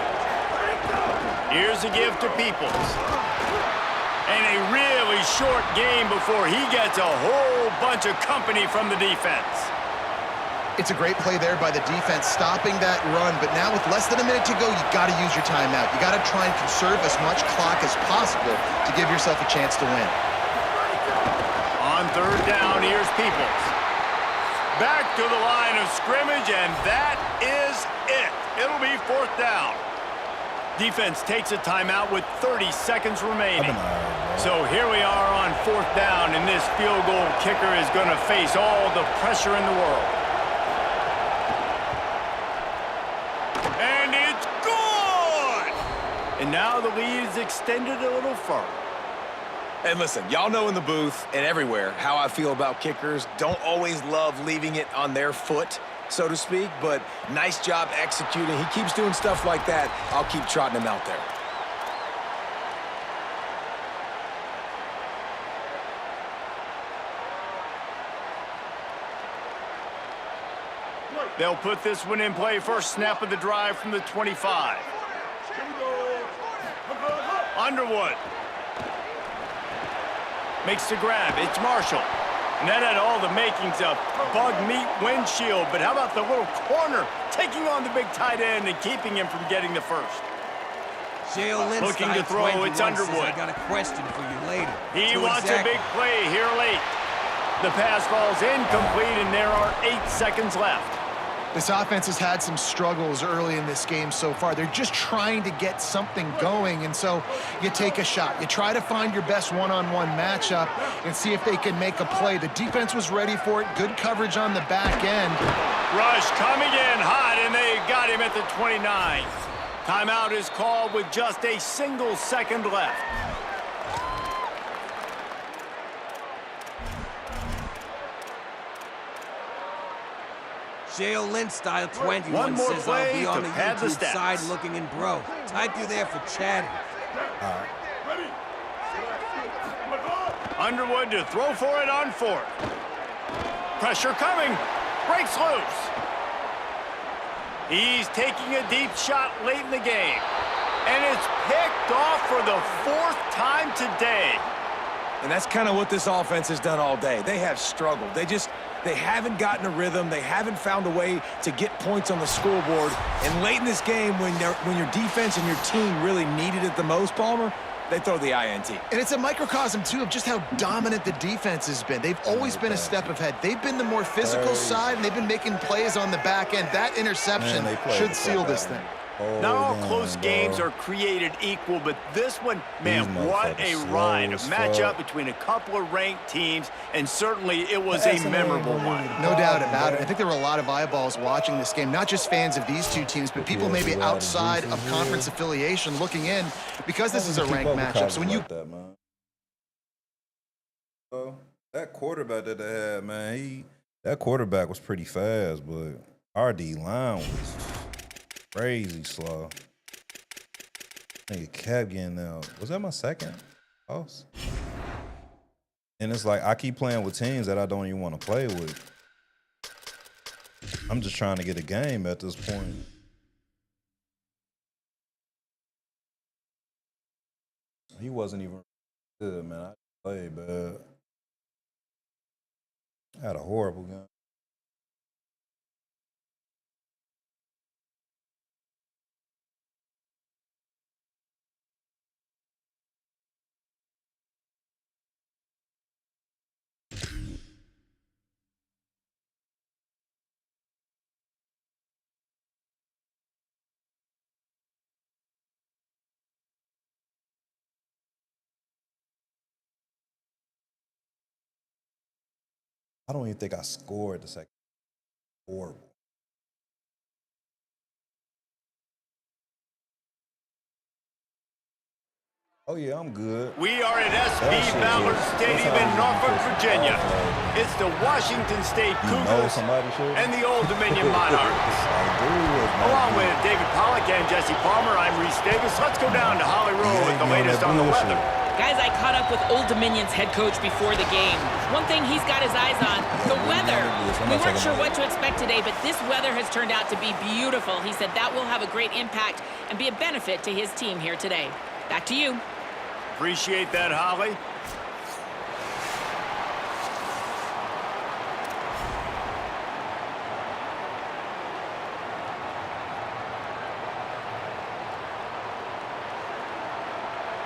Here's a give to Peoples. And a really short game before he gets a whole bunch of company from the defense. It's a great play there by the defense, stopping that run. But now with less than a minute to go, you got to use your timeout. You got to try and conserve as much clock as possible to give yourself a chance to win. On third down, here's Peoples. Back to the line of scrimmage, and that is it. It'll be fourth down. Defense takes a timeout with 30 seconds remaining. So here we are on fourth down, and this field goal kicker is going to face all the pressure in the world. And it's good! And now the lead is extended a little further. And listen, y'all know in the booth and everywhere how I feel about kickers. Don't always love leaving it on their foot, so to speak, but nice job executing. He keeps doing stuff like that. I'll keep trotting him out there. They'll put this one in play. First snap of the drive from the 25. Underwood makes the grab. It's Marshall. And that had all the makings of bug meat windshield. But how about the little corner taking on the big tight end and keeping him from getting the first? Looking to throw, it's Underwood. I got a question for you later. He wants a big play here late. The pass falls incomplete, and there are 8 seconds left. This offense has had some struggles early in this game so far. They're just trying to get something going, and so you take a shot. You try to find your best one-on-one matchup and see if they can make a play. The defense was ready for it. Good coverage on the back end. Rush coming in hot, and they got him at the 29. Timeout is called with just a single second left. J.O. Lynn style 21 One more says I'll be play on to the pad the YouTube stats. side looking in bro. Type you there for chatting. Underwood to throw for it on fourth. Pressure coming. Breaks loose. He's taking a deep shot late in the game. And it's picked off for the 4th time today. And that's kind of what this offense has done all day. They have struggled. They haven't gotten a rhythm. They haven't found a way to get points on the scoreboard. And late in this game, when your defense and your team really needed it the most, Palmer, they throw the INT. And it's a microcosm, too, of just how dominant the defense has been. They've always been a step ahead. They've been the more physical side, and they've been making plays on the back end. That interception should seal this thing. Not all close games are created equal, but this one, man, what a ride. A matchup between a couple of ranked teams, and certainly it was a memorable one. No doubt about it. I think there were a lot of eyeballs watching this game, not just fans of these two teams, but people maybe outside of conference affiliation looking in because this is a ranked matchup. So when you... So that quarterback that they had, man, that quarterback was pretty fast, but our D line was crazy slow. Nigga kept getting out. Was that my second house? And it's like I keep playing with teams that I don't even want to play with. I'm just trying to get a game at this point. He wasn't even good, man. I played bad. I had a horrible game. I don't even think I scored the second. Horrible. Oh, yeah, I'm good. We are at SB That shit Ballard is- Stadium that's in how you Norfolk, put some Virginia. power. It's the Washington State You know Cougars somebody should. and the Old Dominion Monarchs. I do. Along with David Pollack and Jesse Palmer, I'm Reese Davis. Let's go down to Holly Road with the latest on the weather. Guys, I caught up with Old Dominion's head coach before the game. One thing he's got his eyes on, the weather. We weren't sure what to expect today, but this weather has turned out to be beautiful. He said that will have a great impact and be a benefit to his team here today. Back to you. Appreciate that, Holly.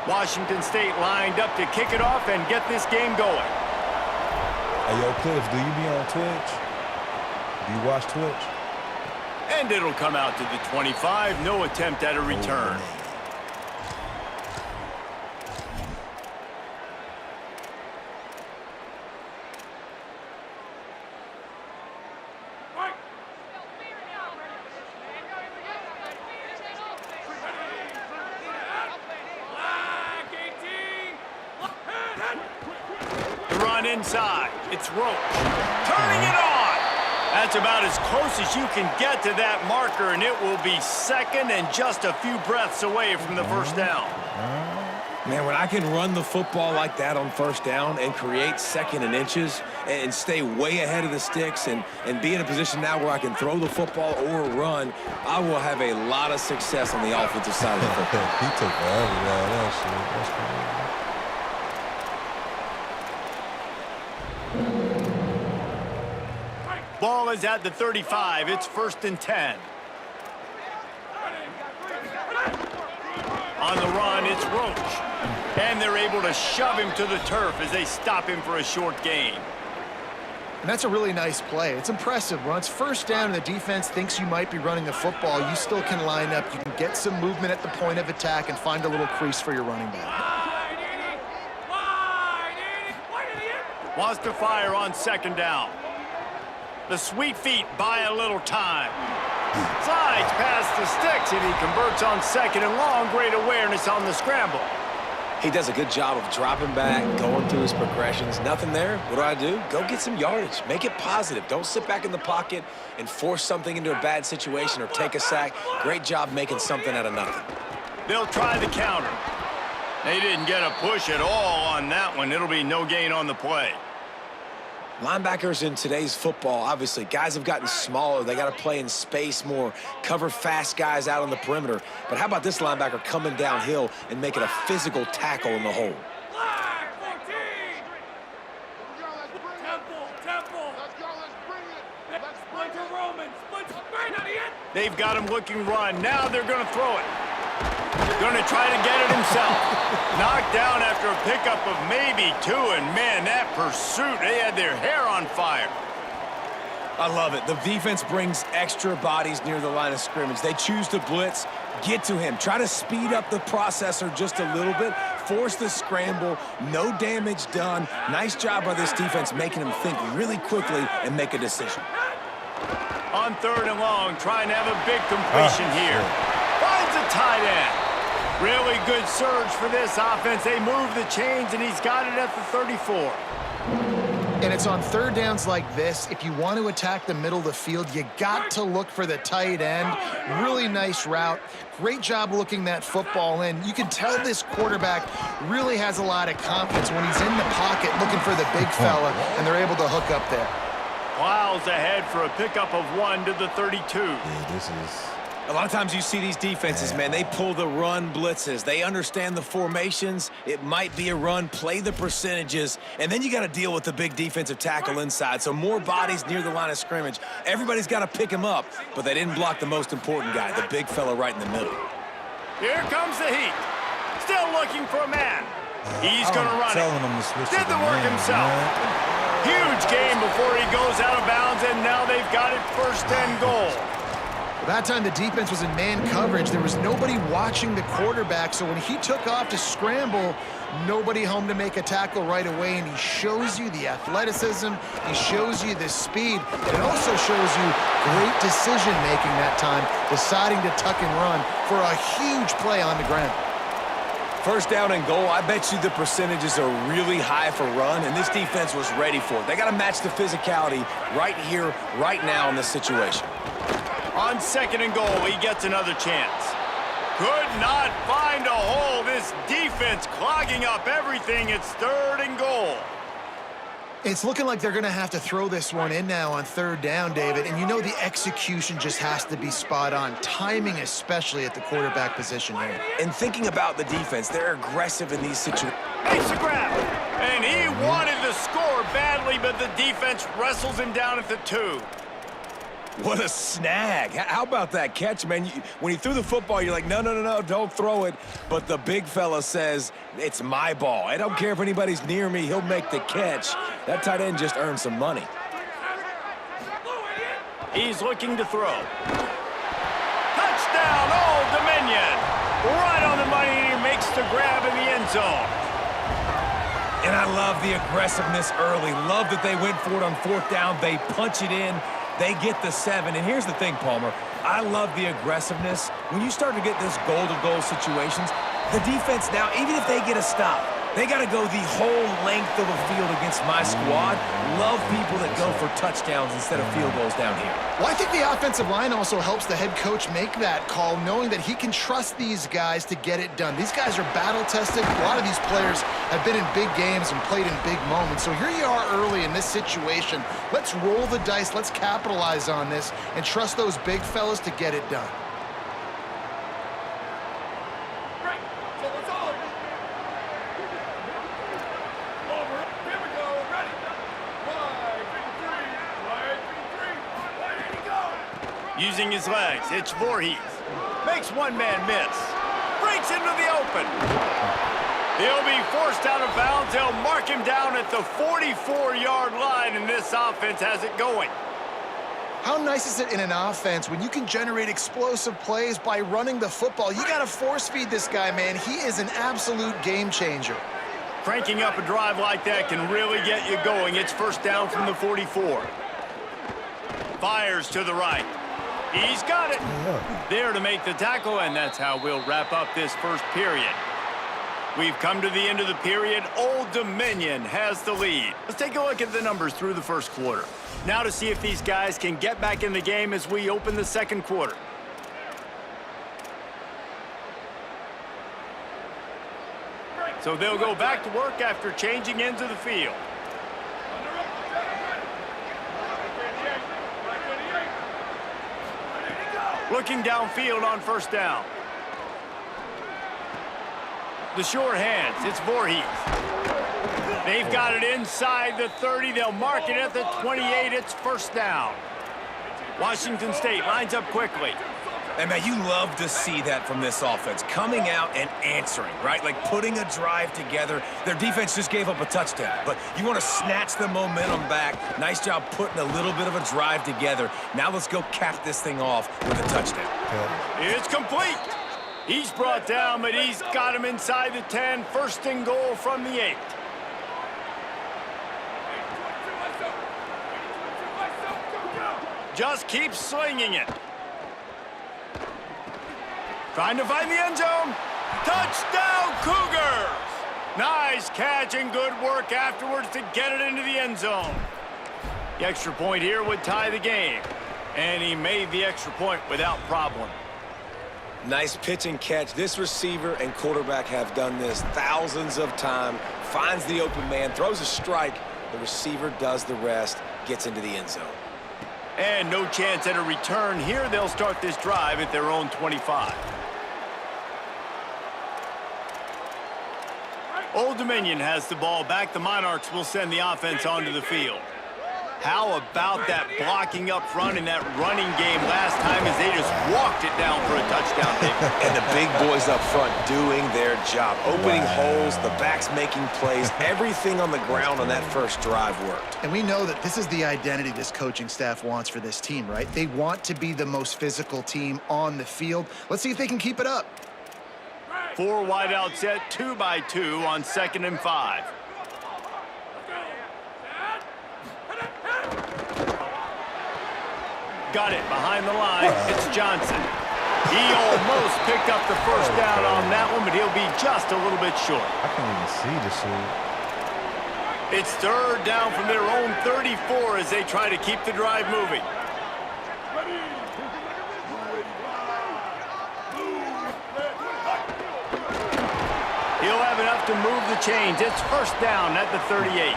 Washington State lined up to kick it off and get this game going. Hey, yo, Cliff, do you be on Twitch? Do you watch Twitch? And it'll come out to the 25. No attempt at a return. Inside, it's Roach, turning it on. That's about as close as you can get to that marker, and it will be second and just a few breaths away from the first down. Man, when I can run the football like that on first down and create second and inches and stay way ahead of the sticks and be in a position now where I can throw the football or run, I will have a lot of success on the offensive side of the football. He took forever to do that shit. That's crazy. Ball is at the 35. It's 1st and 10. On the run, it's Roach. And they're able to shove him to the turf as they stop him for a short gain. And that's a really nice play. It's impressive. When it's first down and the defense thinks you might be running the football, you still can line up. You can get some movement at the point of attack and find a little crease for your running back. Wants to fire on 2nd down. The sweet feet buy a little time. Slides past the sticks, and he converts on 2nd and long. Great awareness on the scramble. He does a good job of dropping back, going through his progressions. Nothing there. What do? Go get some yardage. Make it positive. Don't sit back in the pocket and force something into a bad situation or take a sack. Great job making something out of nothing. They'll try the counter. They didn't get a push at all on that one. It'll be no gain on the play. Linebackers in today's football, obviously, guys have gotten smaller. They got to play in space more, cover fast guys out on the perimeter. But how about this linebacker coming downhill and making a physical tackle in the hole? They've got him looking run. Now they're going to throw it. Going to try to get it himself. Knocked down after a pickup of maybe 2, and man, that pursuit, they had their hair on fire. I love it. The defense brings extra bodies near the line of scrimmage. They choose to blitz, get to him, try to speed up the processor just a little bit, force the scramble, no damage done. Nice job by this defense making him think really quickly and make a decision. On 3rd and long, trying to have a big completion here. Finds a tight end. Really good surge for this offense. They move the chains, and he's got it at the 34. And it's on 3rd downs like this. If you want to attack the middle of the field, you got to look for the tight end. Really nice route. Great job looking that football in. You can tell this quarterback really has a lot of confidence when he's in the pocket looking for the big fella, and they're able to hook up there. Plows ahead for a pickup of 1 to the 32. Yeah, this is... A lot of times you see these defenses, man, they pull the run blitzes. They understand the formations. It might be a run, play the percentages, and then you got to deal with the big defensive tackle inside. So more bodies near the line of scrimmage. Everybody's got to pick him up, but they didn't block the most important guy, the big fella right in the middle. Here comes the heat. Still looking for a man. He's going to run it. Did the work himself. Huge game before he goes out of bounds, and now they've got it 1st and goal. That time the defense was in man coverage. There was nobody watching the quarterback, so when he took off to scramble, nobody home to make a tackle right away, and he shows you the athleticism, he shows you the speed, and it also shows you great decision-making that time, deciding to tuck and run for a huge play on the ground. First down and goal, I bet you the percentages are really high for run, and this defense was ready for it. They got to match the physicality right here, right now in this situation. On second and goal, he gets another chance. Could not find a hole. This defense clogging up everything. It's third and goal. It's looking like they're going to have to throw this one in now on third down, David. And you know the execution just has to be spot on. Timing especially at the quarterback position here. And thinking about the defense, they're aggressive in these situations. Makes a grab. And he wanted to score badly, but the defense wrestles him down at the 2. What a snag. How about that catch, man? When he threw the football, you're like, no, don't throw it. But the big fella says, it's my ball. I don't care if anybody's near me. He'll make the catch. That tight end just earned some money. He's looking to throw. Touchdown, Old Dominion. Right on the money, and he makes the grab in the end zone. And I love the aggressiveness early. Love that they went for it on fourth down. They punch it in. They get the 7. And here's the thing, Palmer. I love the aggressiveness. When you start to get this goal-to-goal situations, the defense now, even if they get a stop, they got to go the whole length of the field against my squad. Love people that go for touchdowns instead of field goals down here. Well, I think the offensive line also helps the head coach make that call, knowing that he can trust these guys to get it done. These guys are battle-tested. A lot of these players have been in big games and played in big moments. So here you are early in this situation. Let's roll the dice. Let's capitalize on this and trust those big fellas to get it done. Using his legs, it's Voorhees. Makes one man miss. Breaks into the open. He'll be forced out of bounds. They'll mark him down at the 44-yard line, and this offense has it going. How nice is it in an offense when you can generate explosive plays by running the football? You got to force feed this guy, man. He is an absolute game changer. Cranking up a drive like that can really get you going. It's first down from the 44. Fires to the right. He's got it. There to make the tackle, and that's how we'll wrap up this first period. We've come to the end of the period. Old Dominion has the lead. Let's take a look at the numbers through the first quarter. Now to see if these guys can get back in the game as we open the second quarter. So they'll go back to work after changing ends of the field. Looking downfield on first down. The short hands, it's Voorhees. They've got it inside the 30. They'll mark it at the 28. It's first down. Washington State lines up quickly. And, man, you love to see that from this offense. Coming out and answering, right? Like putting a drive together. Their defense just gave up a touchdown. But you want to snatch the momentum back. Nice job putting a little bit of a drive together. Now let's go cap this thing off with a touchdown. It's complete. He's brought down, but he's got him inside the 10. First and goal from the 8. Just keep slinging it. Trying to find the end zone. Touchdown, Cougars! Nice catch and good work afterwards to get it into the end zone. The extra point here would tie the game. And he made the extra point without problem. Nice pitch and catch. This receiver and quarterback have done this thousands of times. Finds the open man, throws a strike. The receiver does the rest, gets into the end zone. And no chance at a return here. They'll start this drive at their own 25. Old Dominion has the ball back. The Monarchs will send the offense onto the field. How about that blocking up front in that running game last time as they just walked it down for a touchdown, David. And the big boys up front doing their job. Opening holes, the backs making plays. Everything on the ground on that first drive worked. And we know that this is the identity this coaching staff wants for this team, right? They want to be the most physical team on the field. Let's see if they can keep it up. 4 wide out set, 2 by 2 on 2nd and 5. Got it behind the line. It's Johnson. He almost picked up the first down on that one, but he'll be just a little bit short. I can't even see the shit. It's third down from their own 34 as they try to keep the drive moving. He'll have enough to move the chains. It's first down at the 38.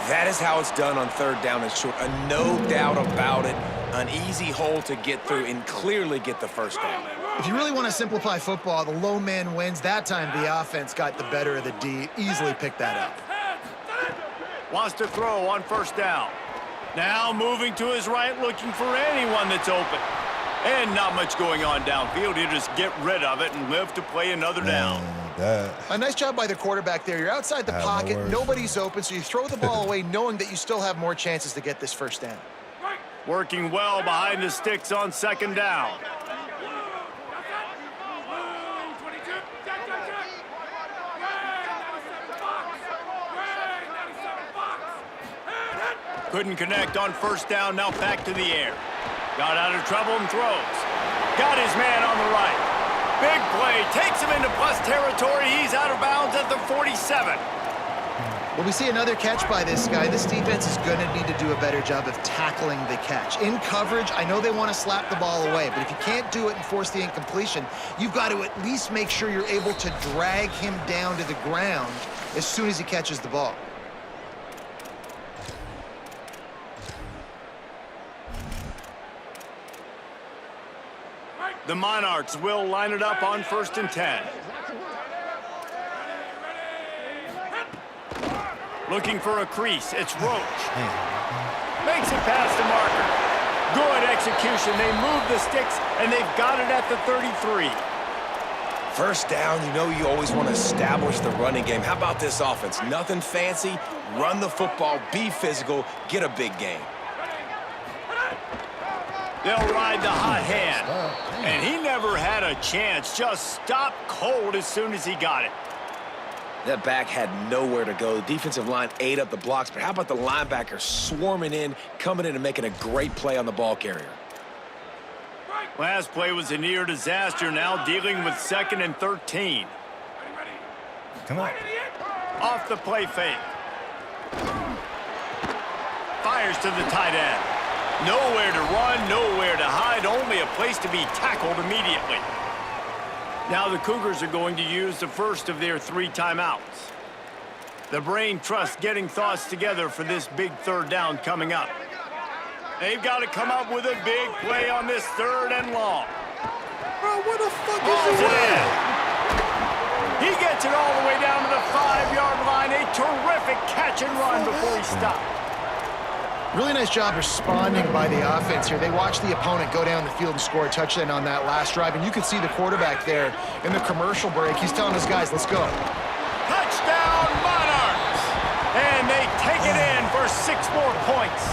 That is how it's done on third down and short. No doubt about it. An easy hole to get through and clearly get the first down. If you really want to simplify football, the low man wins. That time the offense got the better of the D. Easily picked that up. Wants to throw on first down. Now moving to his right, looking for anyone that's open. And not much going on downfield. He'll just get rid of it and live to play another down. A nice job by the quarterback there. You're outside the pocket. Nobody's open, so you throw the ball away knowing that you still have more chances to get this first down. Working well behind the sticks on second down. Couldn't connect on first down, now back to the air. Got out of trouble and throws. Got his man on the right. Big play, takes him into plus territory. He's out of bounds at the 47. Well, we see another catch by this guy. This defense is going to need to do a better job of tackling the catch. In coverage, I know they want to slap the ball away, but if you can't do it and force the incompletion, you've got to at least make sure you're able to drag him down to the ground as soon as he catches the ball. The Monarchs will line it up on 1st and 10. Looking for a crease. It's Roach. Makes it past the marker. Good execution. They move the sticks, and they've got it at the 33. First down, you know you always want to establish the running game. How about this offense? Nothing fancy. Run the football, be physical, get a big gain. They'll ride the hot hand. And he never had a chance. Just stopped cold as soon as he got it. That back had nowhere to go. The defensive line ate up the blocks, but how about the linebacker swarming in, coming in and making a great play on the ball carrier? Last play was a near disaster, now dealing with 2nd and 13. Come on. Off the play fake. Fires to the tight end. Nowhere to run, nowhere to hide, only a place to be tackled immediately. Now the Cougars are going to use the first of their 3 timeouts. The brain trust getting thoughts together for this big third down coming up. They've got to come up with a big play on this 3rd and long. Bro, what the fuck is he doing? He gets it all the way down to the 5-yard line. A terrific catch and run before he stopped. Really nice job responding by the offense here. They watched the opponent go down the field and score a touchdown on that last drive, and you could see the quarterback there in the commercial break. He's telling his guys, let's go. Touchdown, Monarchs! And they take it in for 6 more points.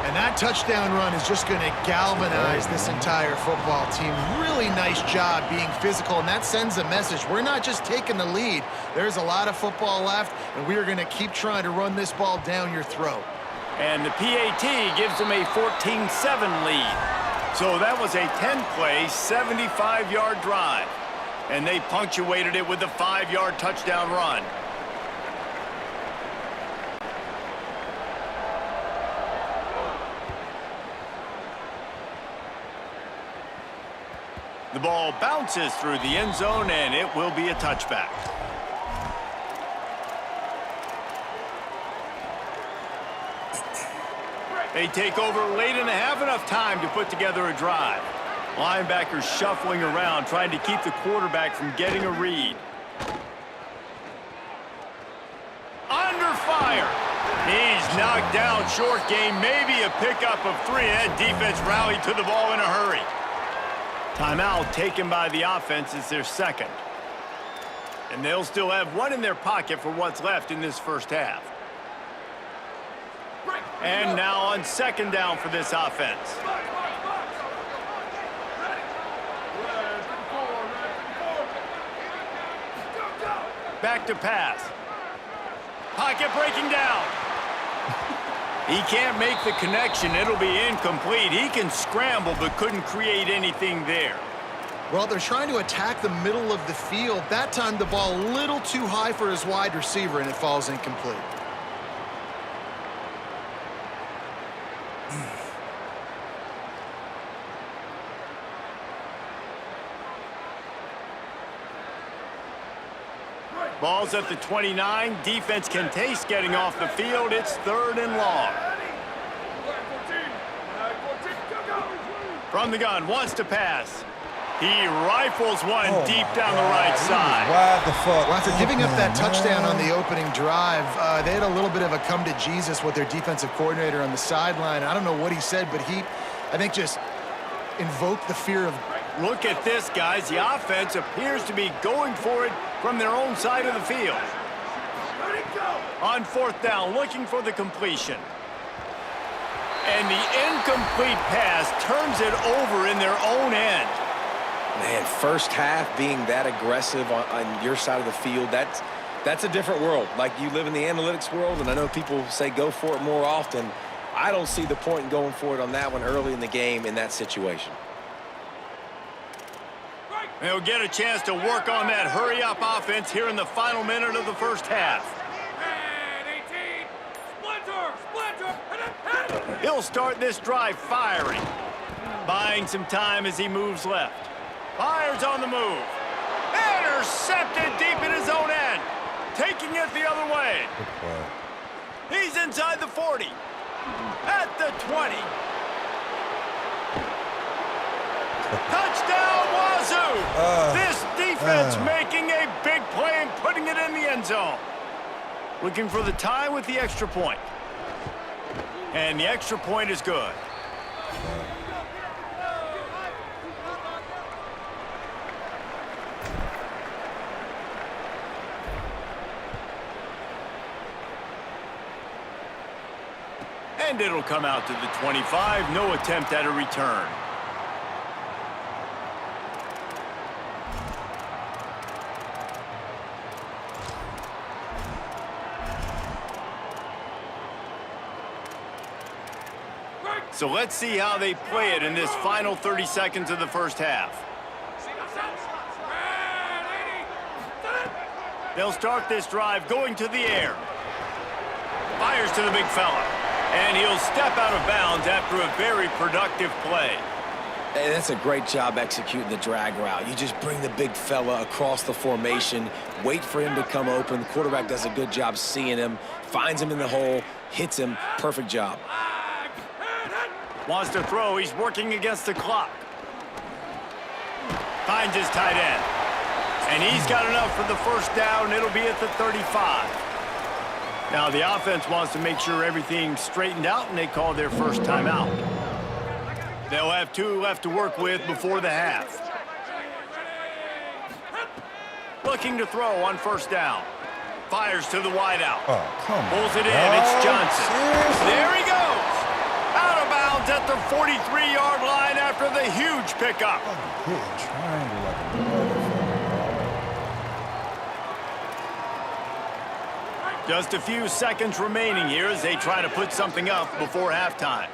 And that touchdown run is just going to galvanize this entire football team. Really nice job being physical, and that sends a message. We're not just taking the lead. There's a lot of football left, and we are going to keep trying to run this ball down your throat. And the PAT gives them a 14-7 lead. So that was a 10-play, 75-yard drive. And they punctuated it with a 5-yard touchdown run. The ball bounces through the end zone, and it will be a touchback. They take over late and have enough time to put together a drive. Linebackers shuffling around, trying to keep the quarterback from getting a read. Under fire. He's knocked down, short game, maybe a pickup of 3. That defense rallied to the ball in a hurry. Timeout taken by the offense is their 2nd. And they'll still have 1 in their pocket for what's left in this first half. And now on 2nd down for this offense. Back to pass. Pocket breaking down. He can't make the connection. It'll be incomplete. He can scramble, but couldn't create anything there. Well, they're trying to attack the middle of the field. That time, the ball a little too high for his wide receiver, and it falls incomplete. Ball's at the 29. Defense can taste getting off the field. It's 3rd and long. From the gun, wants to pass. He rifles one deep down the right side. Why the fuck? Well, after giving up that touchdown on the opening drive, they had a little bit of a come to Jesus with their defensive coordinator on the sideline. I don't know what he said, but he, I think, just invoked the fear of... Look at this, guys. The offense appears to be going for it from their own side of the field. On 4th down, looking for the completion. And the incomplete pass turns it over in their own end. Man, first half being that aggressive on your side of the field, that's a different world. Like, you live in the analytics world, and I know people say go for it more often. I don't see the point in going for it on that one early in the game in that situation. They'll get a chance to work on that hurry-up offense here in the final minute of the first half. He'll start this drive firing. Buying some time as he moves left. Fires on the move. Intercepted deep in his own end. Taking it the other way. He's inside the 40. At the 20. Touchdown, Wazoo! This defense making a big play and putting it in the end zone. Looking for the tie with the extra point. And the extra point is good. And it'll come out to the 25. No attempt at a return. So let's see how they play it in this final 30 seconds of the first half. They'll start this drive going to the air. Fires to the big fella. And he'll step out of bounds after a very productive play. Hey, that's a great job executing the drag route. You just bring the big fella across the formation, wait for him to come open. The quarterback does a good job seeing him, finds him in the hole, hits him. Perfect job. Wants to throw. He's working against the clock. Finds his tight end. And he's got enough for the first down. It'll be at the 35. Now the offense wants to make sure everything's straightened out, and they call their first timeout. They'll have 2 left to work with before the half. Looking to throw on first down. Fires to the wideout. Oh, come on. Pulls it in. It's Johnson. Seriously? There he goes. Out of bounds at the 43-yard line after the huge pickup. Hitting triangle like a motherfucker. Just a few seconds remaining here as they try to put something up before halftime.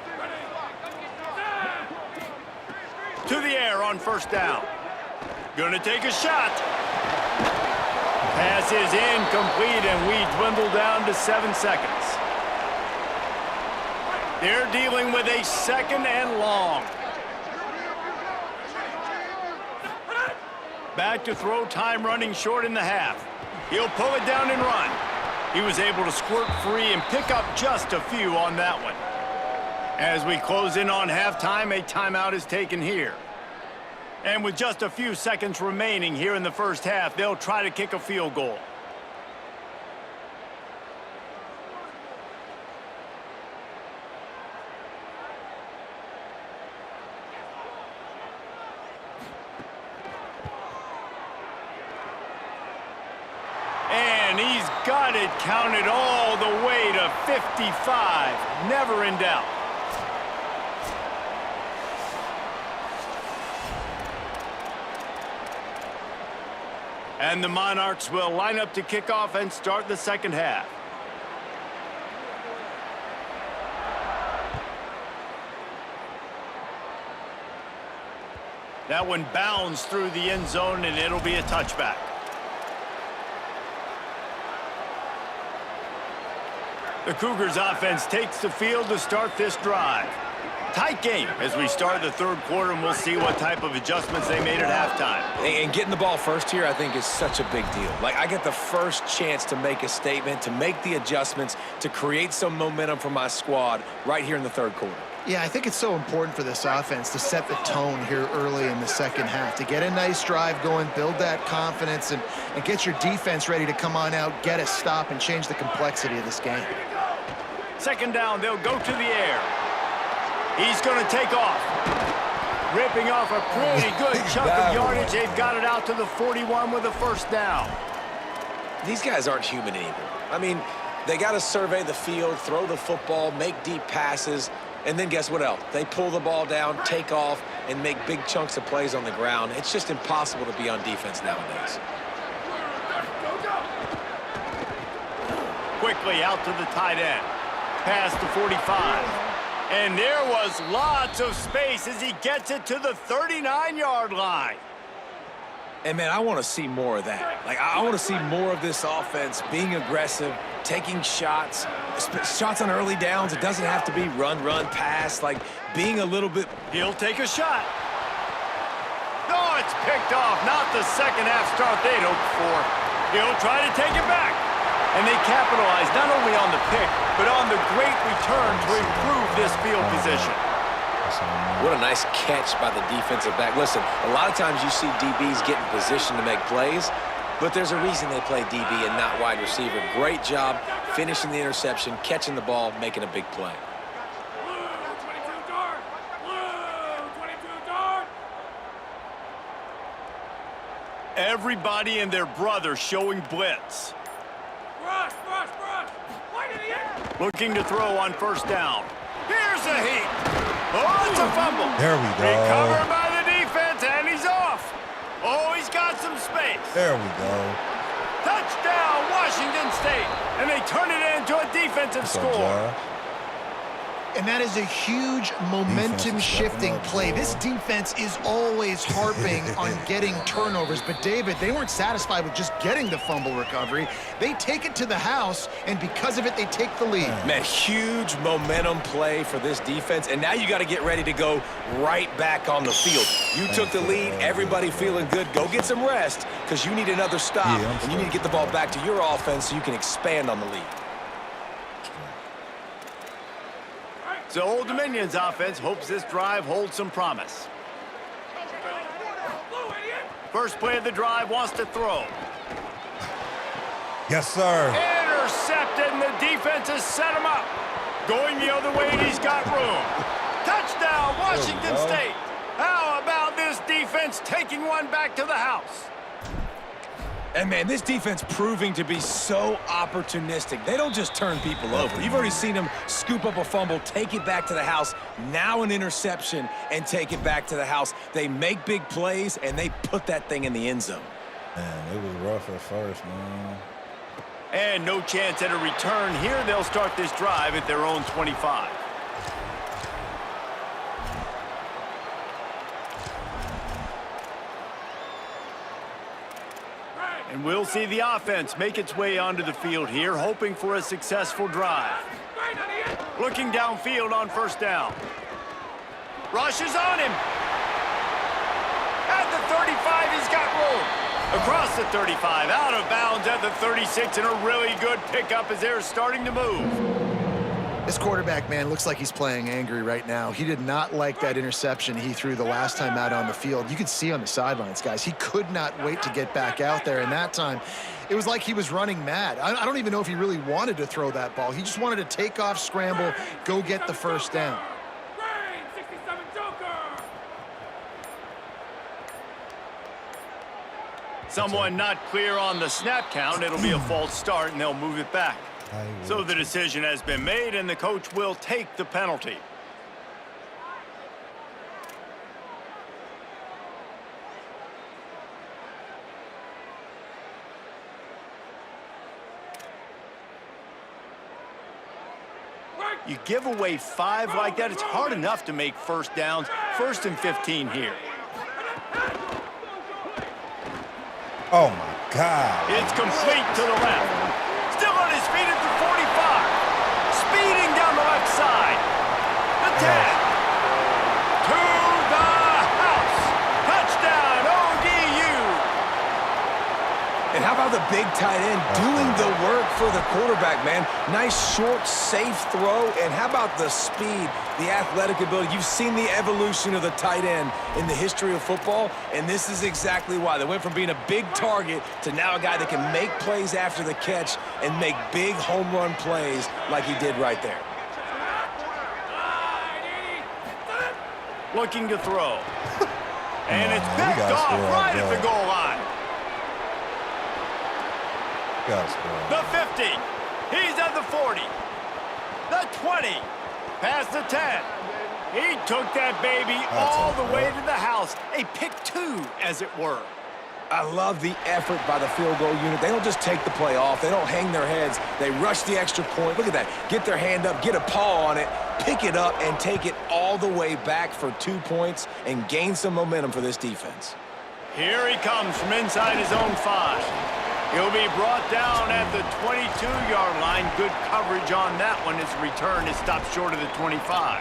To the air on first down. Gonna take a shot. Pass is incomplete, and we dwindle down to 7 seconds. They're dealing with a 2nd and long. Back to throw, time running short in the half. He'll pull it down and run. He was able to squirt free and pick up just a few on that one. As we close in on halftime, a timeout is taken here. And with just a few seconds remaining here in the first half, they'll try to kick a field goal. And he's got it counted all the way to 55. Never in doubt. And the Monarchs will line up to kick off and start the second half. That one bounds through the end zone, and it'll be a touchback. The Cougars offense takes the field to start this drive. Tight game as we start the third quarter, and we'll see what type of adjustments they made at halftime. And getting the ball first here, I think, is such a big deal. Like, I get the first chance to make a statement, to make the adjustments, to create some momentum for my squad right here in the third quarter. Yeah, I think it's so important for this offense to set the tone here early in the second half, to get a nice drive going, build that confidence, and get your defense ready to come on out, get a stop, and change the complexity of this game. Second down, they'll go to the air. He's going to take off. Ripping off a pretty good chunk of yardage. They've got it out to the 41 with a first down. These guys aren't human anymore. I mean, they got to survey the field, throw the football, make deep passes, and then guess what else? They pull the ball down, take off, and make big chunks of plays on the ground. It's just impossible to be on defense nowadays. Quickly out to the tight end. Past the 45. And there was lots of space as he gets it to the 39-yard line. And, man, I want to see more of that. Like, I want to see more of this offense being aggressive, taking shots, shots on early downs. It doesn't have to be run, pass. Like, being a little bit... He'll take a shot. No, it's picked off. Not the second half start they'd hoped for. He'll try to take it back. And they capitalize not only on the pick, but on the great return to improve this field position. What a nice catch by the defensive back. Listen, a lot of times you see DBs get in position to make plays, but there's a reason they play DB and not wide receiver. Great job finishing the interception, catching the ball, making a big play. Everybody and their brother showing blitz. Looking to throw on first down. Here's a heat. Oh, it's a fumble. There we go. Recovered by the defense, and he's off. Oh, he's got some space. There we go. Touchdown, Washington State. And they turn it into a defensive score. And that is a huge momentum-shifting play. This defense is always harping on getting turnovers. But, David, they weren't satisfied with just getting the fumble recovery. They take it to the house, and because of it, they take the lead. Man, huge momentum play for this defense. And now you got to get ready to go right back on the field. You took the lead. Everybody feeling good. Go get some rest because you need another stop. And you need to get the ball back to your offense so you can expand on the lead. So Old Dominion's offense hopes this drive holds some promise. First play of the drive, wants to throw. Yes, sir. Intercepted, and the defense has set him up. Going the other way, and he's got room. Touchdown, Washington State. How about this defense taking one back to the house? And, man, this defense proving to be so opportunistic. They don't just turn people over. You've already seen them scoop up a fumble, take it back to the house, now an interception, and take it back to the house. They make big plays, and they put that thing in the end zone. Man, it was rough at first, man. And no chance at a return here. They'll start this drive at their own 25. And we'll see the offense make its way onto the field here, hoping for a successful drive. Looking downfield on first down. Rushes on him. At the 35, he's got room. Across the 35, out of bounds at the 36, and a really good pickup as they're starting to move. This quarterback, man, looks like he's playing angry right now. He did not like that interception he threw the last time out on the field. You could see on the sidelines, guys, he could not wait to get back out there. And that time, it was like he was running mad. I don't even know if he really wanted to throw that ball. He just wanted to take off, scramble, go get the first down. Someone not clear on the snap count. It'll be a false start, and they'll move it back. So the decision has been made, and the coach will take the penalty. You give away 5 like that, it's hard enough to make first downs. 1st and 15 here. Oh, my God. It's complete to the left. Still on his feet at the 45. Speeding down the left side. The 10. To the house. Touchdown, ODU. And how about the big tight end doing the work for the quarterback, man? Nice, short, safe throw. And how about the speed, the athletic ability? You've seen the evolution of the tight end in the history of football, and this is exactly why. They went from being a big target to now a guy that can make plays after the catch and make big home run plays like he did right there. Looking to throw. And it's picked off right at the goal line. The 50. He's at the 40. The 20. Past the 10. He took that baby all the way to the house. A pick 2, as it were. I love the effort by the field goal unit. They don't just take the play off. They don't hang their heads. They rush the extra point. Look at that. Get their hand up, get a paw on it, pick it up, and take it all the way back for 2 points and gain some momentum for this defense. Here he comes from inside his own 5. He'll be brought down at the 22-yard line. Good coverage on that one. His return is stopped short of the 25.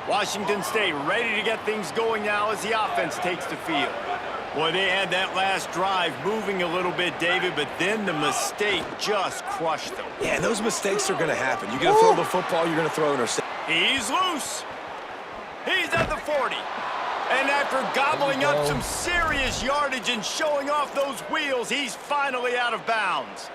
Washington State ready to get things going now as the offense takes the field. Boy, they had that last drive moving a little bit, David, but then the mistake just crushed them. Yeah, and those mistakes are going to happen. You're going to throw the football, you're going to throw an interception. He's loose. He's at the 40. And after gobbling up some serious yardage and showing off those wheels, he's finally out of bounds.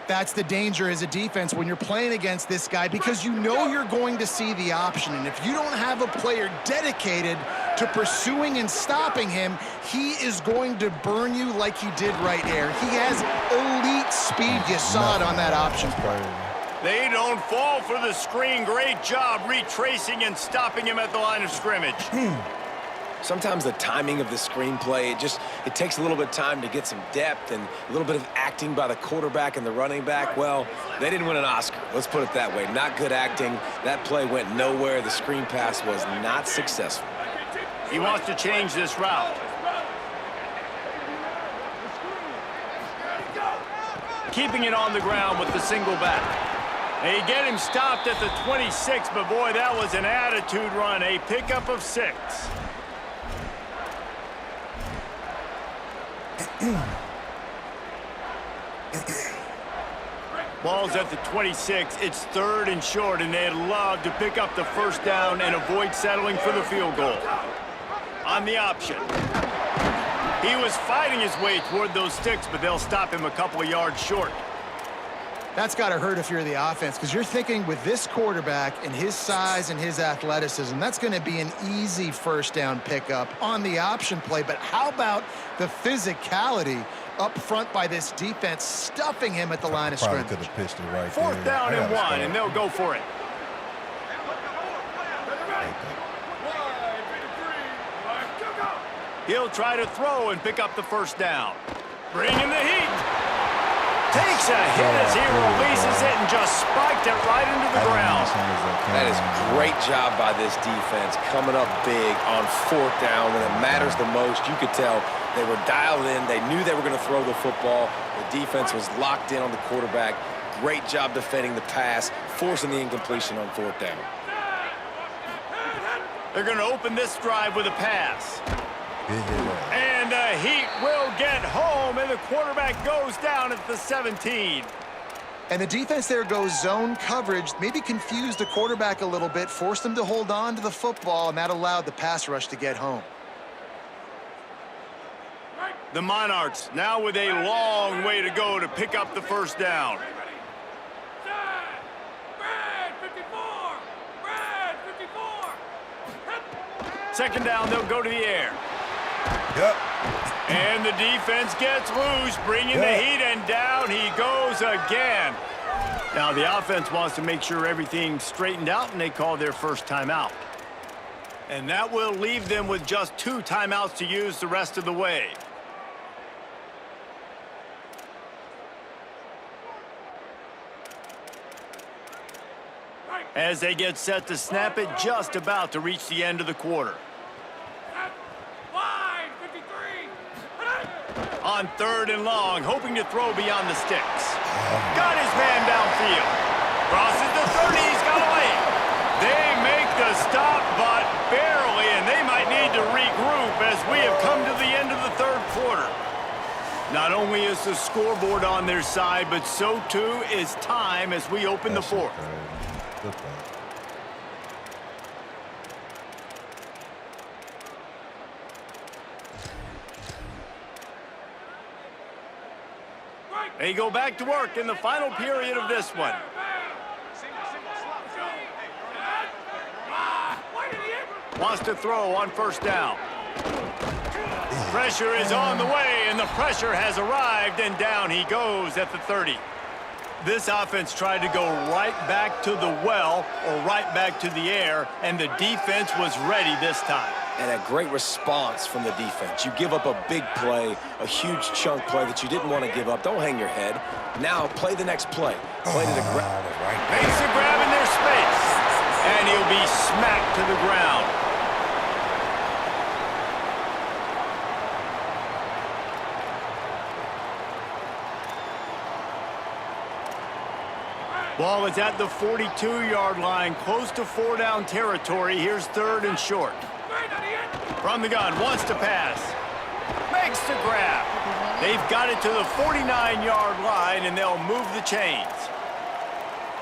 That's the danger as a defense when you're playing against this guy, because you know you're going to see the option. And if you don't have a player dedicated to pursuing and stopping him, he is going to burn you like he did right there. He has elite speed. You saw it on that option. They don't fall for the screen. Great job retracing and stopping him at the line of scrimmage. Sometimes the timing of the screenplay, it takes a little bit of time to get some depth and a little bit of acting by the quarterback and the running back. Well, they didn't win an Oscar. Let's put it that way. Not good acting. That play went nowhere. The screen pass was not successful. He wants to change this route. Keeping it on the ground with the single back. They get him stopped at the 26, but boy, that was an attitude run. A pickup of 6. Ball's at the 26. It's 3rd and short, and they'd love to pick up the first down and avoid settling for the field goal. On the option. He was fighting his way toward those sticks, but they'll stop him a couple of yards short. That's got to hurt if you're the offense, because you're thinking with this quarterback and his size and his athleticism, that's going to be an easy first down pickup on the option play. But how about the physicality up front by this defense, stuffing him at the line of scrimmage? Probably could have pitched it right 4th down and 1, and they'll go for it. He'll try to throw and pick up the first down. Bring in the heat. Takes a hit as he releases it and just spiked it right into the ground. That is great job by this defense, coming up big on 4th down when it matters the most. You could tell they were dialed in. They knew they were going to throw the football. The defense was locked in on the quarterback. Great job defending the pass, forcing the incompletion on 4th down. They're going to open this drive with a pass. And the Heat will get home, and the quarterback goes down at the 17. And the defense there goes zone coverage, maybe confused the quarterback a little bit, forced him to hold on to the football, and that allowed the pass rush to get home. The Monarchs now with a long way to go to pick up the first down. Second down, they'll go to the air. Yep. And the defense gets loose, bringing the heat, and down he goes again. Now, the offense wants to make sure everything's straightened out, and they call their first timeout. And that will leave them with just 2 timeouts to use the rest of the way. As they get set to snap it, just about to reach the end of the quarter. on 3rd and long, hoping to throw beyond the sticks. Got his man downfield. Crosses the 30, he's got away. They make the stop, but barely, and they might need to regroup as we have come to the end of the 3rd quarter. Not only is the scoreboard on their side, but so too is time as we open the 4th. Good play. They go back to work in the final period of this one. Wants to throw on 1st down. Pressure is on the way, and the pressure has arrived, and down he goes at the 30. This offense tried to go right back to the well or right back to the air, and the defense was ready this time. And a great response from the defense. You give up a big play, a huge chunk play that you didn't want to give up. Don't hang your head. Now play the next play. Play to the ground. Makes a grab in their space, and he'll be smacked to the ground. Ball is at the 42-yard line, close to 4-down territory. Here's 3rd and short. From the gun, wants to pass. Makes the grab. They've got it to the 49-yard line, and they'll move the chains.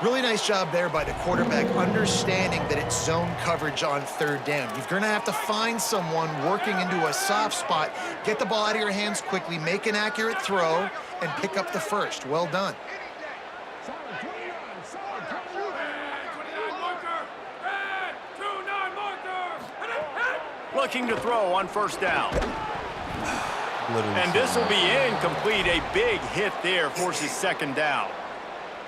Really nice job there by the quarterback, understanding that it's zone coverage on 3rd down. You're going to have to find someone working into a soft spot, get the ball out of your hands quickly, make an accurate throw, and pick up the 1st. Well done. Looking to throw on 1st down. And this will be incomplete. A big hit there forces 2nd down.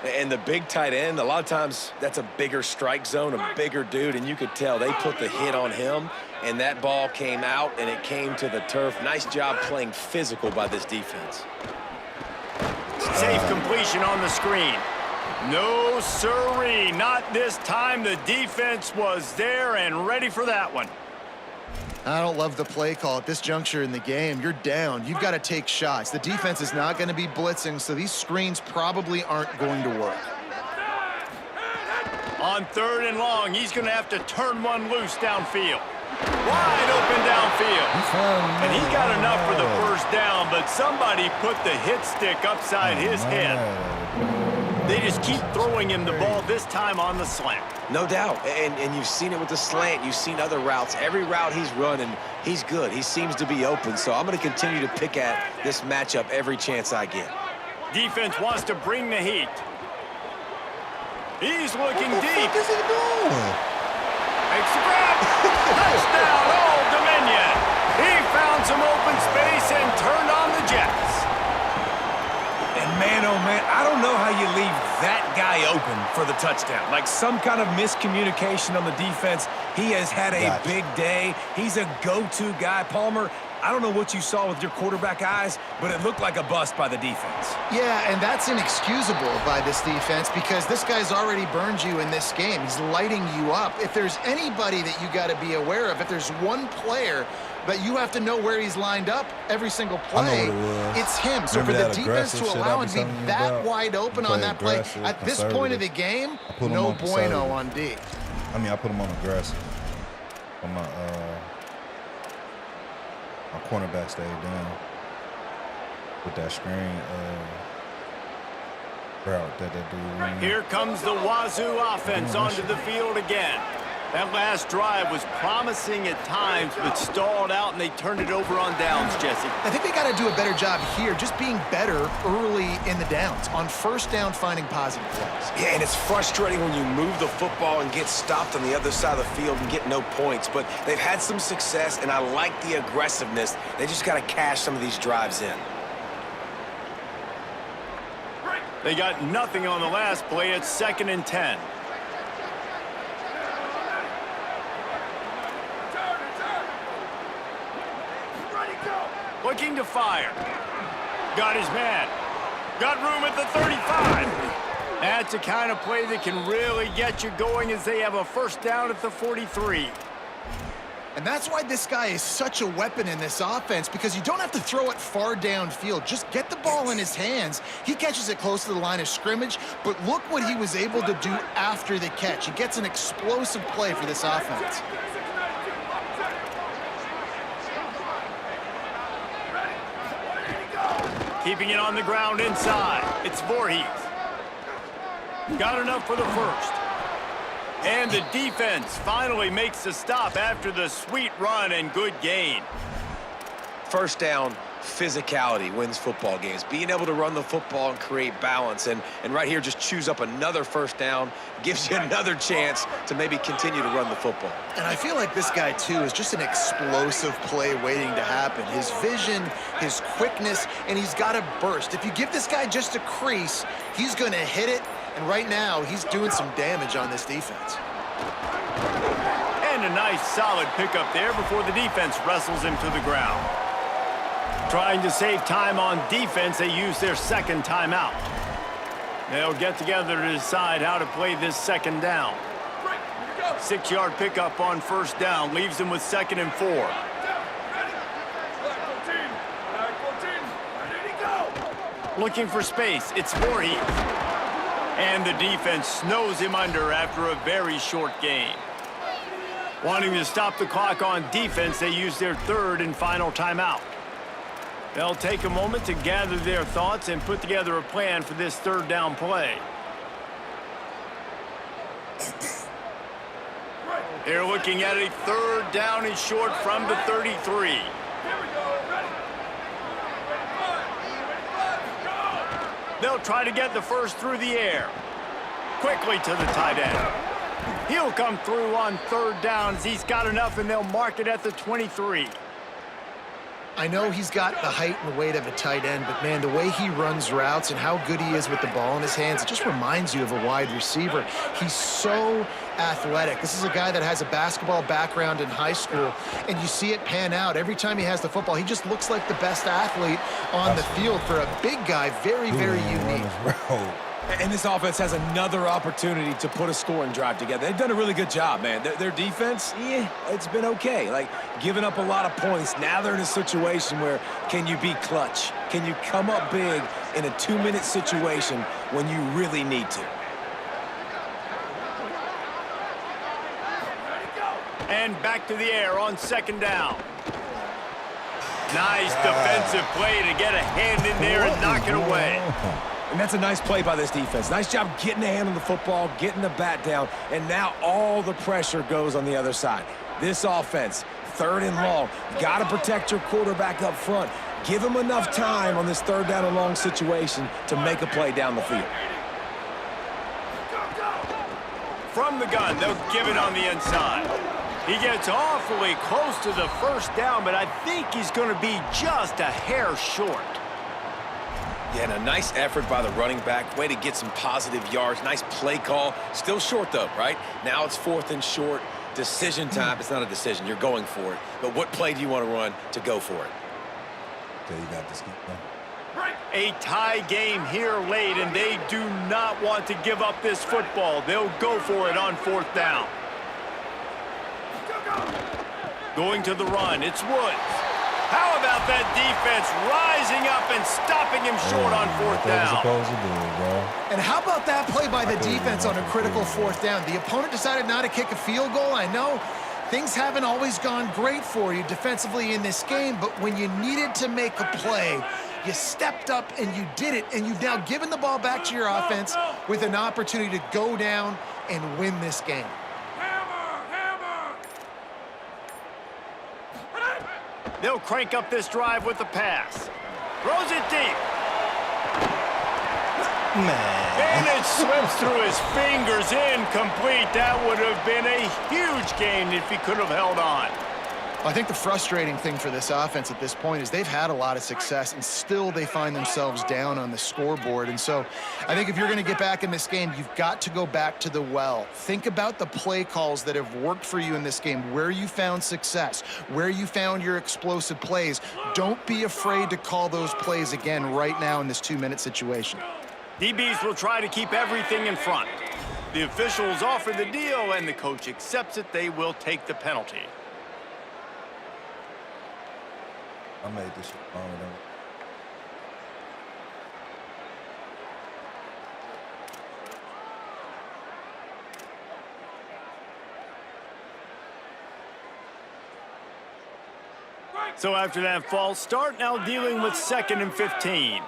And the big tight end, a lot of times that's a bigger strike zone, a bigger dude, and you could tell they put the hit on him, and that ball came out, and it came to the turf. Nice job playing physical by this defense. Safe completion on the screen. No sirree, not this time. The defense was there and ready for that one. I don't love the play call at this juncture in the game. You're down. You've got to take shots. The defense is not going to be blitzing, so these screens probably aren't going to work. On 3rd and long, he's going to have to turn one loose downfield. Wide open downfield. And he got enough for the 1st down, but somebody put the hit stick upside his head. They just keep throwing him the ball, this time on the slant. No doubt, and you've seen it with the slant. You've seen other routes. Every route he's running, he's good. He seems to be open, so I'm going to continue to pick at this matchup every chance I get. Defense wants to bring the heat. He's looking deep. What is he doing? Makes the grab. Touchdown, Old Dominion. He found some open space and turned on the Jets. And man, oh man, I don't know how you leave that guy open for the touchdown. Like some kind of miscommunication on the defense. He has had a big day. He's a go-to guy. Palmer, I don't know what you saw with your quarterback eyes, but it looked like a bust by the defense. Yeah, and that's inexcusable by this defense because this guy's already burned you in this game. He's lighting you up. If there's anybody that you got to be aware of, if there's one player that you have to know where he's lined up every single play, it's him. So for the defense to allow him to be that wide open on that play, at this point of the game, no bueno on D. I mean, I put him on aggressive. On my cornerback stayed down with that screen route that they do. Here comes the Wazoo offense onto the field again. That last drive was promising at times, but stalled out, and they turned it over on downs, Jesse. I think they got to do a better job here, just being better early in the downs, on 1st down, finding positive plays. Yeah, and it's frustrating when you move the football and get stopped on the other side of the field and get no points, but they've had some success, and I like the aggressiveness. They just got to cash some of these drives in. They got nothing on the last play. It's 2nd and 10. Looking to fire. Got his man. Got room at the 35. That's the kind of play that can really get you going as they have a 1st down at the 43. And that's why this guy is such a weapon in this offense, because you don't have to throw it far downfield. Just get the ball in his hands. He catches it close to the line of scrimmage, but look what he was able to do after the catch. He gets an explosive play for this offense. Keeping it on the ground inside. It's Voorhees. Got enough for the first. And the defense finally makes the stop after the sweet run and good gain. First down, physicality wins football games. Being able to run the football and create balance. And right here, just choose up another first down, gives you another chance to maybe continue to run the football. And I feel like this guy, too, is just an explosive play waiting to happen. His vision, his quickness, and he's got a burst. If you give this guy just a crease, he's going to hit it. And right now, he's doing some damage on this defense. And a nice solid pickup there before the defense wrestles him to the ground. Trying to save time on defense, they use their second timeout. They'll get together to decide how to play this second down. 6-yard pickup on first down leaves them with 2nd and 4. Looking for space, it's Voorhees. And the defense snows him under after a very short gain. Wanting to stop the clock on defense, they use their 3rd and final timeout. They'll take a moment to gather their thoughts and put together a plan for this 3rd down play. They're looking at a 3rd down and short from the 33. They'll try to get the first through the air. Quickly to the tight end. He'll come through on 3rd downs. He's got enough, and they'll mark it at the 23. I know he's got the height and weight of a tight end, but, man, the way he runs routes and how good he is with the ball in his hands, it just reminds you of a wide receiver. He's so athletic. This is a guy that has a basketball background in high school, and you see it pan out. Every time he has the football, he just looks like the best athlete on the field. For a big guy, very, very unique. And this offense has another opportunity to put a scoring drive together. They've done a really good job, man. Their defense, it's been okay. Like, giving up a lot of points. Now they're in a situation where, can you be clutch? Can you come up big in a 2-minute situation when you really need to? And back to the air on 2nd down. Nice defensive play to get a hand in there and knock it away. And that's a nice play by this defense. Nice job getting a hand on the football, getting the bat down, and now all the pressure goes on the other side. This offense, 3rd and long, got to protect your quarterback up front. Give him enough time on this 3rd down and long situation to make a play down the field. From the gun, they'll give it on the inside. He gets awfully close to the first down, but I think he's going to be just a hair short. Yeah, and a nice effort by the running back. Way to get some positive yards. Nice play call. Still short, though, right? Now it's 4th and short. Decision time. It's not a decision. You're going for it. But what play do you want to run to go for it? Okay, you got this. A tie game here late, and they do not want to give up this football. They'll go for it on 4th down. Going to the run, it's Woods. How about that defense rising up and stopping him short on 4th down? And how about that play by the defense on a critical 4th down? The opponent decided not to kick a field goal. I know things haven't always gone great for you defensively in this game, but when you needed to make a play, you stepped up and you did it, and you've now given the ball back to your offense with an opportunity to go down and win this game. They'll crank up this drive with the pass. Throws it deep. And it slips through his fingers, incomplete. That would have been a huge gain if he could have held on. I think the frustrating thing for this offense at this point is they've had a lot of success, and still they find themselves down on the scoreboard. And so I think if you're going to get back in this game, you've got to go back to the well. Think about the play calls that have worked for you in this game, where you found success, where you found your explosive plays. Don't be afraid to call those plays again right now in this 2-minute situation. DBs will try to keep everything in front. The officials offer the deal, and the coach accepts it. They will take the penalty. I made this shit longer than. So after that false start, now dealing with 2nd and 15.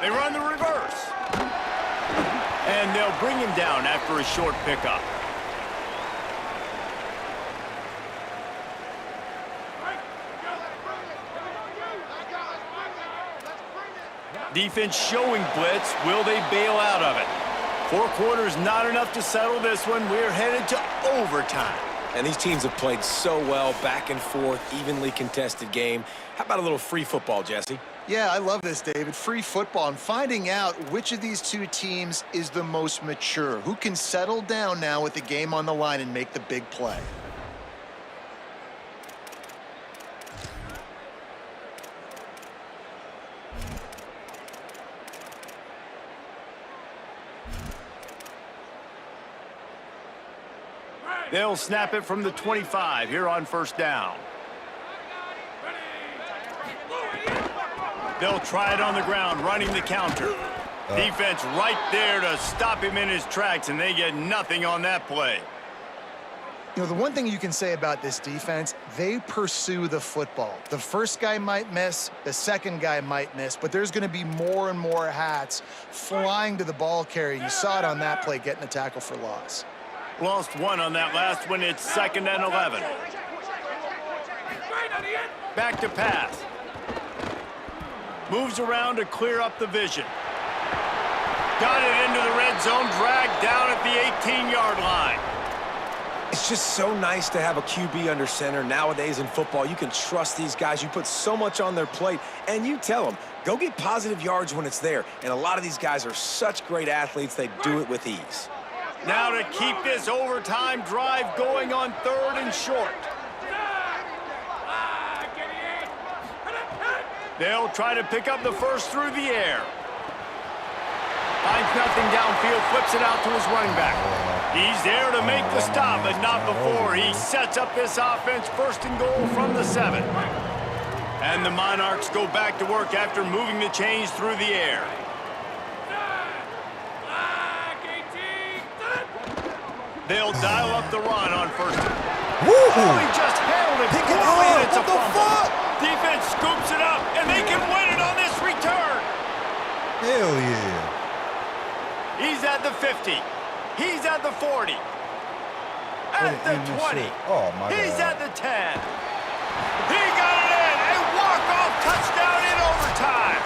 They run the reverse. And they'll bring him down after a short pickup. Defense showing blitz. Will they bail out of it? 4 quarters not enough to settle this one. We're headed to overtime. And these teams have played so well, back and forth, evenly contested game. How about a little free football, Jesse? Yeah, I love this, David. Free football and finding out which of these two teams is the most mature, who can settle down now with the game on the line and make the big play. They'll snap it from the 25 here on 1st down. They'll try it on the ground, running the counter. Defense right there to stop him in his tracks, and they get nothing on that play. You know, the one thing you can say about this defense, they pursue the football. The first guy might miss, the second guy might miss, but there's going to be more and more hats flying to the ball carrier. You saw it on that play, getting a tackle for loss. Lost 1 on that last one. It's 2nd and 11. Back to pass. Moves around to clear up the vision. Got it into the red zone, dragged down at the 18-yard line. It's just so nice to have a QB under center. Nowadays in football, you can trust these guys. You put so much on their plate, and you tell them, go get positive yards when it's there. And a lot of these guys are such great athletes, they do it with ease. Now to keep this overtime drive going on 3rd and short. They'll try to pick up the first through the air. Finds nothing downfield, flips it out to his running back. He's there to make the stop, but not before. He sets up this offense 1st and goal from the 7. And the Monarchs go back to work after moving the chains through the air. They'll dial up the run on 1st. Oh, he just handled it. Pick it up. It's a What the fumble. fuck? Defense scoops it up, and they can win it on this return. Hell yeah. He's at the 50. He's at the 40. At the 20. Oh, my He's God. at the 10. He got it in. A walk-off touchdown in overtime.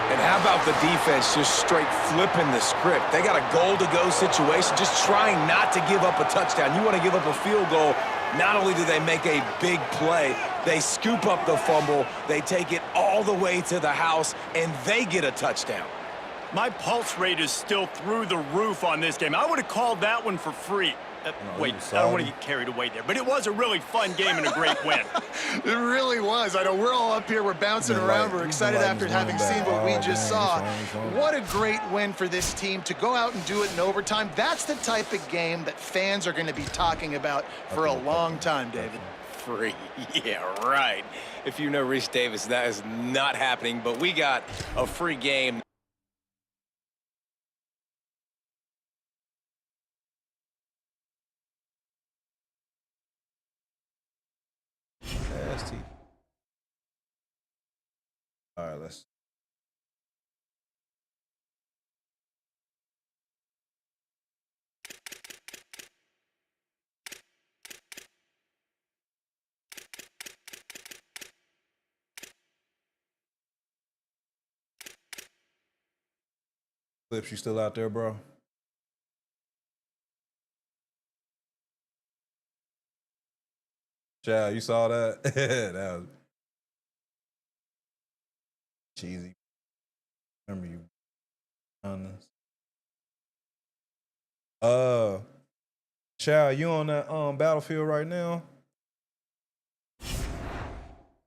And how about the defense just straight flipping the script? They got a goal-to-go situation, just trying not to give up a touchdown. You want to give up a field goal, not only do they make a big play, they scoop up the fumble, they take it all the way to the house, and they get a touchdown. My pulse rate is still through the roof on this game. I would have called that one for free. Wait, I don't want to get carried away there, but it was a really fun game and a great win. It really was. I know we're all up here, we're bouncing around, we're excited after having seen what we just saw. What a great win for this team to go out and do it in overtime. That's the type of game that fans are going to be talking about for a long time, David. Free. Yeah, right. If you know Reese Davis, that is not happening, but we got a free game. Nasty. All right, let's. Clips, you still out there, bro? Child, you saw that? That was cheesy. Remember you on this. Child, you on that battlefield right now?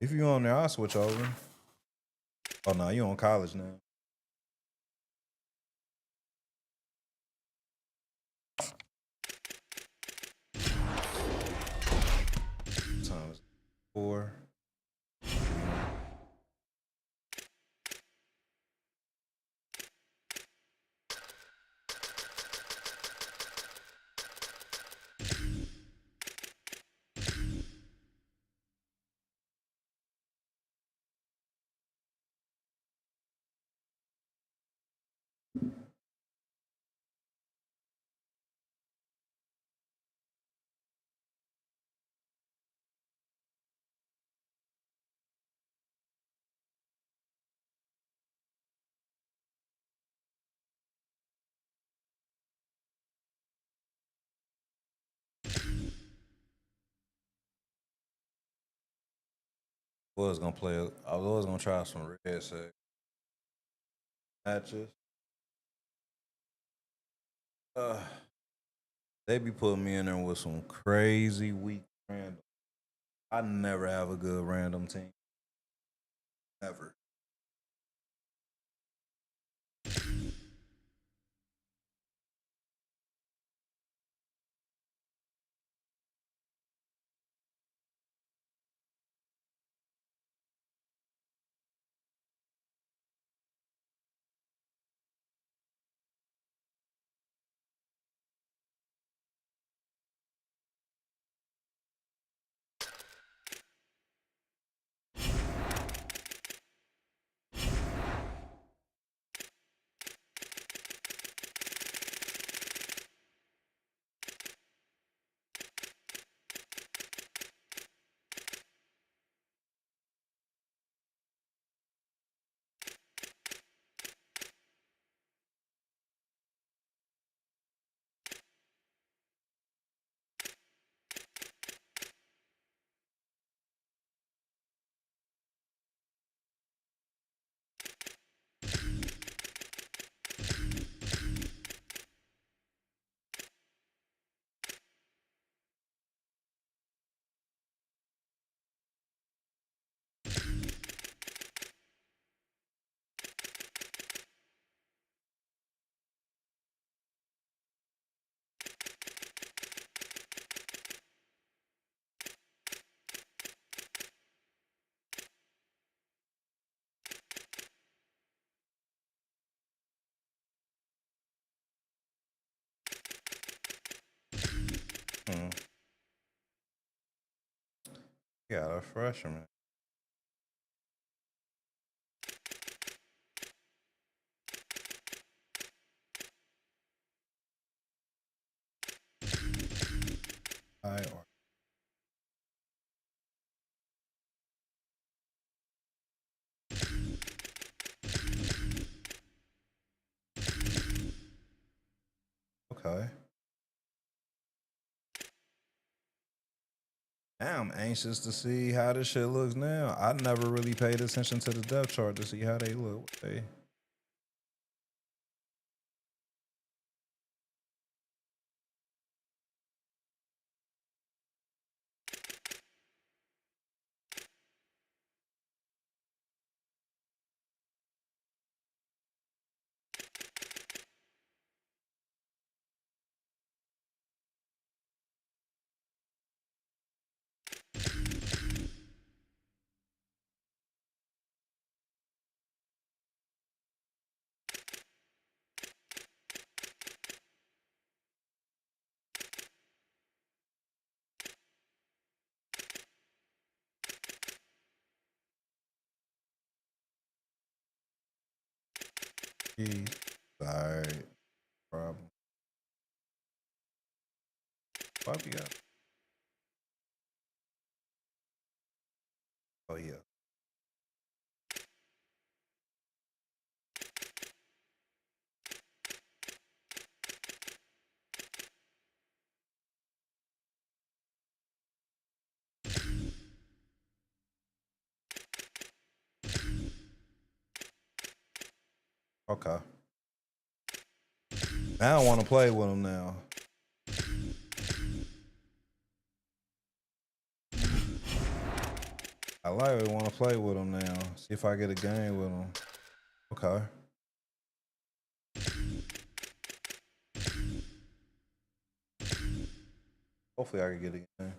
If you on there, I'll switch over. Oh no, you on college now. 4. I was gonna try some red sex matches. They be putting me in there with some crazy weak random. I never have a good random team. Never. Hmm. Yeah, a freshman. Or okay. Now I'm anxious to see how this shit looks now. I never really paid attention to the depth chart to see how they look. Alright, problem. Why we got? Oh yeah. Okay. Now I want to play with them now. I like want to play with them now. See if I get a game with them. Okay. Hopefully I can get a game.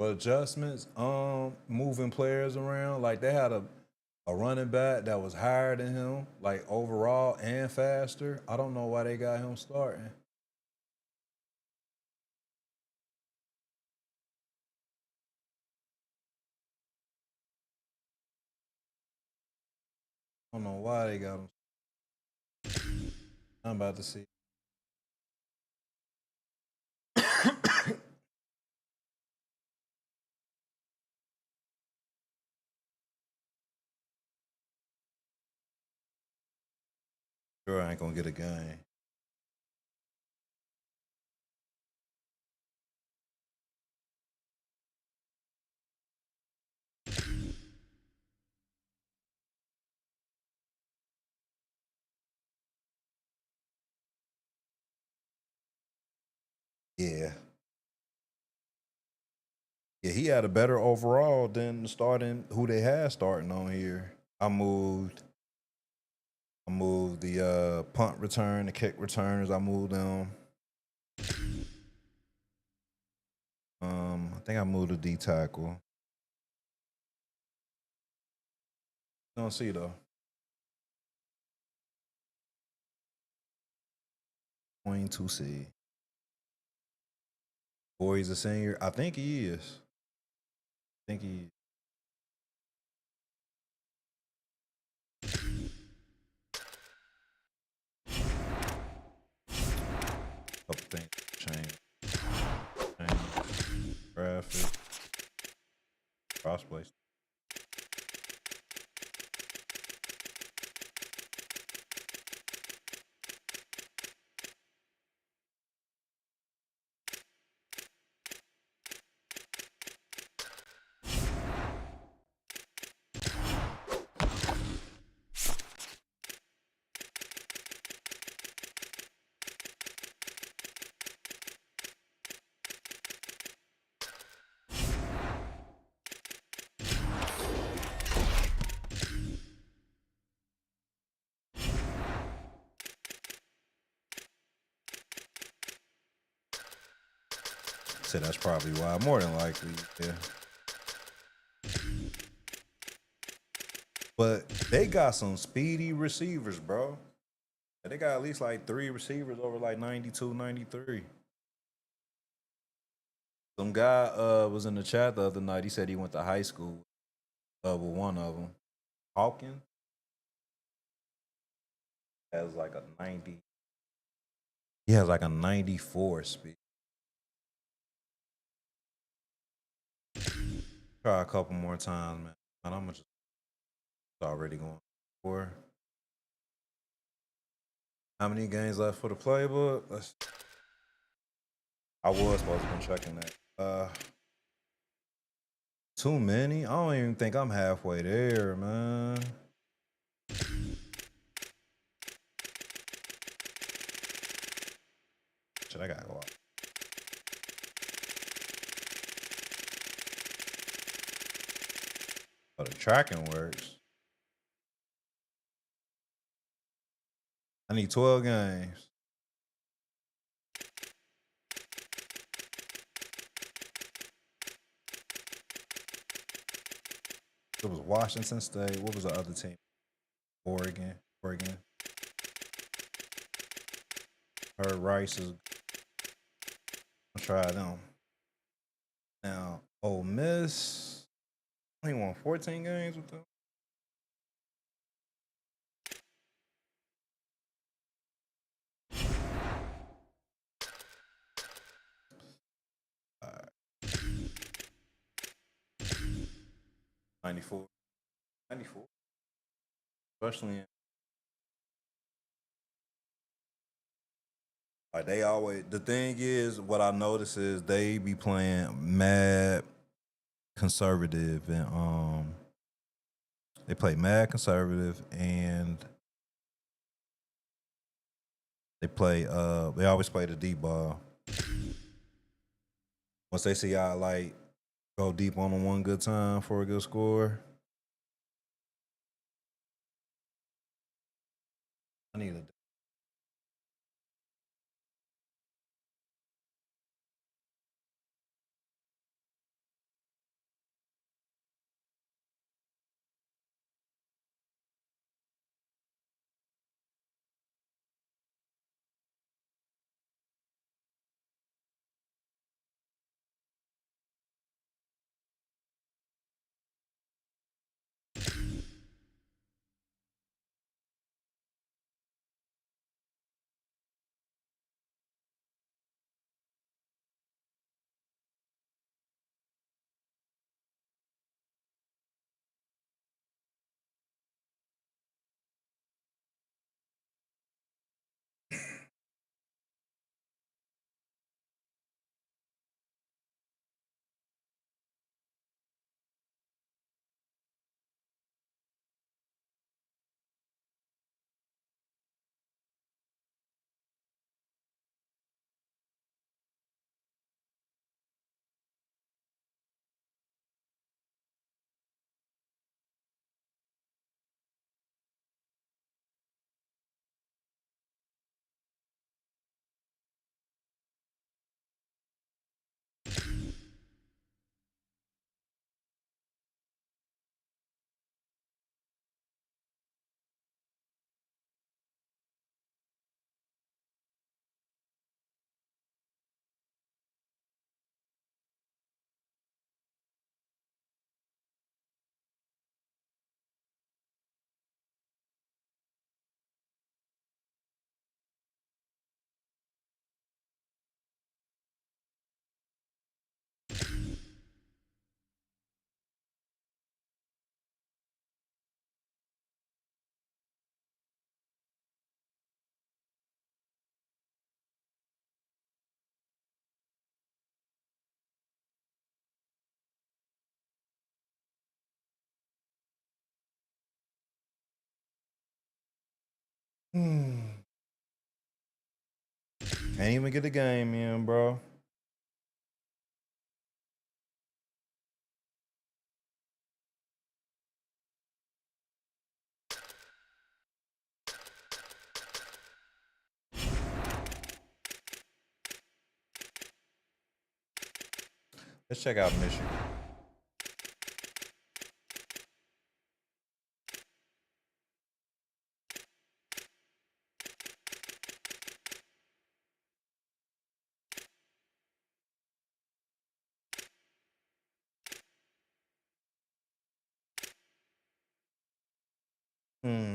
But adjustments, moving players around. Like they had a running back that was higher than him, like overall and faster. I don't know why they got him starting. I don't know why they got him. I'm about to see. Sure, I ain't gonna get a game. Yeah. Yeah, he had a better overall than starting who they had starting on here. I moved the punt return, the kick returners. I moved them. I think I moved the D tackle. Don't see though. Going to see. Or he's a senior. I think he is. I think he. Couple things change. Graphic. Crossplay. So that's probably why. More than likely, yeah. But they got some speedy receivers, bro. They got at least like 3 receivers over like 92, 93. Some guy was in the chat the other night. He said he went to high school with one of them. Hawkins has like a 90. He has like a 94 speed. Try a couple more times, man. And I'm just already going for. How many games left for the playbook? I was supposed to be checking that. Too many? I don't even think I'm halfway there, man. Shit, I gotta go out. Oh, the tracking works. I need 12 games. It was Washington State. What was the other team? Oregon. Heard Rice is. I'll try them. Now, Ole Miss. I only won 14 games with them. All right. 94. 94. Especially in. Like they always, the thing is, what I notice is they be playing mad conservative and they play mad conservative and they always play the deep ball. Once they see I like go deep on them one good time for a good score. I need a Can't even get the game in, bro. Let's check out Michigan.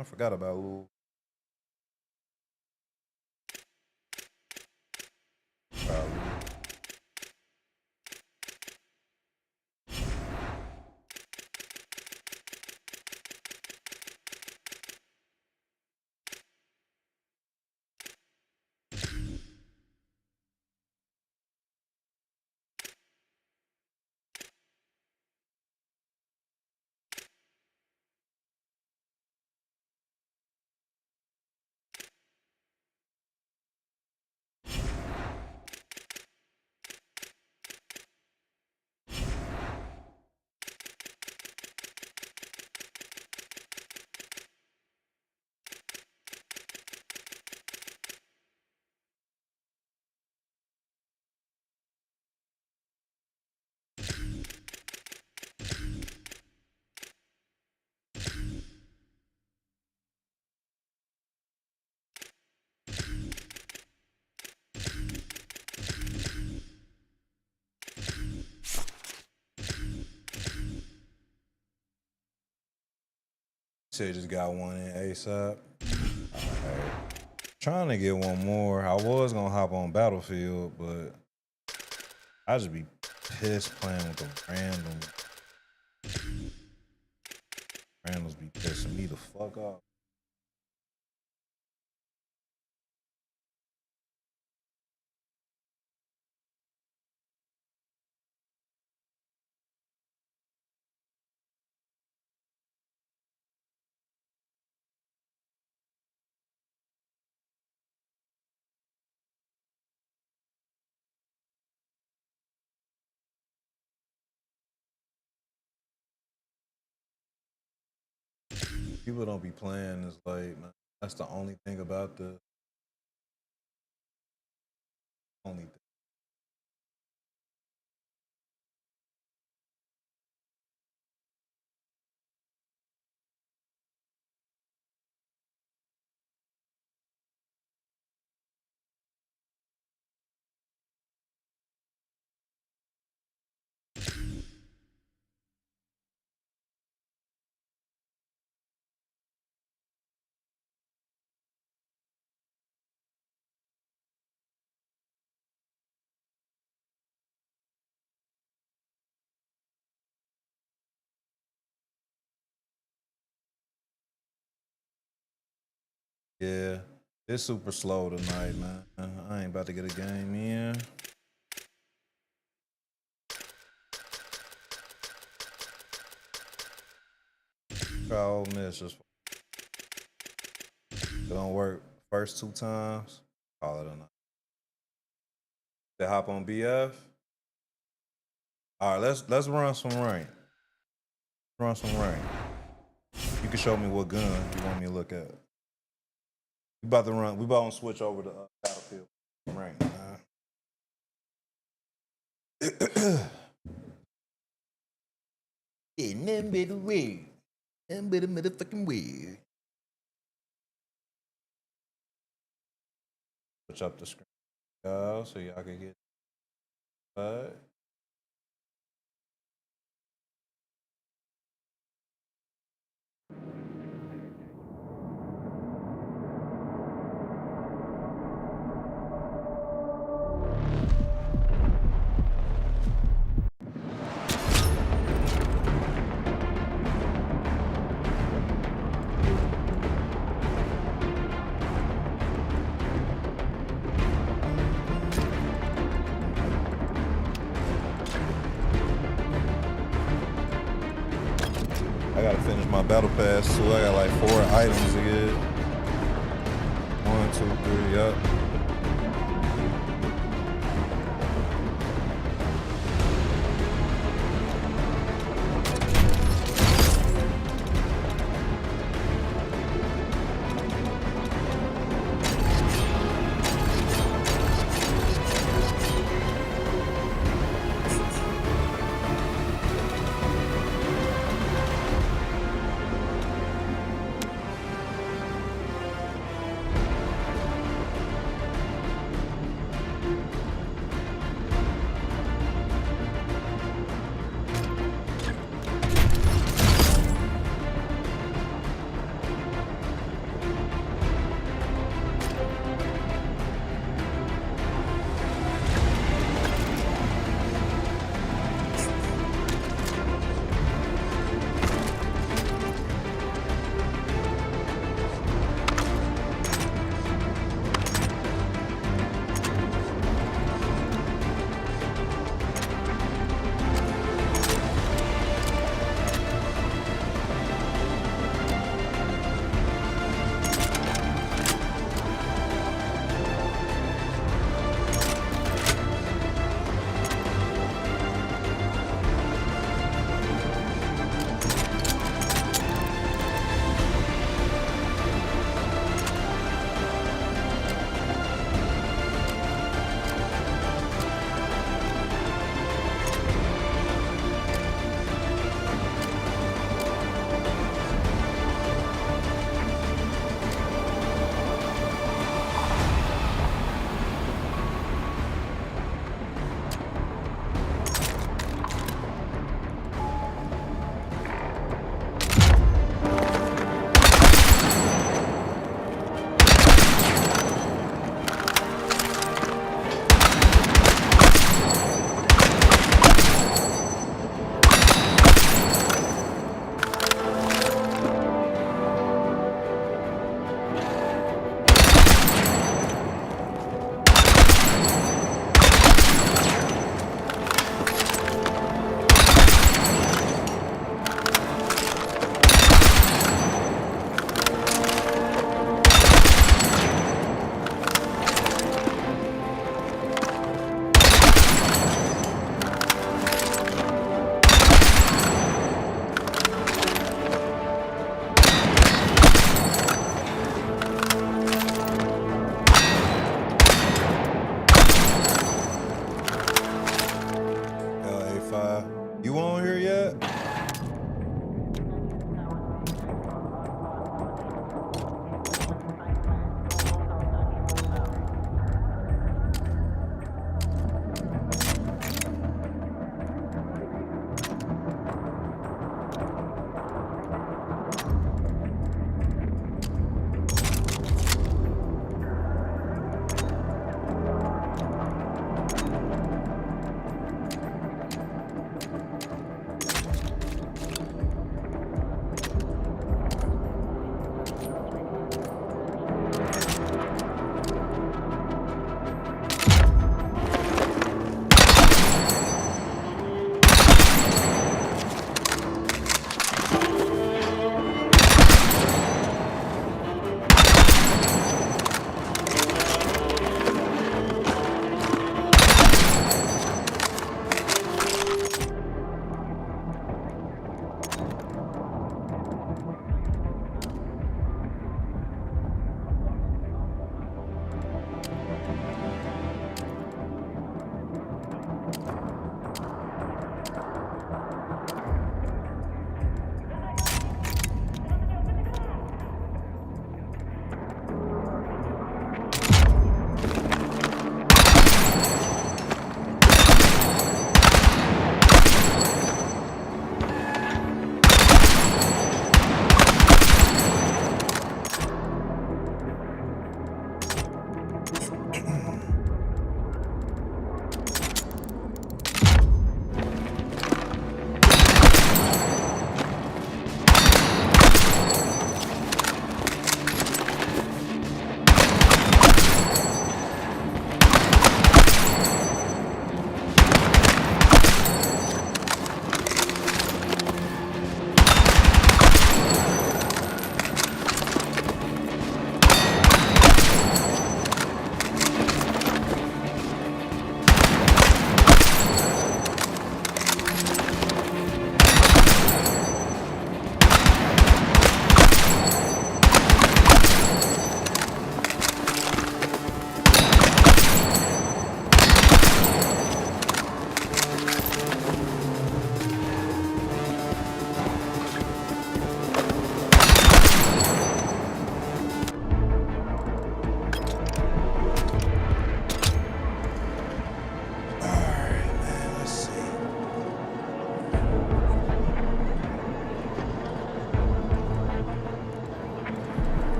I forgot about Louisville. Said just got one in ASAP. Alright. Trying to get one more. I was gonna hop on Battlefield, but I just be pissed playing with the randoms be pissing me the fuck off. People don't be playing this late, man. That's the only thing about the only thing. Yeah, it's super slow tonight, man. I ain't about to get a game in. Try Ole Miss. Just it don't work first 2 times. Call it a night. They hop on BF. All right, let's run some rain. Run some rain. You can show me what gun you want me to look at. We about to run. We about to switch over to Battlefield. Rain. Yeah, nothing but the way. Nothing but a motherfucking way. Switch up the screen, guys, so y'all can get. I gotta finish my battle pass, so I got like 4 items to get. 2-3, yep.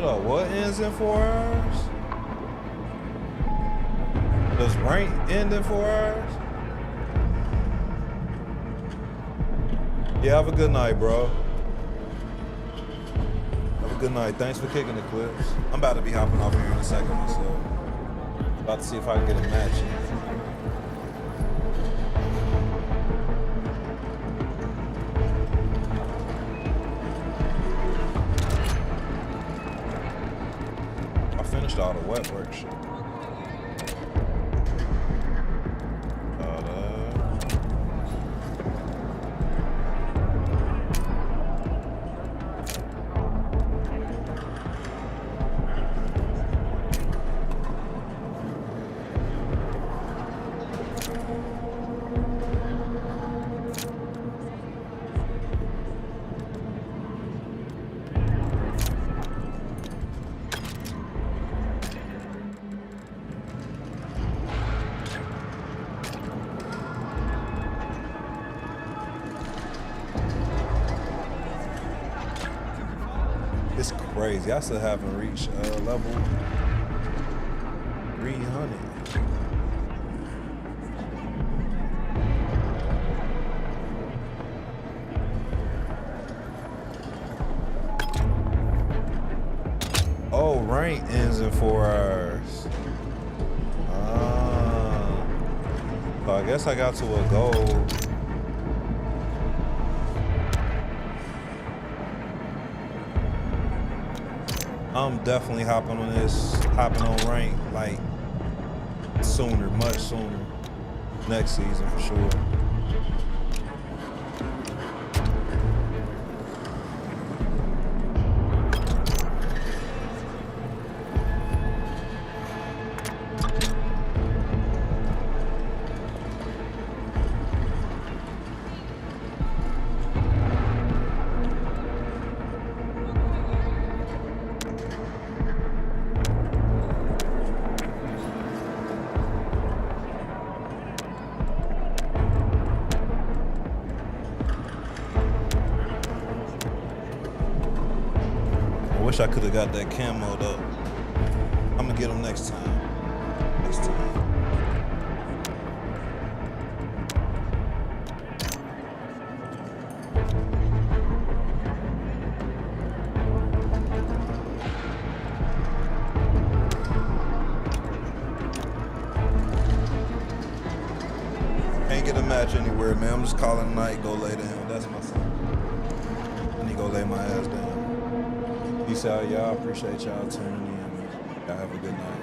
Hold up, what ends in 4 hours? Does rank end in 4 hours? Yeah, have a good night, bro. Have a good night. Thanks for kicking the clips. I'm about to be hopping off here in a second myself. About to see if I can get a match in. I finished all the wet work shit. It's crazy. I still haven't reached level 300. Oh, rank ends in 4 hours. So I guess I got to a goal. I'm definitely hopping on rank like sooner, much sooner. Next season for sure. Wish I could have got that camoed up. I'm gonna get them next time. Next time. Can't get a match anywhere, man. I'm just calling it a night. Go lay down. That's my son. I need to go lay my ass down. Peace out, y'all. Appreciate y'all tuning in. Y'all have a good night.